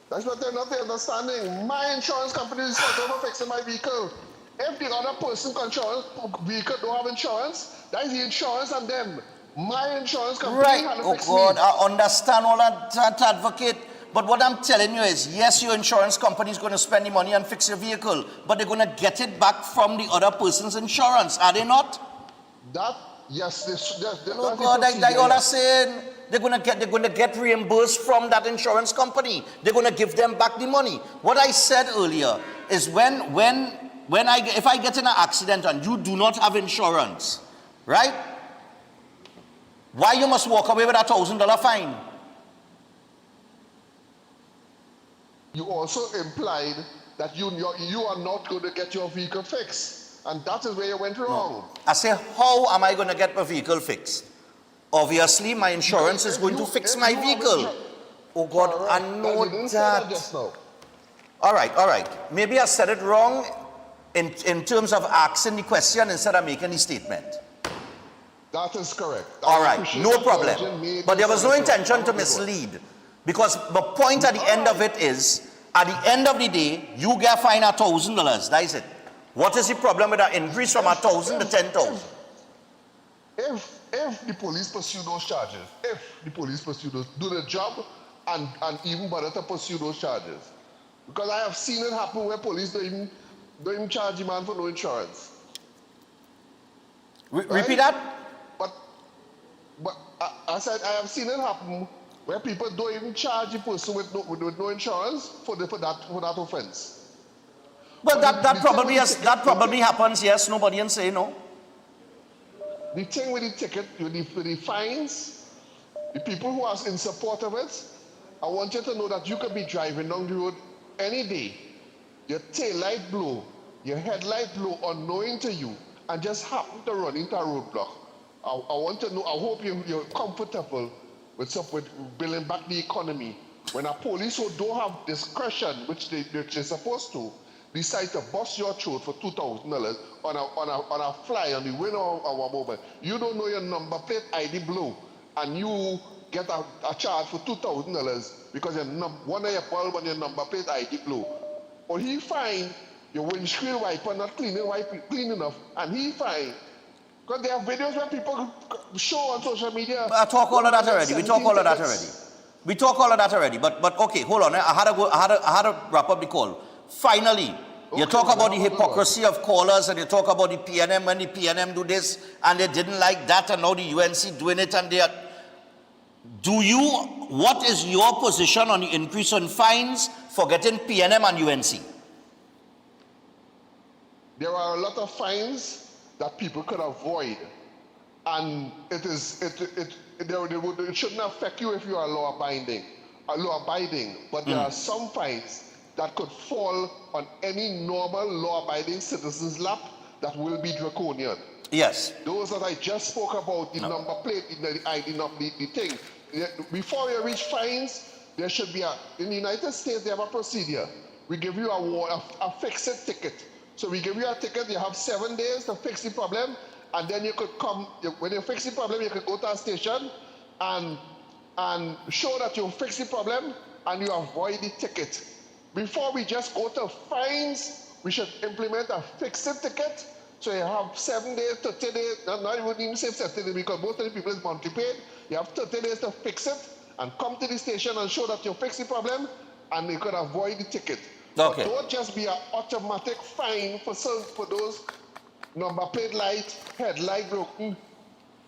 That's what they're not understanding. My insurance company is responsible for fixing my vehicle. If the other person's vehicle don't have insurance, that is the insurance and them. My insurance company Right. had to Oh fix God, me. I understand all that, advocate. But what I'm telling you is, yes, your insurance company is going to spend the money and fix your vehicle, but they're going to get it back from the other person's insurance, are they not? Yes, oh God, like all I'm saying, they're going to get reimbursed from that insurance company. They're going to give them back the money. What I said earlier is if I get in an accident and you do not have insurance, right? Why you must walk away with a $1,000 fine? You also implied that you are not going to get your vehicle fixed. And that is where you went wrong. I say, how am I going to get my vehicle fixed? Obviously, my insurance is going to fix my vehicle. Oh God, I know that. All right. Maybe I said it wrong in terms of asking the question instead of making the statement. That is correct. All right, no problem. But there was no intention to mislead, because the point at the end of it is, at the end of the day, you get fined $1,000. That is it. What is the problem with that increase from 1,000 to 10,000? If the police pursue those charges, if the police pursue those, do the job and even bother to pursue those charges. Because I have seen it happen where police don't even charge the man for no insurance. Repeat that? But I said I have seen it happen where people don't even charge the person with no insurance for that offense. Well, that probably happens. Yes, nobody can say no. The thing with the ticket, with the fines, the people who are in support of it, I want you to know that you could be driving down the road any day, your tail light blow, your headlight blow unknowing to you, and just happen to run into a roadblock. I want to know, I hope you're comfortable with building back the economy. When a police who don't have discretion, which they're supposed to, decide to bust your throat for $2,000 on a fly on the window of our mobile. You don't know your number plate ID blow, and you get a charge for $2,000 because one of your bulb on your number plate ID blow. Or he find your windscreen wiper not clean enough, and he find. Because there are videos where people show on social media. I talk all of that already. We talk all of that already. But okay, hold on. I had to wrap up the call. Finally, you talk about the hypocrisy of callers, and you talk about the PNM when the PNM do this and they didn't like that, and now the UNC doing it, and they are. What is your position on the increase in fines for getting PNM and UNC? There are a lot of fines that people could avoid, and it shouldn't affect you if you are law abiding. But there are some fines that could fall on any normal law-abiding citizen's lap that will be draconian. Yes. Those that I just spoke about, the number plate, the ID, the thing. Before you reach fines, there should be in the United States, they have a procedure. We give you a fix-it ticket. So we give you a ticket, you have 7 days to fix the problem, and then you could come, when you fix the problem, you could go to a station and show that you fix the problem and you avoid the ticket. Before we just go to fines, we should implement a fix-it ticket. So you have 7 days, 30 days, I wouldn't even say 30 days because most of the people is monthly paid. You have 30 days to fix it and come to the station and show that you fix the problem, and you could avoid the ticket. Okay. But don't just be an automatic fine for those number plate light, headlight broken,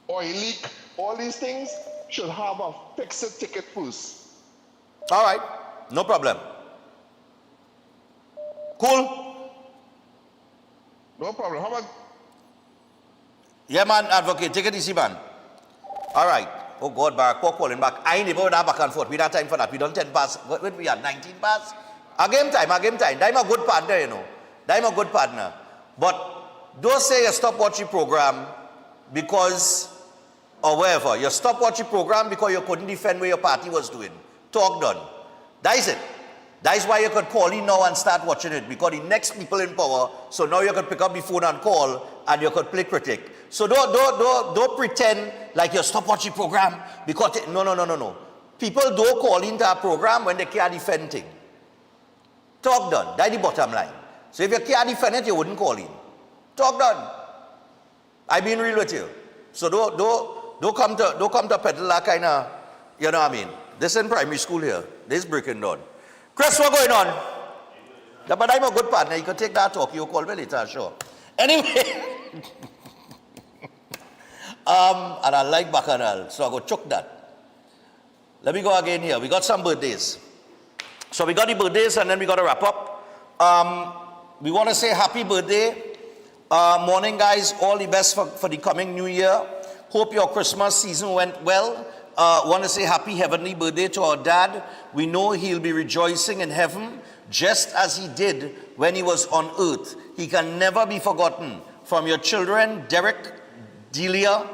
oil leak. All these things should have a fix-it ticket first. All right, no problem. Cool? No problem. How about? Yeah, man, advocate. Take it easy, man. All right. Oh, God, back. Calling back. I ain't even back and forth. We don't have time for that. We done 10 pass. What we had? 19 pass? A game time. I'm a good partner, you know. I'm a good partner. But don't say you stop watching program because, or wherever. You stop watching program because you couldn't defend what your party was doing. Talk done. That is it. That is why you could call in now and start watching it, because the next people in power, so now you could pick up the phone and call and you could play critic. So don't pretend like you stop watching program because no. People don't call into a program when they can't defend thing. Talk done. That's the bottom line. So if you can't defend it, you wouldn't call in. Talk done. I've been real with you. So don't come to peddle that kind of, you know what I mean. This is in primary school here. This is breaking down. Chris, what's going on? Yeah, but I'm a good partner. You can take that talk. You call me later, sure. Anyway. And I like Bacchanal, so I go chuck that. Let me go again here. We got some birthdays. So we got the birthdays and then we got to wrap up. We want to say happy birthday. Morning, guys. All the best for the coming new year. Hope your Christmas season went well. Want to say happy heavenly birthday to our dad. We know he'll be rejoicing in heaven just as he did when he was on earth. He can never be forgotten. From your children, Derek, Delia,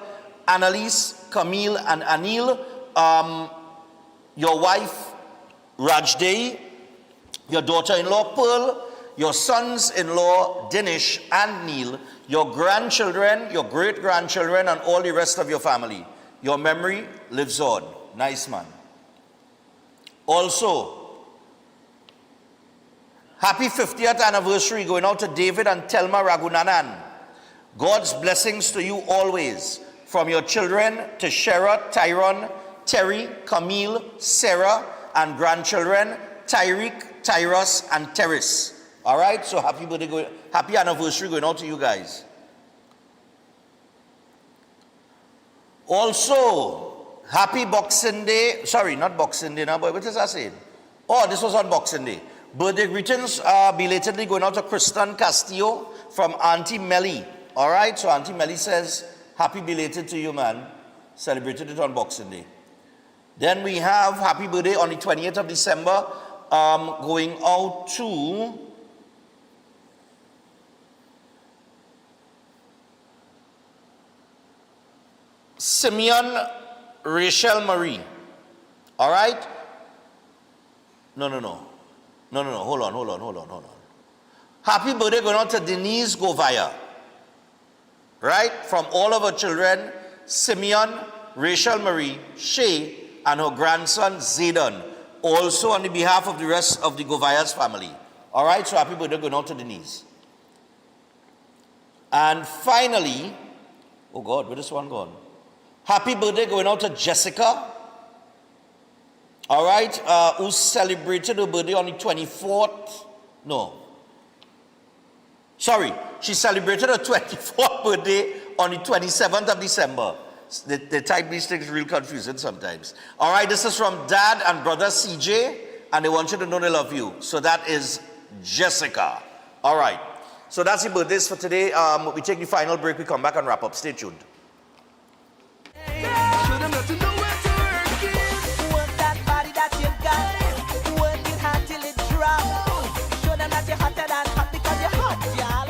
Annalise, Camille, and Anil, your wife, Rajdei, your daughter-in-law, Pearl, your sons-in-law, Dinesh and Neil, your grandchildren, your great-grandchildren, and all the rest of your family. Your memory lives on. Nice man. Also, happy 50th anniversary going out to David and Telma Ragunanan. God's blessings to you always. From your children to Shera, Tyron, Terry, Camille, Sarah, and grandchildren, Tyreek, Tyrus, and Terrace. All right, so happy anniversary going out to you guys. Also, happy Boxing Day. Sorry, not Boxing Day now, but what is that saying? Oh, this was on Boxing Day. Birthday greetings belatedly going out to Kristen Castillo from Auntie Melly. All right, so Auntie Melly says, happy belated to you, man. Celebrated it on Boxing Day. Then we have happy birthday on the 28th of December going out to Simeon Rachel Marie. All right? No. Hold on. Happy birthday going out to Denise Govaya. Right? From all of her children, Simeon, Rachel Marie, Shay, and her grandson, Zayden. Also on the behalf of the rest of the Govayas family. All right? So happy birthday going out to Denise. And finally, oh God, where is one gone? Happy birthday going out to Jessica. All right, who celebrated her birthday on the 24th. No. Sorry, she celebrated her 24th birthday on the 27th of December. They type these things real confusing sometimes. All right, this is from Dad and brother CJ, and they want you to know they love you. So that is Jessica. All right, so that's the birthdays for today. We take the final break. We come back and wrap up. Stay tuned. Show them that you know where to work it. Work that body that you got. Work it hard till it drop. Show them that you're hotter than hot because you're hot, y'all.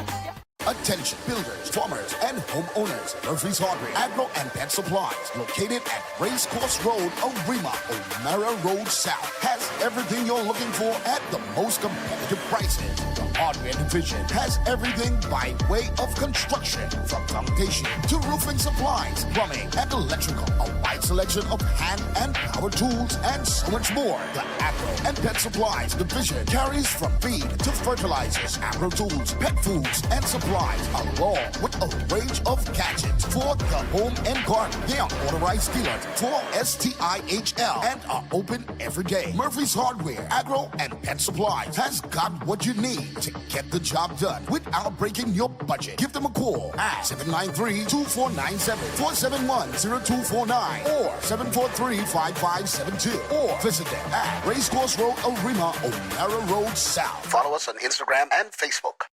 Attention builders, farmers, and homeowners. Murphy's Hardware, Agro and Pet Supplies, located at Racecourse Road, Arima, O'Mara Road South, has everything you're looking for at the most competitive prices. The hardware division has everything by way of construction, from foundation to roofing supplies, plumbing, and electrical. A wide selection of hand and power tools, and so much more. The Agro and Pet Supplies division carries from feed to fertilizers, agro tools, pet foods, and supplies, along with a range of gadgets for the home and garden. They are authorized dealers for STIHL and are open every day. Murphy's Hardware, Agro, and Pet Supplies has got what you need to get the job done without breaking your budget. Give them a call at 793-2497, 471-0249, or 743-5572, or visit them at Racecourse Road, Arima, O'Mara Road South. Follow us on Instagram and Facebook.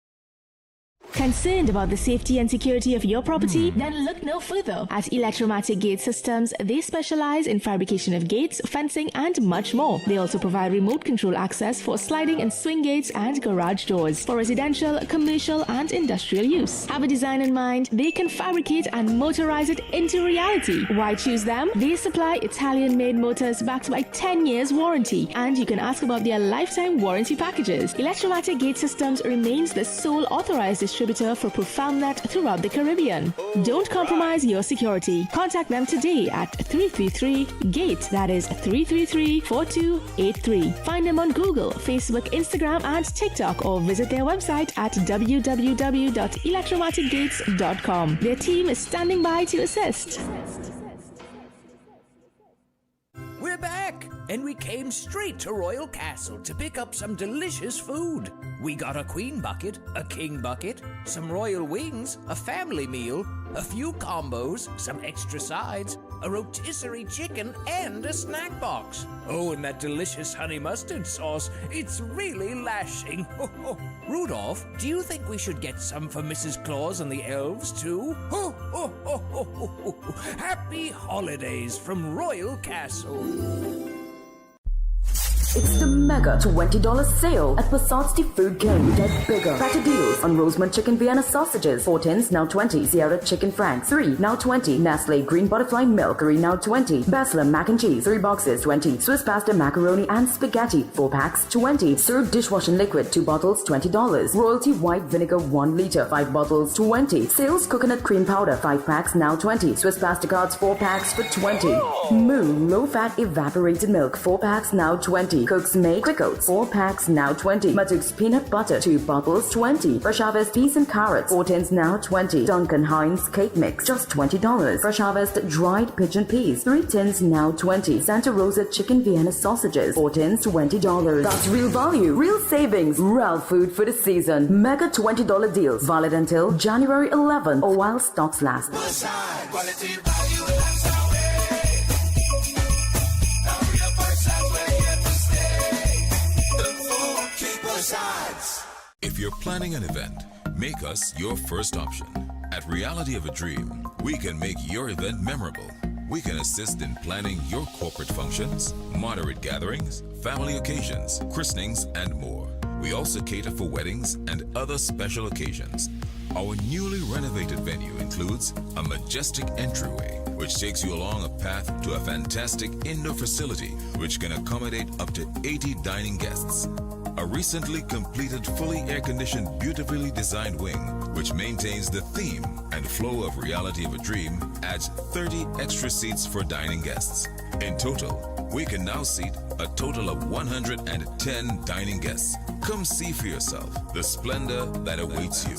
Concerned about the safety and security of your property? Then look no further. At Electromatic Gate Systems, they specialize in fabrication of gates, fencing, and much more. They also provide remote control access for sliding and swing gates and garage doors for residential, commercial, and industrial use. Have a design in mind? They can fabricate and motorize it into reality. Why choose them? They supply Italian-made motors backed by 10 years warranty, and you can ask about their lifetime warranty packages. Electromatic Gate Systems remains the sole authorized distributor for ProfoundNet throughout the Caribbean. Don't compromise your security. Contact them today at 333-GATE, that is 333-4283. Find them on Google, Facebook, Instagram, and TikTok, or visit their website at www.electromaticgates.com. Their team is standing by to assist. We're back, and we came straight to Royal Castle to pick up some delicious food. We got a queen bucket, a king bucket, some royal wings, a family meal, a few combos, some extra sides, a rotisserie chicken, and a snack box. Oh, and that delicious honey mustard sauce, it's really lashing. Rudolph, do you think we should get some for Mrs. Claus and the elves too? Happy holidays from Royal Castle. It's the mega $20 sale at Passat's The Food King. Get bigger, better deals on Rosemont Chicken Vienna sausages. 4 tins, now 20. Sierra Chicken Franks, 3, now 20. Nestle Green Butterfly Milk, 3, now 20. Basler Mac and Cheese, 3 boxes, 20. Swiss Pasta Macaroni and Spaghetti, 4 packs, 20. Sir Dishwashing Liquid, 2 bottles, $20. Royalty White Vinegar, 1 liter, 5 bottles, 20. Sales Coconut Cream Powder, 5 packs, now 20. Swiss Pasta Cards, 4 packs for 20. Moo Low Fat Evaporated Milk, 4 packs, now 20. Cook's Made Quick Oats, 4 packs, now 20. Matuk's Peanut Butter, 2 bottles, 20. Fresh Harvest Peas and Carrots, 4 tins, now 20. Duncan Hines Cake Mix, just $20. Fresh Harvest Dried Pigeon Peas, 3 tins, now 20. Santa Rosa Chicken Vienna Sausages, 4 tins, $20. That's real value, real savings, real food for the season. Mega $20 deals, valid until January 11 or while stocks last. If you're planning an event, make us your first option. At Reality of a Dream, we can make your event memorable. We can assist in planning your corporate functions, moderate gatherings, family occasions, christenings, and more. We also cater for weddings and other special occasions. Our newly renovated venue includes a majestic entryway, which takes you along a path to a fantastic indoor facility which can accommodate up to 80 dining guests. A recently completed fully air-conditioned, beautifully designed wing, which maintains the theme and flow of Reality of a Dream, adds 30 extra seats for dining guests. In total, we can now seat a total of 110 dining guests. Come see for yourself the splendor that awaits you.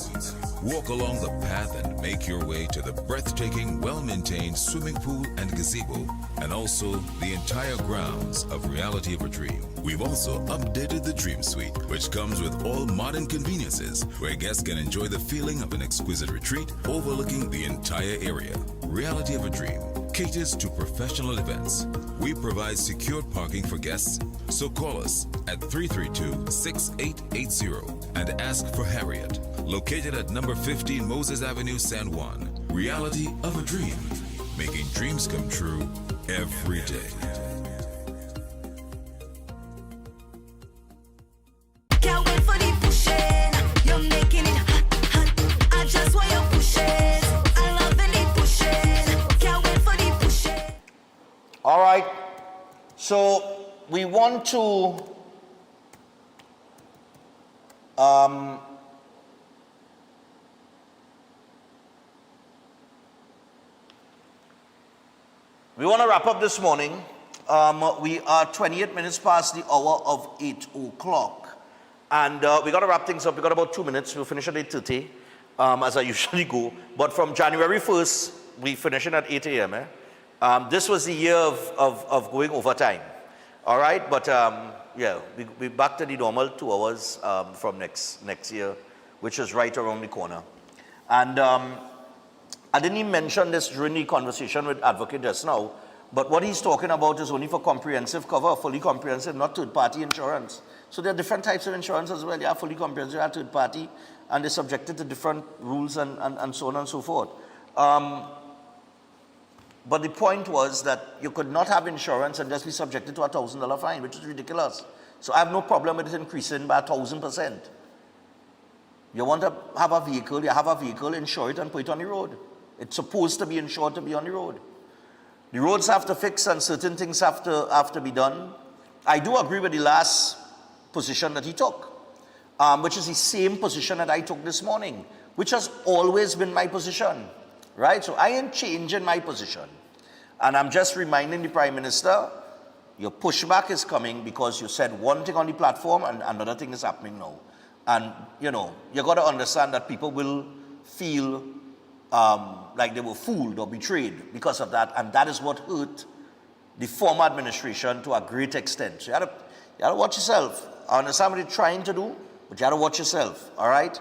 Walk along the path and make your way to the breathtaking, well-maintained swimming pool and gazebo, and also the entire grounds of Reality of a Dream. We've also updated the Dream Suite, which comes with all modern conveniences, where guests can enjoy the feeling of an exquisite retreat overlooking the entire area. Reality of a Dream caters to professional events. We provide secured parking for guests, so call us at 332-6880 and ask for Harriet, located at number 15 Moses Avenue, San Juan. Reality of a Dream, making dreams come true every day. Can't wait for the pushing. You're making it hot, hot. I just want you pushing. I love the pushing. Can't wait for the pushing. All right. So we want to wrap up this morning. We are 28 minutes past the hour of 8 o'clock. And we got to wrap things up. We got about 2 minutes. We'll finish at 8:30, as I usually go. But from January 1st, we finishing at 8 a.m. This was the year of going overtime. All right, but yeah, we back to the normal 2 hours from next year, which is right around the corner. And I didn't even mention this during the conversation with Advocate just now, but what he's talking about is only for comprehensive cover, fully comprehensive, not third-party insurance. So there are different types of insurance as well. They are fully comprehensive, they are third-party, and they're subjected to different rules and so on and so forth. But the point was that you could not have insurance and just be subjected to a $1,000 fine, which is ridiculous. So I have no problem with it increasing by 1,000%. You want to have a vehicle, you have a vehicle, insure it and put it on the road. It's supposed to be insured to be on the road. The roads have to fix and certain things have to be done. I do agree with the last position that he took, which is the same position that I took this morning, which has always been my position, right? So I ain't changing my position. And I'm just reminding the Prime Minister, your pushback is coming because you said one thing on the platform and another thing is happening now. And, you know, you got to understand that people will feel like they were fooled or betrayed because of that, and that is what hurt the former administration to a great extent. So you have to watch yourself. I understand what you're trying to do, but you have to watch yourself, all right?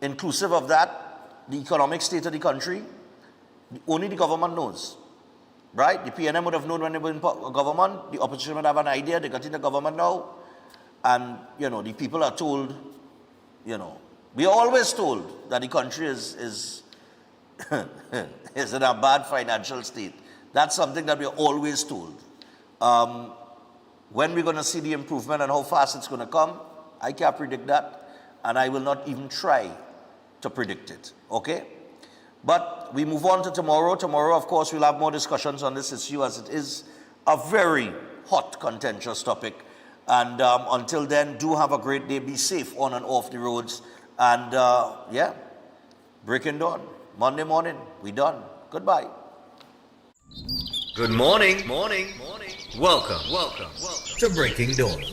Inclusive of that, the economic state of the country, only the government knows, right? The PNM would have known when they were in government, the opposition would have an idea, they got in the government now, and, you know, the people are told, you know, we are always told that the country is in a bad financial state. That's something that we are always told. When we're going to see the improvement and how fast it's going to come, I can't predict that, and I will not even try to predict it, okay? But we move on to tomorrow. Tomorrow, of course, we'll have more discussions on this issue, as it is a very hot, contentious topic. And until then, do have a great day. Be safe on and off the roads. And yeah, Breaking Dawn, Monday morning, we done. Goodbye. Good morning. Welcome to Breaking Dawn.